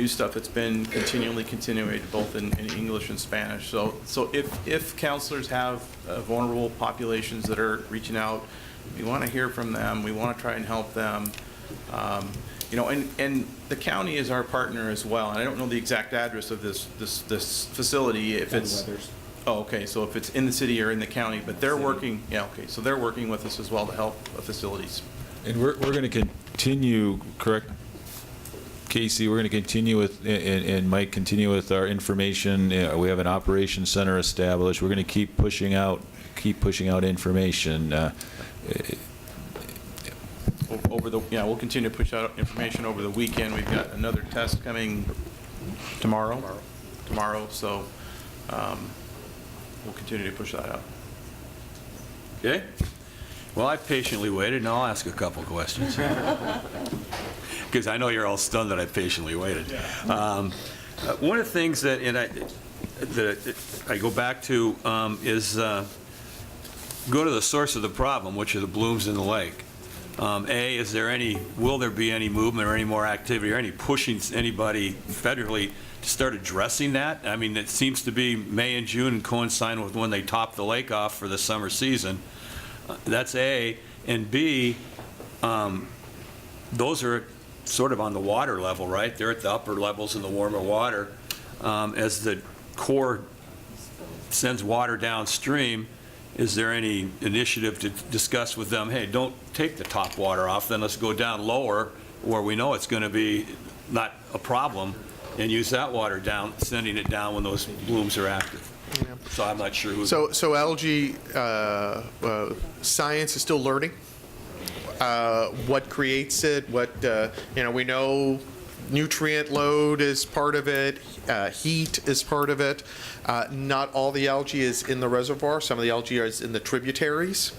stuff that's been continuated both in English and Spanish. So if counselors have vulnerable populations that are reaching out, we want to hear from them. We want to try and help them. And the county is our partner as well. And I don't know the exact address of this facility. If it's okay. So if it's in the city or in the county, but they're working. Yeah. Okay. So they're working with us as well to help facilities. And we're going to continue, correct, Casey, we're going to continue with, and Mike, continue with our information. We have an operations center established. We're going to keep pushing out information. We'll continue to push out information over the weekend. We've got another test coming tomorrow. So we'll continue to push that out. Okay. Well, I've patiently waited, and I'll ask a couple questions. Because I know you're all stunned that I patiently waited. One of the things that I go back to is go to the source of the problem, which are the blooms in the lake. Will there be any movement or any more activity or any pushing anybody federally to start addressing that? I mean, it seems to be May and June and coinciding with when they top the lake off for the summer season. That's A. And B, those are sort of on the water level, right? They're at the upper levels in the warmer water. As the Corps sends water downstream, is there any initiative to discuss with them, hey, don't take the top water off, then let's go down lower where we know it's going to be not a problem, and use that water down, sending it down when those blooms are active? Yeah. So I'm not sure who. So algae science is still learning. What creates it? We know nutrient load is part of it. Heat is part of it. Not all the algae is in the reservoir. Some of the algae is in the tributaries.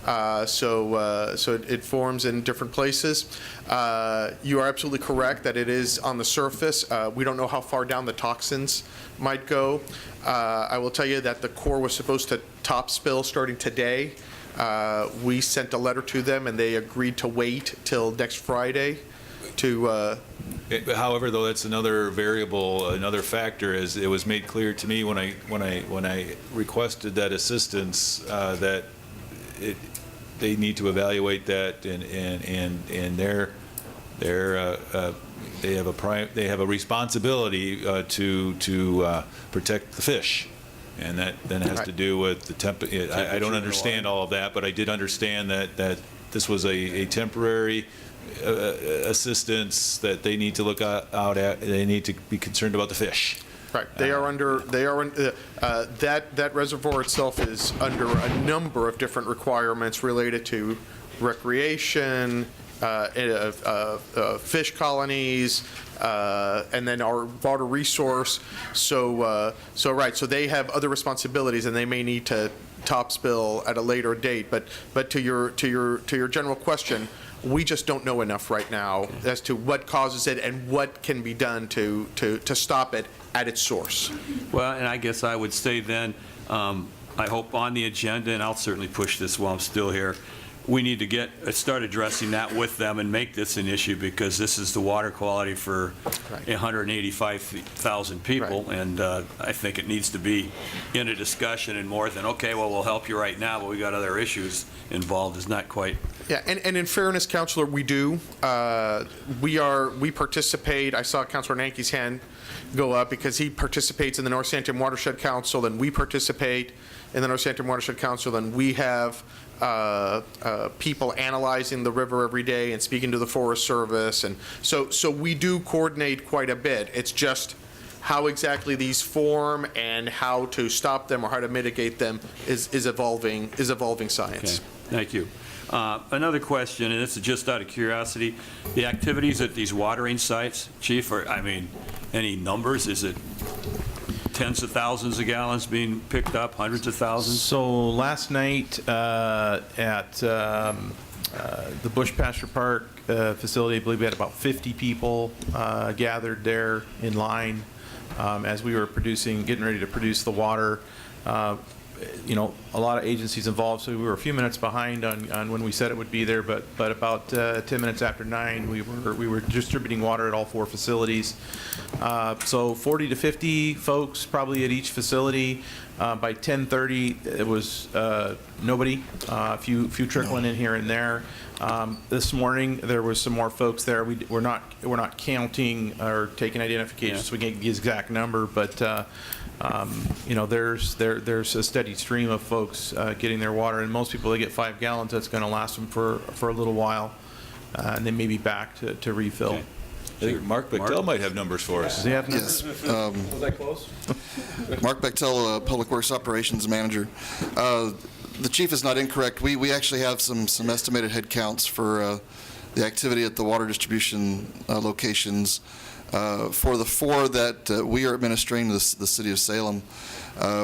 So it forms in different places. You are absolutely correct that it is on the surface. We don't know how far down the toxins might go. I will tell you that the Corps was supposed to top spill starting today We sent a letter to them, and they agreed to wait till next Friday to, However, though, that's another variable, another factor, as it was made clear to me when I requested that assistance, that they need to evaluate that, and they have a responsibility to protect the fish. And that then has to do with the I don't understand all of that, but I did understand that this was a temporary assistance that they need to look out at. They need to be concerned about the fish. right, that reservoir itself is under a number of different requirements related to recreation, fish colonies, and then our water resource. So they have other responsibilities, and they may need to topspill at a later date. But to your general question, we just don't know enough right now as to what causes it and what can be done to stop it at its source. Well, and I guess I would say then, I hope on the agenda, and I'll certainly push this while I'm still here, we need to start addressing that with them and make this an issue, because this is the water quality for 185,000 people. Right. And I think it needs to be in a discussion, and more than, okay, well, we'll help you right now, but we got other issues involved, is not quite. Yeah, and in fairness, Councilor, we do. We participate. I saw Councilor Nanke's hand go up because he participates in the North Santon Watershed Council, and we participate in the North Santon Watershed Council, and we have people analyzing the river every day and speaking to the Forest Service, and so we do coordinate quite a bit. It's just how exactly these form and how to stop them or how to mitigate them is evolving science. Okay, thank you. Another question, and this is just out of curiosity, the activities at these watering sites, Chief, any numbers? Is it tens of thousands of gallons being picked up, hundreds of thousands? So last night at the Bush Pasture Park facility, I believe we had about 50 people gathered there in line as we were getting ready to produce the water. A lot of agencies involved, so we were a few minutes behind on when we said it would be there, but about 10 minutes after 9, we were distributing water at all 4 facilities. So 40 to 50 folks probably at each facility. By 10:30, it was nobody, a few trickling in here and there. This morning, there was some more folks there. We're not counting or taking identifications, so we can't give the exact number, but there's a steady stream of folks getting their water, and most people, they get 5 gallons. That's going to last them for a little while, and then maybe back to refill. Okay. I think Mark Bechtel might have numbers for us. Does he have Yes. Was that close? Mark Bechtel, Public Works Operations Manager. The chief is not incorrect. We actually have some estimated head counts for the activity at the water distribution locations. For the 4 that we are administering, the city of Salem,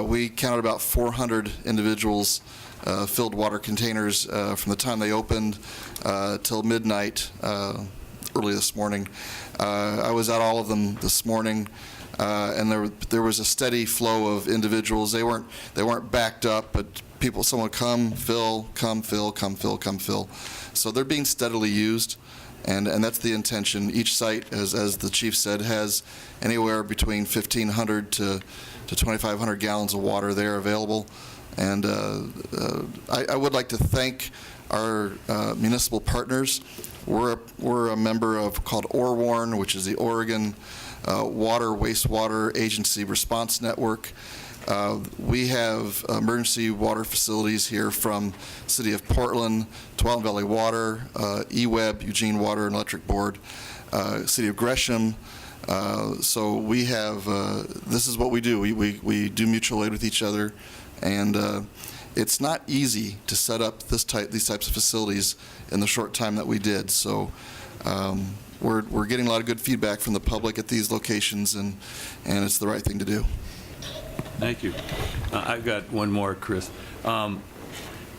we counted about 400 individuals filled water containers from the time they opened till midnight early this morning. I was at all of them this morning, and there was a steady flow of individuals. They weren't backed up, but someone would come, fill, come, fill, come, fill, come, fill. So they're being steadily used. And that's the intention. Each site, as the chief said, has anywhere between 1,500 to 2,500 gallons of water there available. And I would like to thank our municipal partners. We're a member called ORWARN, which is the Oregon Water Wastewater Agency Response Network. We have emergency water facilities here from City of Portland, Tualatin Valley Water, EWEB, Eugene Water and Electric Board, City of Gresham. So we have, this is what we do. We do mutual aid with each other, and it's not easy to set up these types of facilities in the short time that we did. So we're getting a lot of good feedback from the public at these locations, and it's the right thing to do. Thank you. I've got one more, Chris.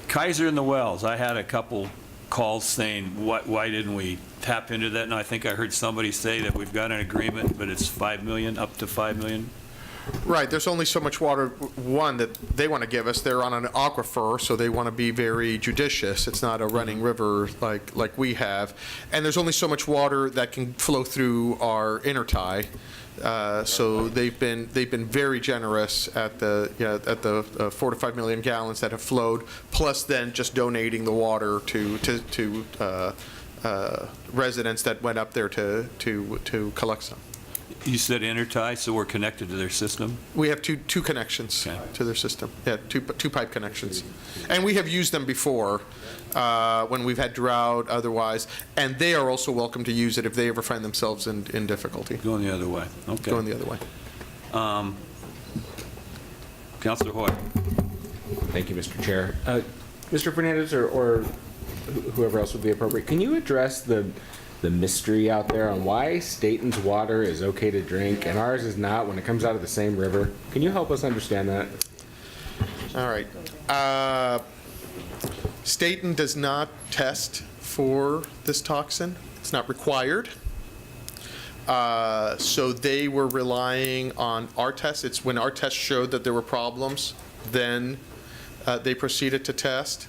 Kaiser in the Wells, I had a couple calls saying, why didn't we tap into that? And I think I heard somebody say that we've got an agreement, but it's $5 million, up to $5 million. Right, there's only so much water, one, that they want to give us. They're on an aquifer, so they want to be very judicious. It's not a running river like we have. And there's only so much water that can flow through our intertie. So they've been very generous at the 4 to 5 million gallons that have flowed, plus then just donating the water to residents that went up there to collect some. You said intertie, so we're connected to their system? We have two connections to their system. Yeah, two pipe connections. And we have used them before when we've had drought, otherwise. And they are also welcome to use it if they ever find themselves in difficulty. Going the other way. Okay. Going the other way. Councilor Hoy. Thank you, Mr. Chair. Mr. Fernandez or whoever else would be appropriate, can you address the mystery out there on why Staten's water is okay to drink and ours is not when it comes out of the same river? Can you help us understand that? All right. Staten does not test for this toxin. It's not required. So they were relying on our tests. It's when our tests showed that there were problems, then they proceeded to test.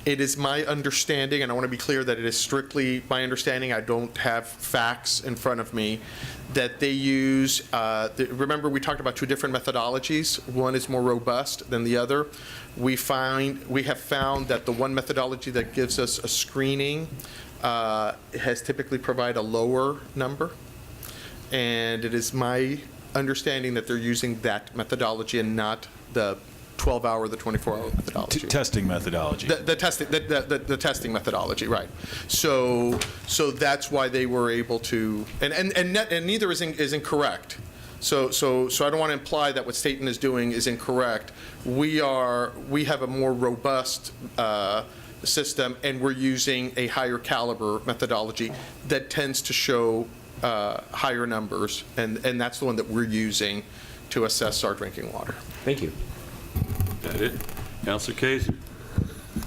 It is my understanding, and I want to be clear that it is strictly my understanding, I don't have facts in front of me, that they use, remember we talked about two different methodologies. One is more robust than the other. We have found that the one methodology that gives us a screening has typically provided a lower number. And it is my understanding that they're using that methodology and not the 12-hour, the 24-hour methodology. Testing methodology. The testing methodology, right. So that's why they were able to, and neither is incorrect. So I don't want to imply that what Staten is doing is incorrect. We have a more robust system, and we're using a higher caliber methodology that tends to show higher numbers, and that's the one that we're using to assess our drinking water. Thank you. That it? Councilor Kaiser.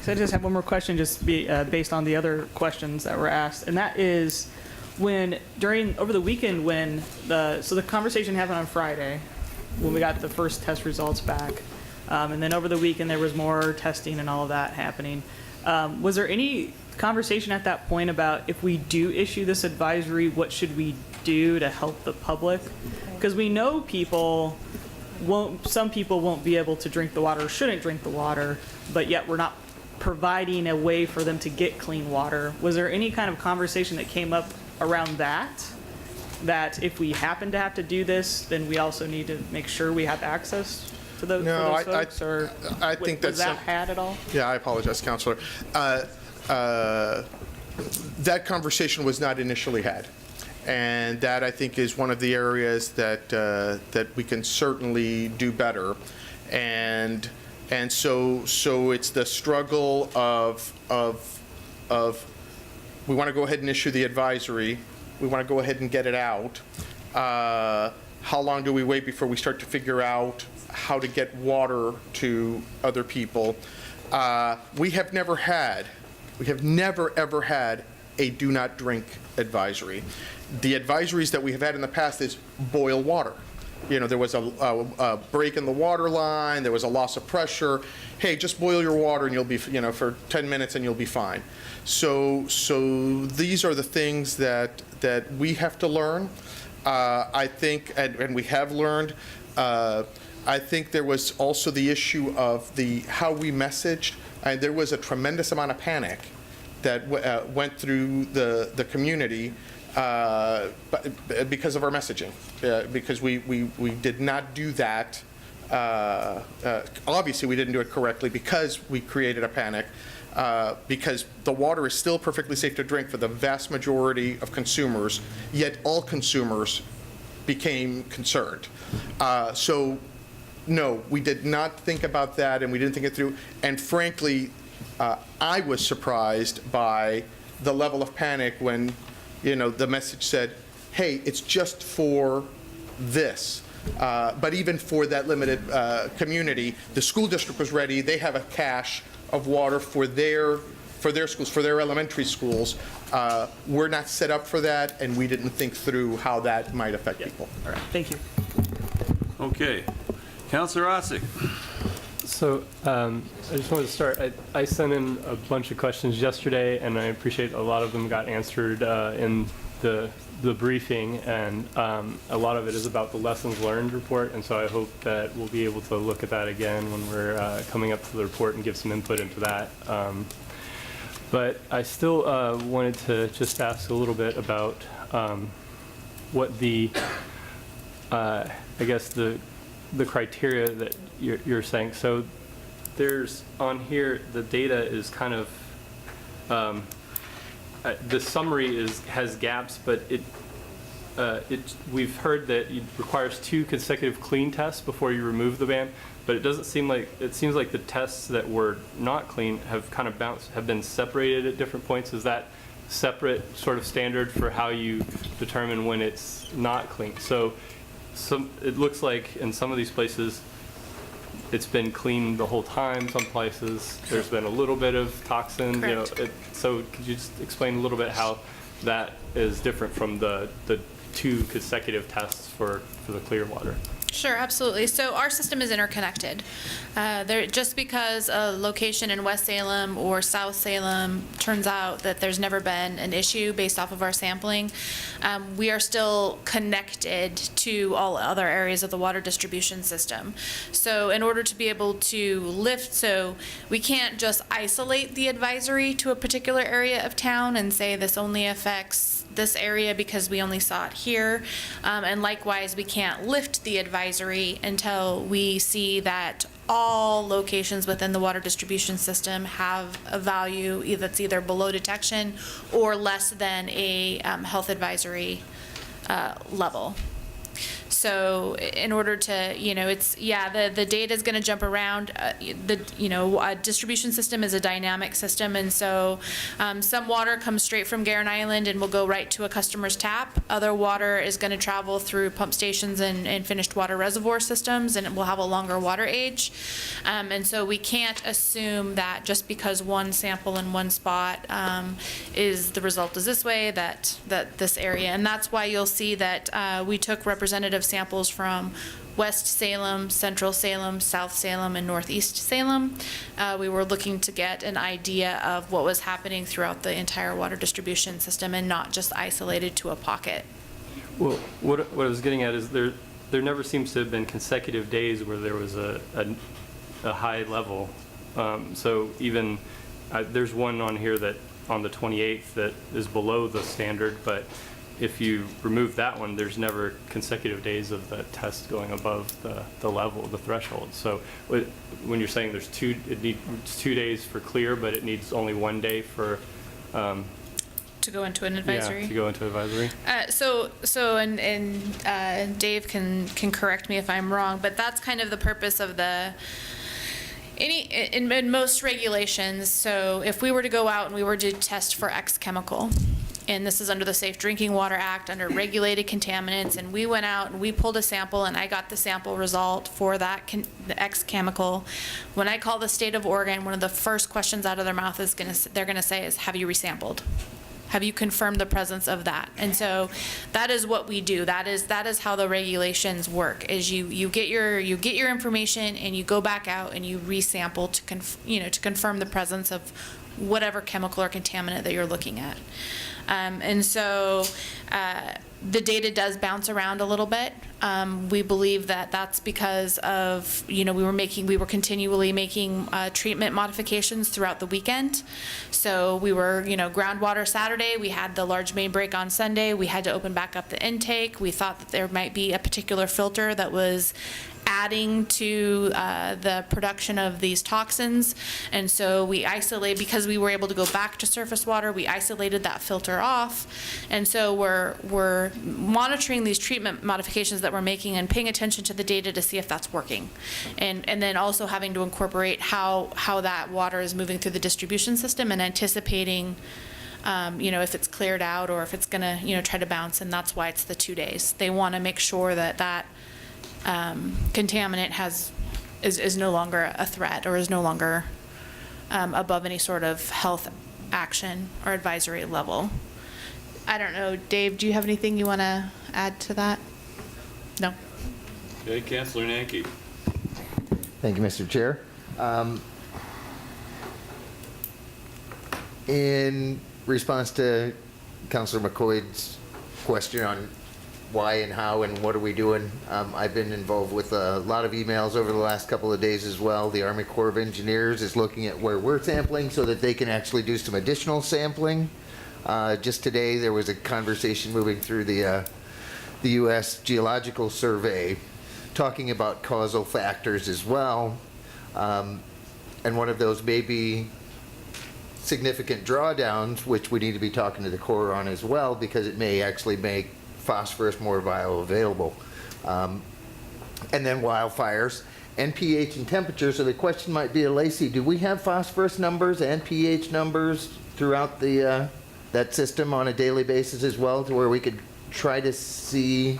So I just have one more question, just based on the other questions that were asked, and that is over the weekend when the conversation happened on Friday when we got the first test results back, and then over the weekend there was more testing and all of that happening. Was there any conversation at that point about if we do issue this advisory, what should we do to help the public? Because we know some people won't be able to drink the water or shouldn't drink the water, but yet we're not providing a way for them to get clean water. Was there any kind of conversation that came up around that if we happen to have to do this, then we also need to make sure we have access to those folks? Or I think was that had at all? Yeah, I apologize, Councilor. That conversation was not initially had. And that, I think, is one of the areas that we can certainly do better. And so it's the struggle of we want to go ahead and issue the advisory. We want to go ahead and get it out. How long do we wait before we start to figure out how to get water to other people? We have never, ever had a do not drink advisory. The advisories that we have had in the past is boil water. There was a break in the water line, there was a loss of pressure. Hey, just boil your water and you'll be, for 10 minutes and you'll be fine. So these are the things that we have to learn. I think, and we have learned. I think there was also the issue of how we messaged. There was a tremendous amount of panic that went through the community because of our messaging, because we did not do that. Obviously, we didn't do it correctly because we created a panic, because the water is still perfectly safe to drink for the vast majority of consumers, yet all consumers became concerned. So, no, we did not think about that, and we didn't think it through. And frankly, I was surprised by the level of panic when, the message said, hey, it's just for this. But even for that limited community, the school district was ready. They have a cache of water for their schools, for their elementary schools. We're not set up for that, and we didn't think through how that might affect people. All right, thank you. Okay. Counselor Ossick. So I just wanted to start. I sent in a bunch of questions yesterday, and I appreciate a lot of them got answered in the briefing, and a lot of it is about the lessons learned report, and so I hope that we'll be able to look at that again when we're coming up to the report and give some input into that. But I still wanted to just ask a little bit about what the, I guess the criteria that you're saying. So there's on here, the data is kind of, the summary has gaps, but we've heard that it requires 2 consecutive clean tests before you remove the ban, but it doesn't seem like, it seems like the tests that were not clean have kind of have been separated at different points. Is that separate sort of standard for how you determine when it's not clean? So it looks like in some of these places it's been clean the whole time. Some places there's been a little bit of toxin. Correct. So could you just explain a little bit how that is different from the 2 consecutive tests for the clear water? Sure, absolutely. So our system is interconnected. Just because a location in West Salem or South Salem turns out that there's never been an issue based off of our sampling, we are still connected to all other areas of the water distribution system. So in order to be able to lift, so we can't just isolate the advisory to a particular area of town and say this only affects this area because we only saw it here. And likewise, we can't lift the advisory until we see that all locations within the water distribution system have a value that's either below detection or less than a health advisory level. So in order to, the data is going to jump around. A distribution system is a dynamic system, and so some water comes straight from Guerin Island and will go right to a customer's tap. Other water is going to travel through pump stations and finished water reservoir systems, and it will have a longer water age. And so we can't assume that just because one sample in one spot is the result is this way, that this area. And that's why you'll see that we took representative samples from West Salem, Central Salem, South Salem, and Northeast Salem. We were looking to get an idea of what was happening throughout the entire water distribution system and not just isolated to a pocket. Well, what I was getting at is there never seems to have been consecutive days where there was a high level. So even there's one on here that on the 28th that is below the standard, but if you remove that one, there's never consecutive days of the test going above the level, the threshold. So when you're saying there's it's 2 days for clear, but it needs only 1 day for To go into an advisory? Yeah, to go into advisory. And Dave can correct me if I'm wrong, but that's kind of the purpose of in most regulations. So if we were to go out and we were to test for X chemical, and this is under the Safe Drinking Water Act, under regulated contaminants, and we went out and we pulled a sample and I got the sample result for that the X chemical. When I call the state of Oregon, one of the first questions out of their mouth is they're gonna say is, have you resampled? Have you confirmed the presence of that? And so that is what we do. That is how the regulations work. Is you get your information and you go back out and you resample to confirm the presence of whatever chemical or contaminant that you're looking at. And so the data does bounce around a little bit. We believe that that's because of, we were continually making treatment modifications throughout the weekend. So we were, groundwater Saturday, we had the large main break on Sunday, we had to open back up the intake. We thought that there might be a particular filter that was adding to the production of these toxins, and so we isolate, because we were able to go back to surface water, we isolated that filter off, and so we're monitoring these treatment modifications that we're making and paying attention to the data to see if that's working, and then also having to incorporate how that water is moving through the distribution system and anticipating if it's cleared out or if it's gonna try to bounce, and that's why it's the 2 days. They want to make sure that contaminant is no longer a threat or is no longer above any sort of health action or advisory level. I don't know, Dave, do you have anything you want to add to that? No? Okay, Councilor Nanki. Thank you, Mr. Chair. In response to Councilor McCoyd's question on why and how and what are we doing, I've been involved with a lot of emails over the last couple of days as well. The Army Corps of Engineers is looking at where we're sampling so that they can actually do some additional sampling. Just today, there was a conversation moving through the U.S. Geological Survey talking about causal factors as well. And one of those may be significant drawdowns, which we need to be talking to the Corps on as well, because it may actually make phosphorus more bioavailable. And then wildfires and pH and temperature. So the question might be, Lacey, do we have phosphorus numbers and pH numbers throughout the that system on a daily basis as well, to where we could try to see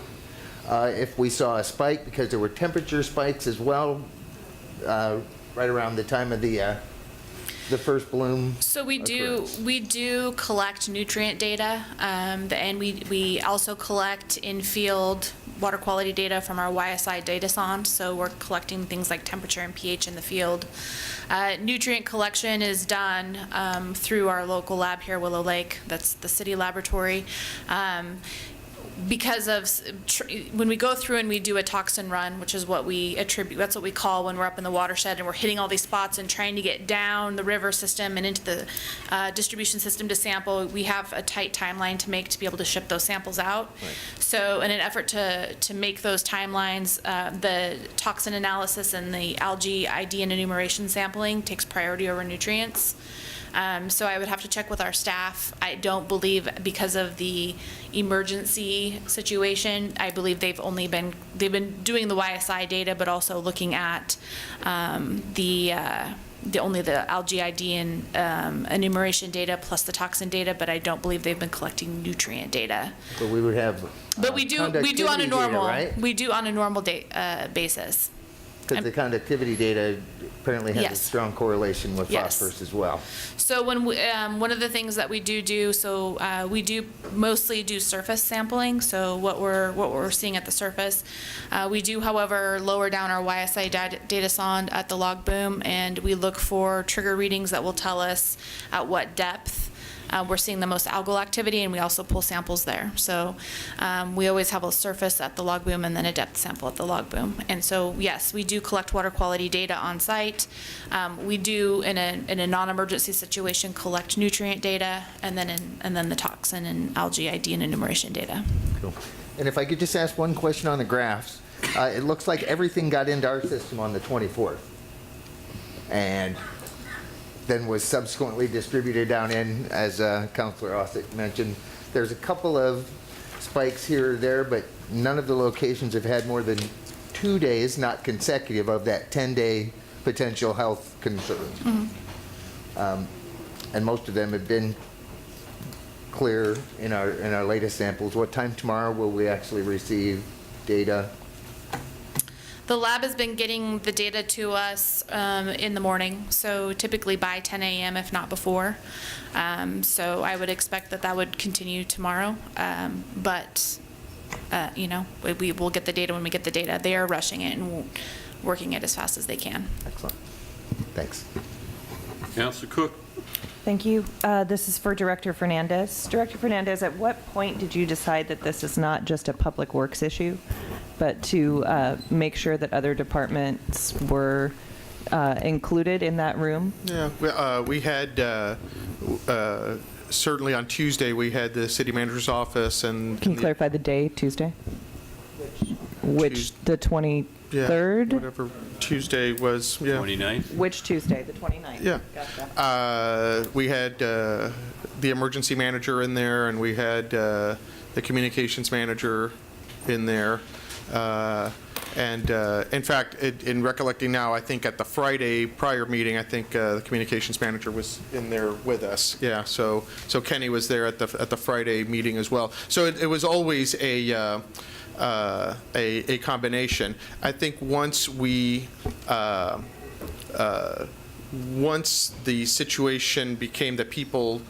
if we saw a spike, because there were temperature spikes as well right around the time of the first bloom? So we do collect nutrient data, and we also collect in-field water quality data from our YSI data sonde. So we're collecting things like temperature and pH in the field. Nutrient collection is done through our local lab here, Willow Lake. That's the city laboratory. Because of when we go through and we do a toxin run, which is what we attribute, that's what we call when we're up in the watershed and we're hitting all these spots and trying to get down the river system and into the distribution system to sample, we have a tight timeline to make to be able to ship those samples out. Right. So in an effort to make those timelines, the toxin analysis and the algae ID and enumeration sampling takes priority over nutrients. So I would have to check with our staff. I don't believe, because of the emergency situation, I believe they've been doing the YSI data, but also looking at only the algae ID and enumeration data plus the toxin data, but I don't believe they've been collecting nutrient data. But we would have But we do on a conductivity normal data, right? we do on a normal basis. Because the conductivity data apparently has a Yes. strong correlation with Yes. phosphorus as well. So when one of the things that we do, we do mostly do surface sampling. So what we're seeing at the surface, we do, however, lower down our YSI data sonde at the log boom, and we look for trigger readings that will tell us at what depth we're seeing the most algal activity, and we also pull samples there. So we always have a surface at the log boom and then a depth sample at the log boom. And so, yes, we do collect water quality data on site. We do, in a non-emergency situation, collect nutrient data, and then the toxin and algae ID and enumeration data. Cool. And if I could just ask one question on the graphs. It looks like everything got into our system on the 24th. And then was subsequently distributed down in, as Councilor Ossick mentioned. There's a couple of spikes here or there, but none of the locations have had more than 2 days, not consecutive, of that 10-day potential health concerns. Mm-hmm. And most of them have been clear in our latest samples. What time tomorrow will we actually receive data? The lab has been getting the data to us in the morning, so typically by 10 a.m. if not before. So I would expect that would continue tomorrow. But we will get the data when we get the data. They are rushing it and working it as fast as they can. Excellent. Thanks. Councilor Cook. Thank you. This is for Director Fernandez. Director Fernandez, at what point did you decide that this is not just a public works issue, but to make sure that other departments were included in that room? Yeah, we had, certainly on Tuesday, we had the city manager's office and... Can you clarify the day, Tuesday? Which, the 23rd? Yeah, whatever Tuesday was, yeah. 29th? Which Tuesday, the 29th? Yeah. Gotcha. We had the emergency manager in there, and we had the communications manager in there. And in fact, in recollecting now, I think at the Friday prior meeting, I think the communications manager was in there with us. Yeah, so Kenny was there at the Friday meeting as well. So it was always a combination. I think once the situation became that people,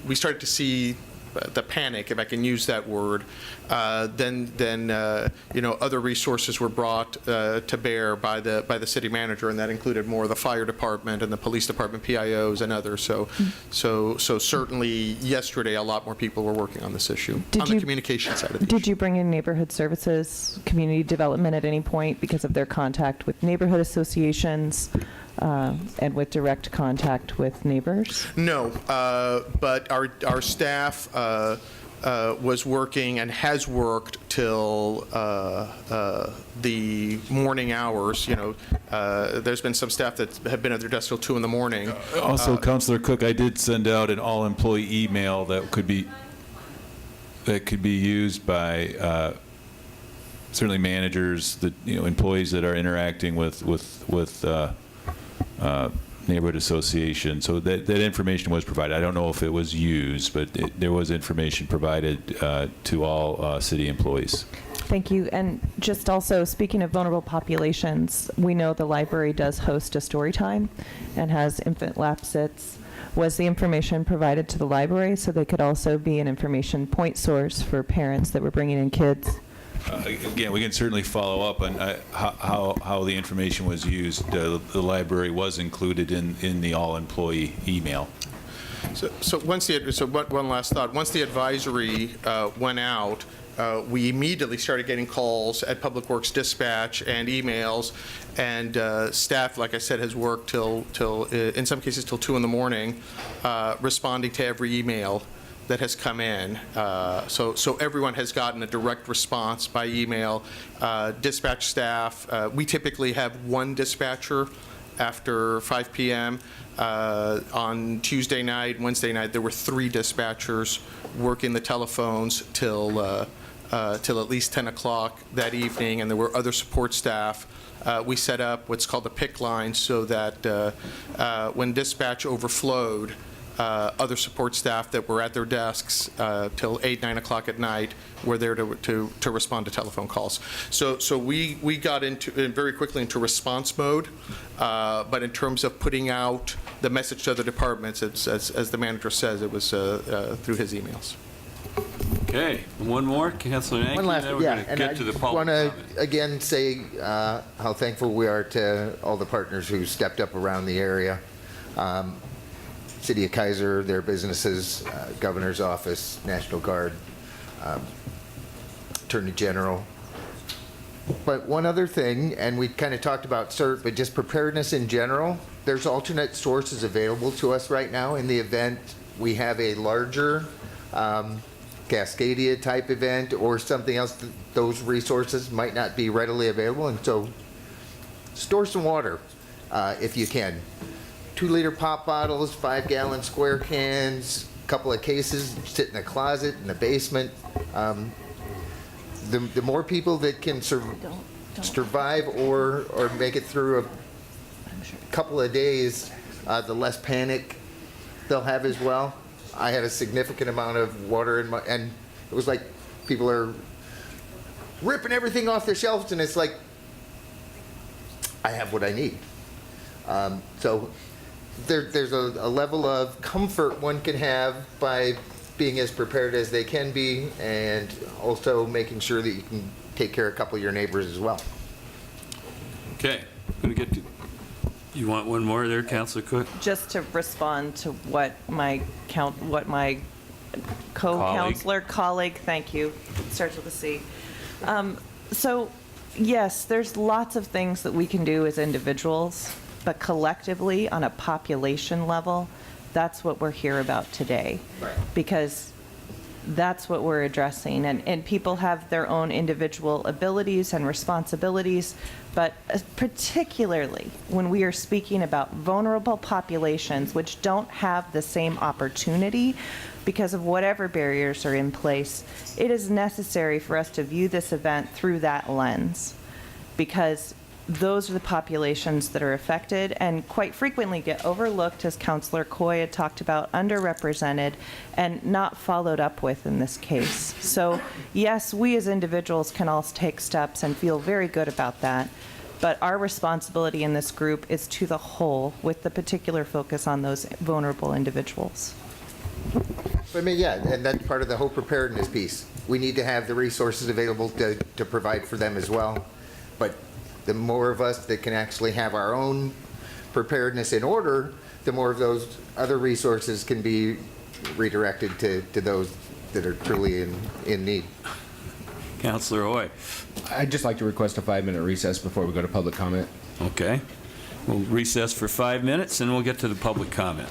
we started to see the panic, if I can use that word, then other resources were brought to bear by the city manager, and that included more of the fire department and the police department, PIOs, and others. So certainly yesterday, a lot more people were working on this issue on the communication side of the issue. Did you bring in neighborhood services, community development at any point because of their contact with neighborhood associations and with direct contact with neighbors? No, but our staff was working and has worked till the morning hours. There's been some staff that have been at their desk till 2 in the morning. Also, Councilor Cook, I did send out an all-employee email that could be used by certainly managers, employees that are interacting with neighborhood association. So that information was provided. I don't know if it was used, but there was information provided to all city employees. Thank you. And just also, speaking of vulnerable populations, we know the library does host a story time and has infant lap sits. Was the information provided to the library so they could also be an information point source for parents that were bringing in kids? Again, we can certainly follow up on how the information was used. The library was included in the all-employee email. So one last thought. Once the advisory went out, we immediately started getting calls at Public Works Dispatch and emails, and staff, like I said, has worked till in some cases till 2 in the morning, responding to every email that has come in. So everyone has gotten a direct response by email. Dispatch staff, we typically have one dispatcher after 5 p.m. On Tuesday night, Wednesday night, there were 3 dispatchers working the telephones till at least 10 o'clock that evening, and there were other support staff. We set up what's called a pick line so that when dispatch overflowed, other support staff that were at their desks till 8, 9 o'clock at night were there to respond to telephone calls. So we got very quickly into response mode, but in terms of putting out the message to other departments, as the manager says, it was through his emails. Okay, one more, Councilor Nanki. One last, then we're yeah, gonna and get I to the just public want to comment. again say how thankful we are to all the partners who stepped up around the area. City of Kaiser, their businesses, Governor's Office, National Guard, Attorney General. But one other thing, and we kind of talked about CERT, but just preparedness in general, there's alternate sources available to us right now in the event we have a larger Cascadia type event or something else. Those resources might not be readily available, and so store some water if you can. 2-liter pop bottles, 5-gallon square cans, a couple of cases sit in a closet in the basement. The more people that can survive or make it through a couple of days, the less panic they'll have as well. I had a significant amount of water in my, and it was like people are ripping everything off their shelves, and it's like, I have what I need. So there's a level of comfort one can have by being as prepared as they can be, and also making sure that you can take care of a couple of your neighbors as well. Okay, going to get to, you want one more there, Councilor Cook? Just to respond to what my co-counselor colleague, thank you, starts with a C. So yes, there's lots of things that we can do as individuals, but collectively on a population level, that's what we're here about today. Right. Because that's what we're addressing. And people have their own individual abilities and responsibilities, but particularly when we are speaking about vulnerable populations which don't have the same opportunity because of whatever barriers are in place, it is necessary for us to view this event through that lens, because those are the populations that are affected and quite frequently get overlooked, as Councillor Coy had talked about, underrepresented, and not followed up with in this case. So yes, we as individuals can all take steps and feel very good about that, but our responsibility in this group is to the whole, with the particular focus on those vulnerable individuals. I mean, yeah, and that's part of the whole preparedness piece. We need to have the resources available to provide for them as well. But the more of us that can actually have our own preparedness in order, the more of those other resources can be redirected to those that are truly in need. Councilor Hoy. I'd just like to request a 5-minute recess before we go to public comment. Okay. We'll recess for 5 minutes, and we'll get to the public comment.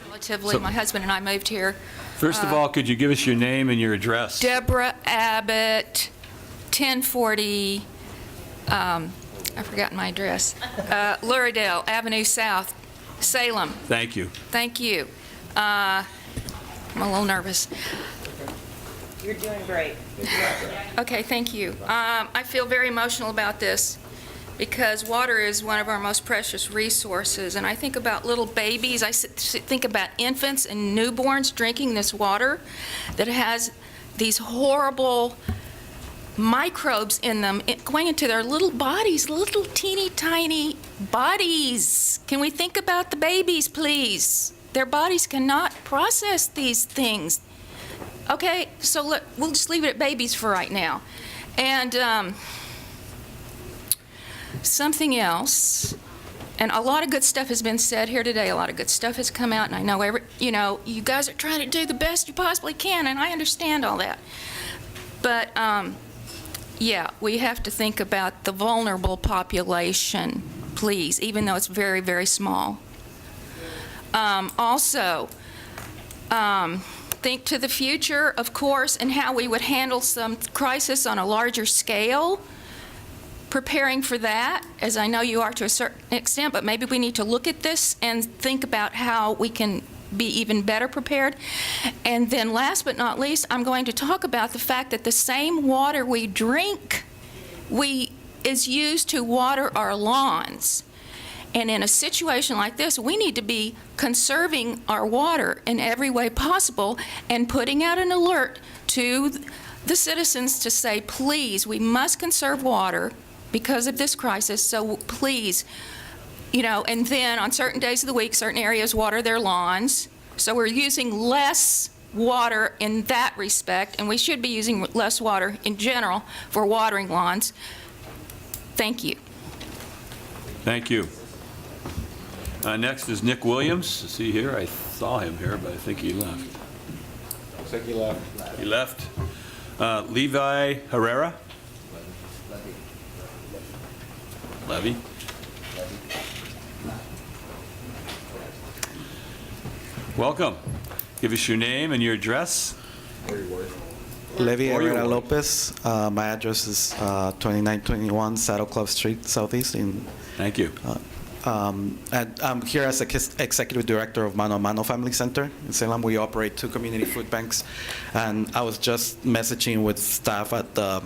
Relatively, my husband and I moved here. First of all, could you give us your name and your address? Deborah Abbott, 1040, I've forgotten my address, Luridale Avenue South, Salem. Thank you. Thank you. I'm a little nervous. You're doing great. Okay, thank you. I feel very emotional about this because water is one of our most precious resources. And I think about little babies. I think about infants and newborns drinking this water that has these horrible microbes in them going into their little bodies, little teeny tiny bodies. Can we think about the babies, please? Their bodies cannot process these things. Okay, so we'll just leave it at babies for right now. And something else, and a lot of good stuff has been said here today. A lot of good stuff has come out, and I know you guys are trying to do the best you possibly can, and I understand all that. But yeah, we have to think about the vulnerable population, please, even though it's very, very small. Also, think to the future, of course, and how we would handle some crisis on a larger scale, preparing for that, as I know you are to a certain extent, but maybe we need to look at this and think about how we can be even better prepared. And then last but not least, I'm going to talk about the fact that the same water we drink is used to water our lawns. And in a situation like this, we need to be conserving our water in every way possible and putting out an alert to the citizens to say, please, we must conserve water because of this crisis, so please, and then on certain days of the week, certain areas water their lawns. So we're using less water in that respect, and we should be using less water in general for watering lawns. Thank you. Thank you. Next is Nick Williams. Is he here? I saw him here, but I think he left. Looks like he left. He left. Levi Herrera? Levy? Welcome. Give us your name and your address. Levy Or your Herrera ward. Lopez. My address is 2921 Saddle Club Street, Southeast. Thank you. And I'm here as Executive Director of Mano a Mano Family Center in Salem. We operate 2 community food banks. And I was just messaging with staff at the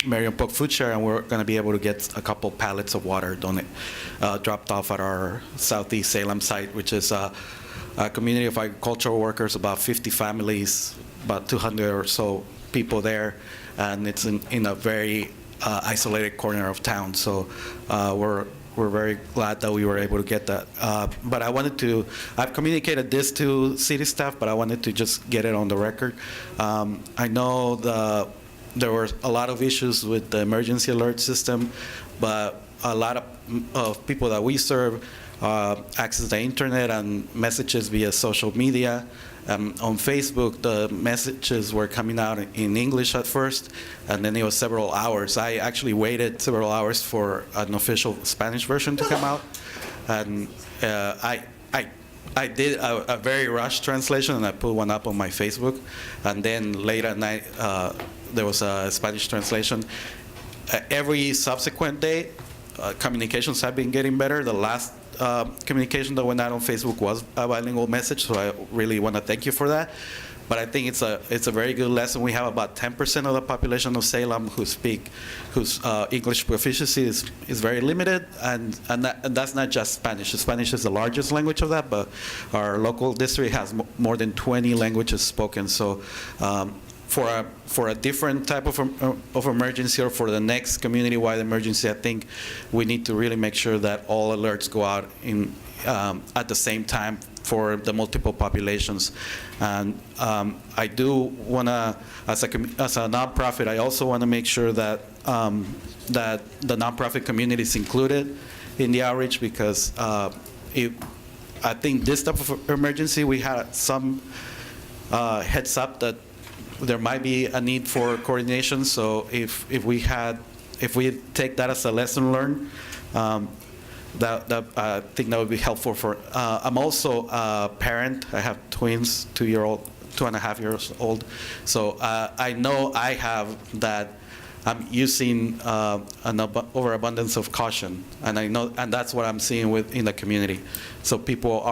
Marion Polk Food Share, and we're going to be able to get a couple pallets of water dropped off at our Southeast Salem site, which is a community of agricultural workers, about 50 families, about 200 or so people there, and it's in a very isolated corner of town. So we're very glad that we were able to get that. But I've communicated this to city staff, but I wanted to just get it on the record. I know there were a lot of issues with the emergency alert system, but a lot of people that we serve access the internet and messages via social media. On Facebook, the messages were coming out in English at first, and then it was several hours. I actually waited several hours for an official Spanish version to come out, and I did a very rushed translation, and I put one up on my Facebook, and then late at night there was a Spanish translation. Every subsequent day, communications have been getting better. The last communication that went out on Facebook was a bilingual message, so I really want to thank you for that. But I think it's a very good lesson. We have about 10% of the population of Salem whose English proficiency is very limited, and that's not just Spanish. Spanish is the largest language of that, but our local district has more than 20 languages spoken. So for a different type of emergency, or for the next community-wide emergency, I think we need to really make sure that all alerts go out at the same time for the multiple populations. And I do want to, as a nonprofit, I also want to make sure that that the nonprofit community is included in the outreach, because I think this type of emergency, we had some heads up that there might be a need for coordination. So if we take that as a lesson learned, that I think that would be helpful for. I'm also a parent. I have twins, 2.5 years old. So I know I have that. I'm using an overabundance of caution, and I know, and that's what I'm seeing in the community. So people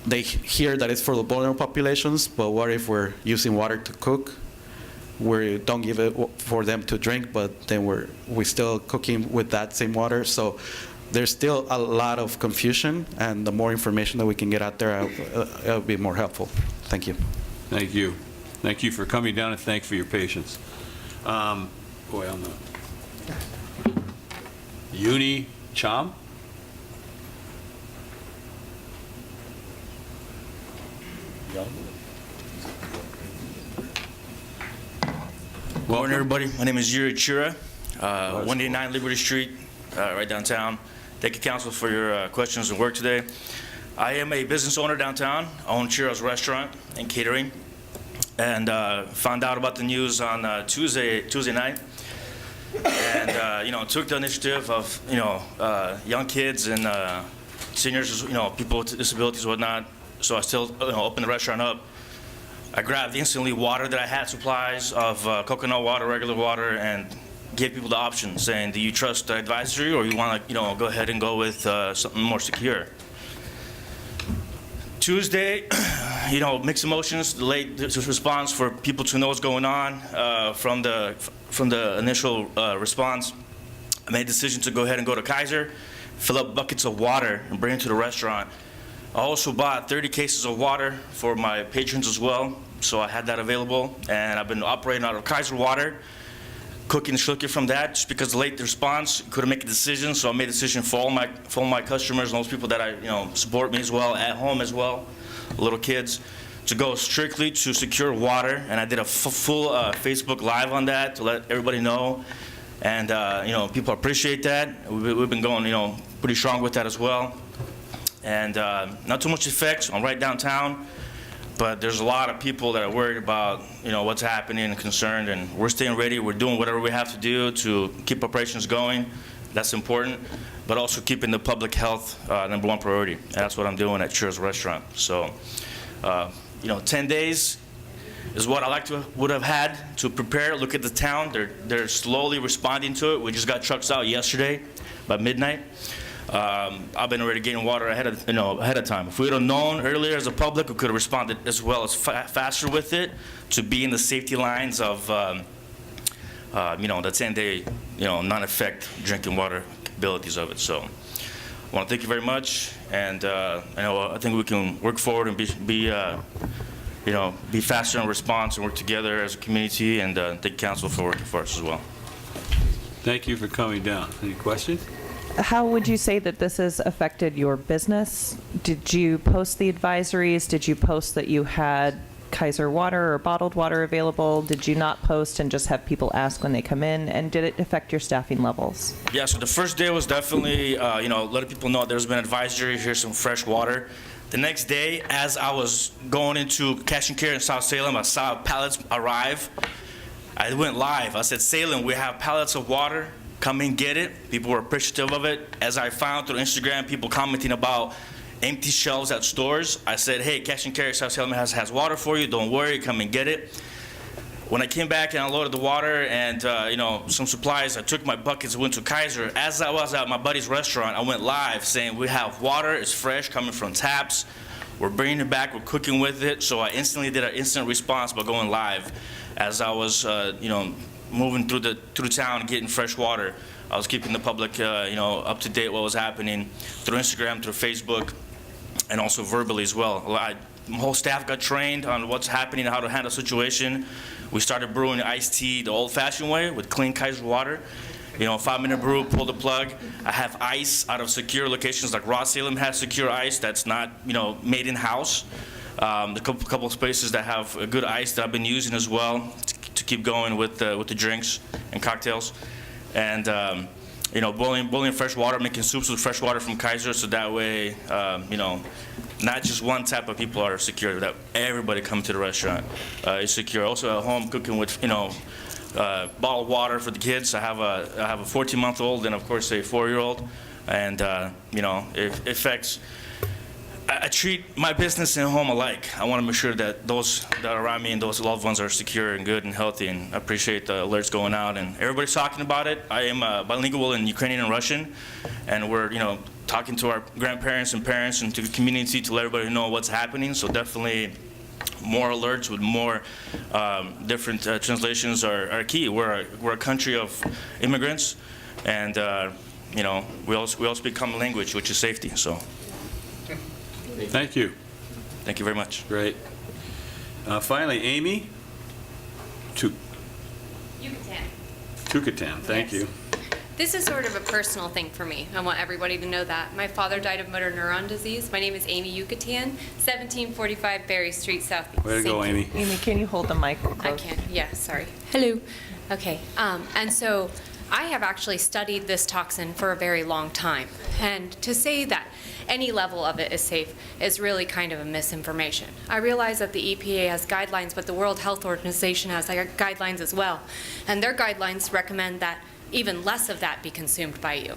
they hear that it's for the vulnerable populations, but what if we're using water to cook? We don't give it for them to drink, but then we're still cooking with that same water. So there's still a lot of confusion, and the more information that we can get out there, it'll be more helpful. Thank you. Thank you. Thank you for coming down, and thanks for your patience. Boy, I'm not. Uni Cham? Morning, everybody. My name is Yuri Chira, 189 Liberty Street, right downtown. Thank you, Council, for your questions and work today. I am a business owner downtown. I own Chira's Restaurant and Catering, and found out about the news on Tuesday night, and took the initiative of young kids and seniors, people with disabilities, whatnot. So I still opened the restaurant up. I grabbed instantly water that I had, supplies of coconut water, regular water, and gave people the option, saying, do you trust the advisory, or you want to go ahead and go with something more secure? Tuesday, mixed emotions, the late response for people to know what's going on from the initial response. I made a decision to go ahead and go to Kaiser, fill up buckets of water, and bring it to the restaurant. I also bought 30 cases of water for my patrons as well, so I had that available, and I've been operating out of Kaiser water, cooking and shooking from that, just because the late response, couldn't make a decision, so I made a decision for all my customers and those people that I support me as well, at home as well, little kids, to go strictly to secure water, and I did a full Facebook Live on that to let everybody know, and people appreciate that. We've been going pretty strong with that as well. And not too much effects. I'm right downtown, but there's a lot of people that are worried about what's happening and concerned, and we're staying ready. We're doing whatever we have to do to keep operations going. That's important, but also keeping the public health #1 priority. And that's what I'm doing at Chira's Restaurant. So 10 days is what I would have had to prepare. Look at the town. They're slowly responding to it. We just got trucks out yesterday by midnight. I've been already getting water ahead of time. If we would have known earlier as a public, we could have responded as well as faster with it to be in the safety lines of the 10-day non-effect drinking water abilities of it. So I want to thank you very much, and I think we can work forward and be faster in response and work together as a community, and thank Council for working for us as well. Thank you for coming down. Any questions? How would you say that this has affected your business? Did you post the advisories? Did you post that you had Kaiser water or bottled water available? Did you not post and just have people ask when they come in? And did it affect your staffing levels? Yeah, so the first day was definitely, letting people know there's been advisory, here's some fresh water. The next day, as I was going into cash and carry in South Salem, I saw pallets arrive. I went live. I said, Salem, we have pallets of water. Come and get it. People were appreciative of it. As I found through Instagram, people commenting about empty shelves at stores, I said, hey, cash and carry South Salem has water for you. Don't worry, come and get it. When I came back and I loaded the water and some supplies, I took my buckets and went to Kaiser. As I was at my buddy's restaurant, I went live saying, we have water, it's fresh, coming from taps. We're bringing it back, we're cooking with it. So I instantly did an instant response by going live. As I was, moving through town, getting fresh water, I was keeping the public, up to date what was happening through Instagram, through Facebook, and also verbally as well. My whole staff got trained on what's happening and how to handle the situation. We started brewing iced tea the old-fashioned way with clean Kaiser water, 5-minute brew, pull the plug. I have ice out of secure locations, like Salem has secure ice that's not, made in-house. The couple of spaces that have good ice that I've been using as well to keep going with the drinks and cocktails. And, boiling fresh water, making soups with fresh water from Kaiser, so that way, not just one type of people are secure, that everybody coming to the restaurant is secure. Also at home cooking with, bottled water for the kids. I have a 14-month-old and of course a 4-year-old, and it affects. I treat my business and home alike. I want to make sure that those that are around me and those loved ones are secure and good and healthy, and I appreciate the alerts going out and everybody's talking about it. I am bilingual in Ukrainian and Russian, and we're talking to our grandparents and parents and to the community to let everybody know what's happening. So definitely more alerts with more different translations are key. We're a country of immigrants, and we all speak common language, which is safety. So. Thank you. Thank you very much. Great. Finally, Amy Yucatan. Thank you. This is sort of a personal thing for me. I want everybody to know that. My father died of motor neuron disease. My name is Amy Yucatan, 1745 Berry Street, Southeast. Way to go, Amy. Amy, can you hold the mic? I can, yeah, sorry. Hello. Okay, and so I have actually studied this toxin for a very long time. And to say that any level of it is safe is really kind of a misinformation. I realize that the EPA has guidelines, but the World Health Organization has guidelines as well. And their guidelines recommend that even less of that be consumed by you.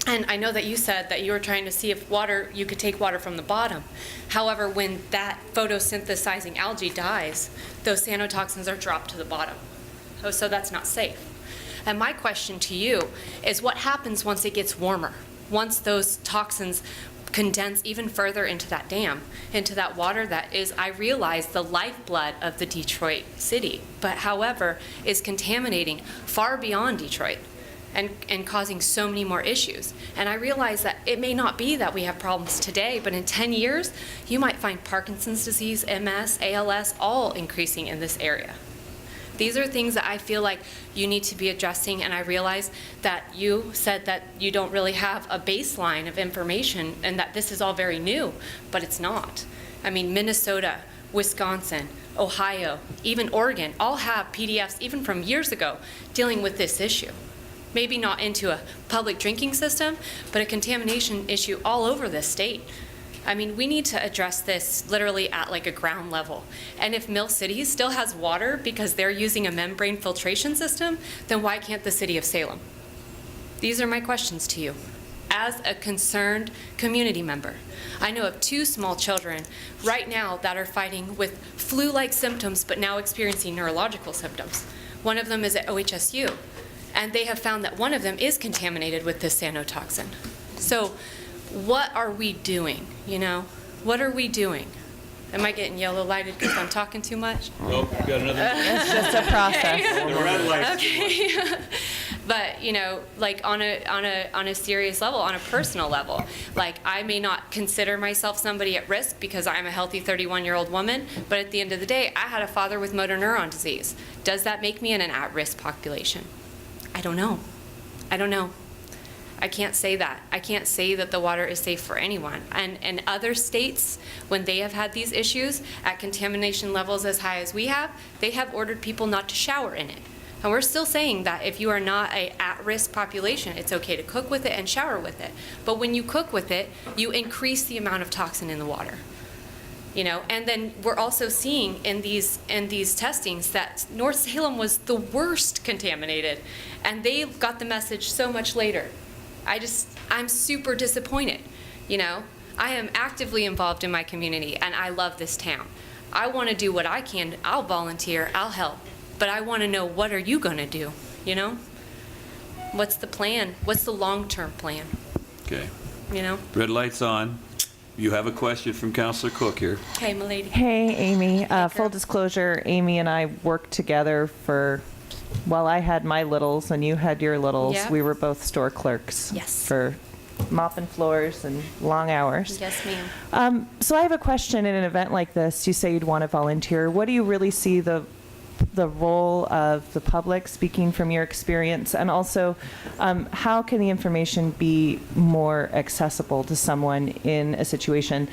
And I know that you said that you were trying to see if you could take water from the bottom. However, when that photosynthesizing algae dies, those cyanotoxins are dropped to the bottom. Oh, so that's not safe. And my question to you is, what happens once it gets warmer? Once those toxins condense even further into that dam, into that water that is, I realize, the lifeblood of the Detroit city, but however, is contaminating far beyond Detroit and causing so many more issues. And I realize that it may not be that we have problems today, but in 10 years, you might find Parkinson's disease, MS, ALS, all increasing in this area. These are things that I feel like you need to be addressing, and I realize that you said that you don't really have a baseline of information and that this is all very new, but it's not. I mean, Minnesota, Wisconsin, Ohio, even Oregon, all have PDFs, even from years ago, dealing with this issue. Maybe not into a public drinking system, but a contamination issue all over the state. I mean, we need to address this literally at like a ground level. And if Mill City still has water because they're using a membrane filtration system, then why can't the city of Salem? These are my questions to you. As a concerned community member, I know of 2 small children right now that are fighting with flu-like symptoms but now experiencing neurological symptoms. One of them is at OHSU, and they have found that one of them is contaminated with this cyanotoxin. So what are we doing, What are we doing? Am I getting yellow lighted because I'm talking too much? Nope, you got another. It's just a process. The red light. Okay. But, like on a serious level, on a personal level, like I may not consider myself somebody at risk because I'm a healthy 31-year-old woman, but at the end of the day, I had a father with motor neuron disease. Does that make me in an at-risk population? I don't know. I can't say that. I can't say that the water is safe for anyone. And other states, when they have had these issues at contamination levels as high as we have, they have ordered people not to shower in it. And we're still saying that if you are not an at-risk population, it's okay to cook with it and shower with it. But when you cook with it, you increase the amount of toxin in the water. And then we're also seeing in these testings that North Salem was the worst contaminated, and they got the message so much later. I'm super disappointed. I am actively involved in my community, and I love this town. I want to do what I can. I'll volunteer, I'll help, but I want to know, what are you going to do? What's the plan? What's the long-term plan? Okay. Red light's on. You have a question from Councilor Cook here. Hey, m'lady. Hey, Amy. Full disclosure, Amy and I worked together while I had my littles and you had your littles. Yeah. We were both store clerks. Yes. For mopping floors and long hours. Yes, ma'am. So I have a question. In an event like this, you say you'd want to volunteer. What do you really see the the role of the public, speaking from your experience, and also how can the information be more accessible to someone in a situation?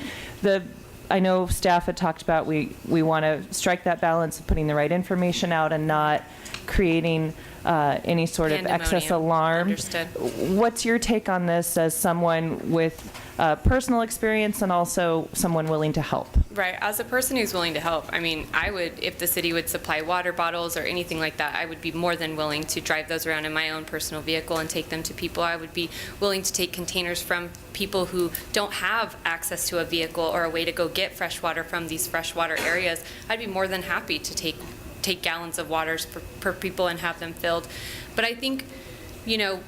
I know staff had talked about we want to strike that balance of putting the right information out and not creating any sort of excess Pandemonium. alarm. Understood. What's your take on this as someone with personal experience and also someone willing to help? Right. As a person who's willing to help, I mean, I would, if the city would supply water bottles or anything like that, I would be more than willing to drive those around in my own personal vehicle and take them to people. I would be willing to take containers from people who don't have access to a vehicle or a way to go get fresh water from these freshwater areas. I'd be more than happy to take gallons of waters per people and have them filled. But I think, you know,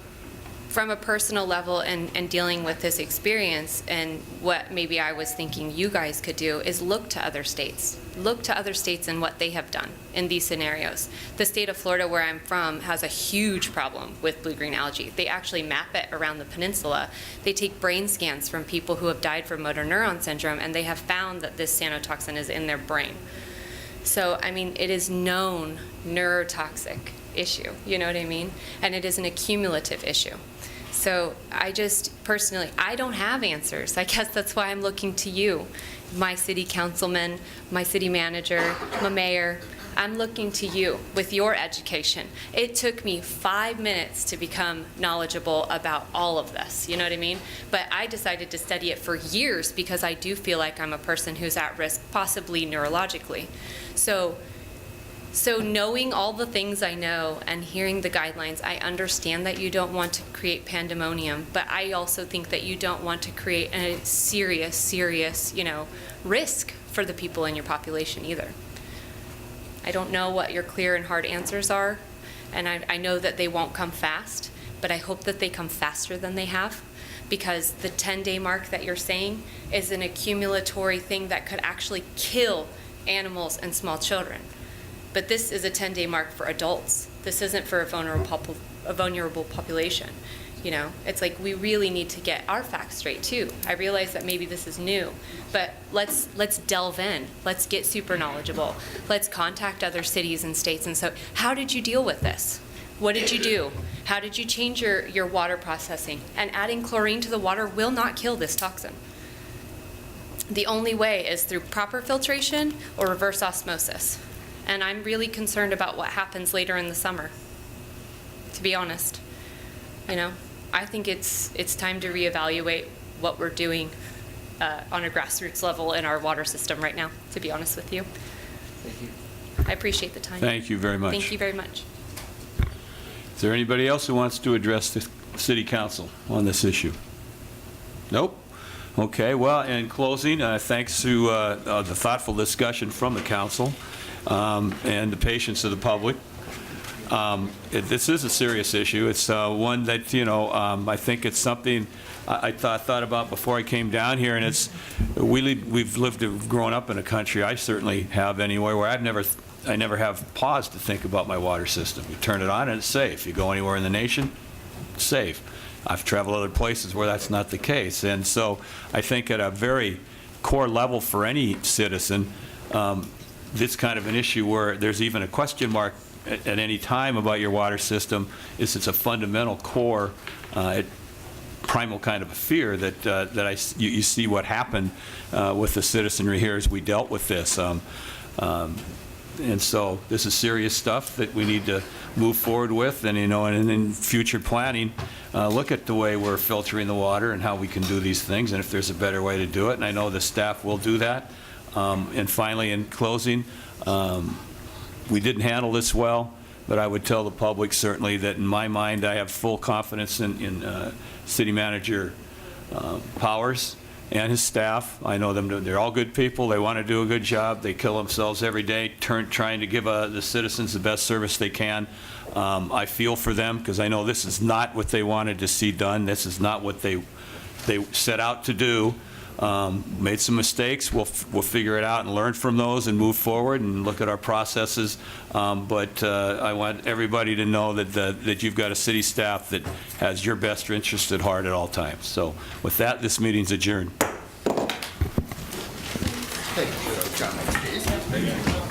from a personal level and dealing with this experience, and what maybe I was thinking you guys could do is look to other states. Look to other states and what they have done in these scenarios. The state of Florida, where I'm from, has a huge problem with blue-green algae. They actually map it around the peninsula. They take brain scans from people who have died from motor neuron syndrome, and they have found that this cyanotoxin is in their brain. So, I mean, it is known neurotoxic issue, you know what I mean? And it is an accumulative issue. So I just, personally, I don't have answers. I guess that's why I'm looking to you, my city councilman, my city manager, my mayor. I'm looking to you with your education. It took me 5 minutes to become knowledgeable about all of this, you know what I mean? But I decided to study it for years because I do feel like I'm a person who's at risk, possibly neurologically. So knowing all the things I know and hearing the guidelines, I understand that you don't want to create pandemonium, but I also think that you don't want to create a serious, you know, risk for the people in your population either. I don't know what your clear and hard answers are, and I know that they won't come fast, but I hope that they come faster than they have, because the 10-day mark that you're saying is an accumulatory thing that could actually kill animals and small children. But this is a 10-day mark for adults. This isn't for a vulnerable population. You know, it's like we really need to get our facts straight too. I realize that maybe this is new, but let's delve in. Let's get super knowledgeable. Let's contact other cities and states. And so, how did you deal with this? What did you do? How did you change your water processing? And adding chlorine to the water will not kill this toxin. The only way is through proper filtration or reverse osmosis. And I'm really concerned about what happens later in the summer, to be honest. You know, I think it's time to reevaluate what we're doing on a grassroots level in our water system right now, to be honest with you. Thank you. I appreciate the time. Thank you very much. Thank you very much. Is there anybody else who wants to address the City Council on this issue? Nope. Okay, well, in closing, thanks to the thoughtful discussion from the council and the patience of the public. This is a serious issue. It's one that, you know, I think it's something I thought about before I came down here, and it's we've grown up in a country, I certainly have anyway, where I never have paused to think about my water system. You turn it on and it's safe. You go anywhere in the nation, it's safe. I've traveled other places where that's not the case. And so I think at a very core level for any citizen, this kind of an issue where there's even a question mark at any time about your water system it's a fundamental core, primal kind of a fear that you see what happened with the citizenry here as we dealt with this. And so this is serious stuff that we need to move forward with, and, you know, and in future planning, look at the way we're filtering the water and how we can do these things, and if there's a better way to do it, and I know the staff will do that. And finally, in closing, we didn't handle this well, but I would tell the public certainly that in my mind, I have full confidence in City Manager Powers and his staff. I know them, they're all good people, they want to do a good job, they kill themselves every day trying to give the citizens the best service they can. I feel for them because I know this is not what they wanted to see done, this is not what they set out to do. Made some mistakes, we'll figure it out and learn from those and move forward and look at our processes, but I want everybody to know that you've got a city staff that has your best interest at heart at all times. So with that, this meeting's adjourned. Thank you, John.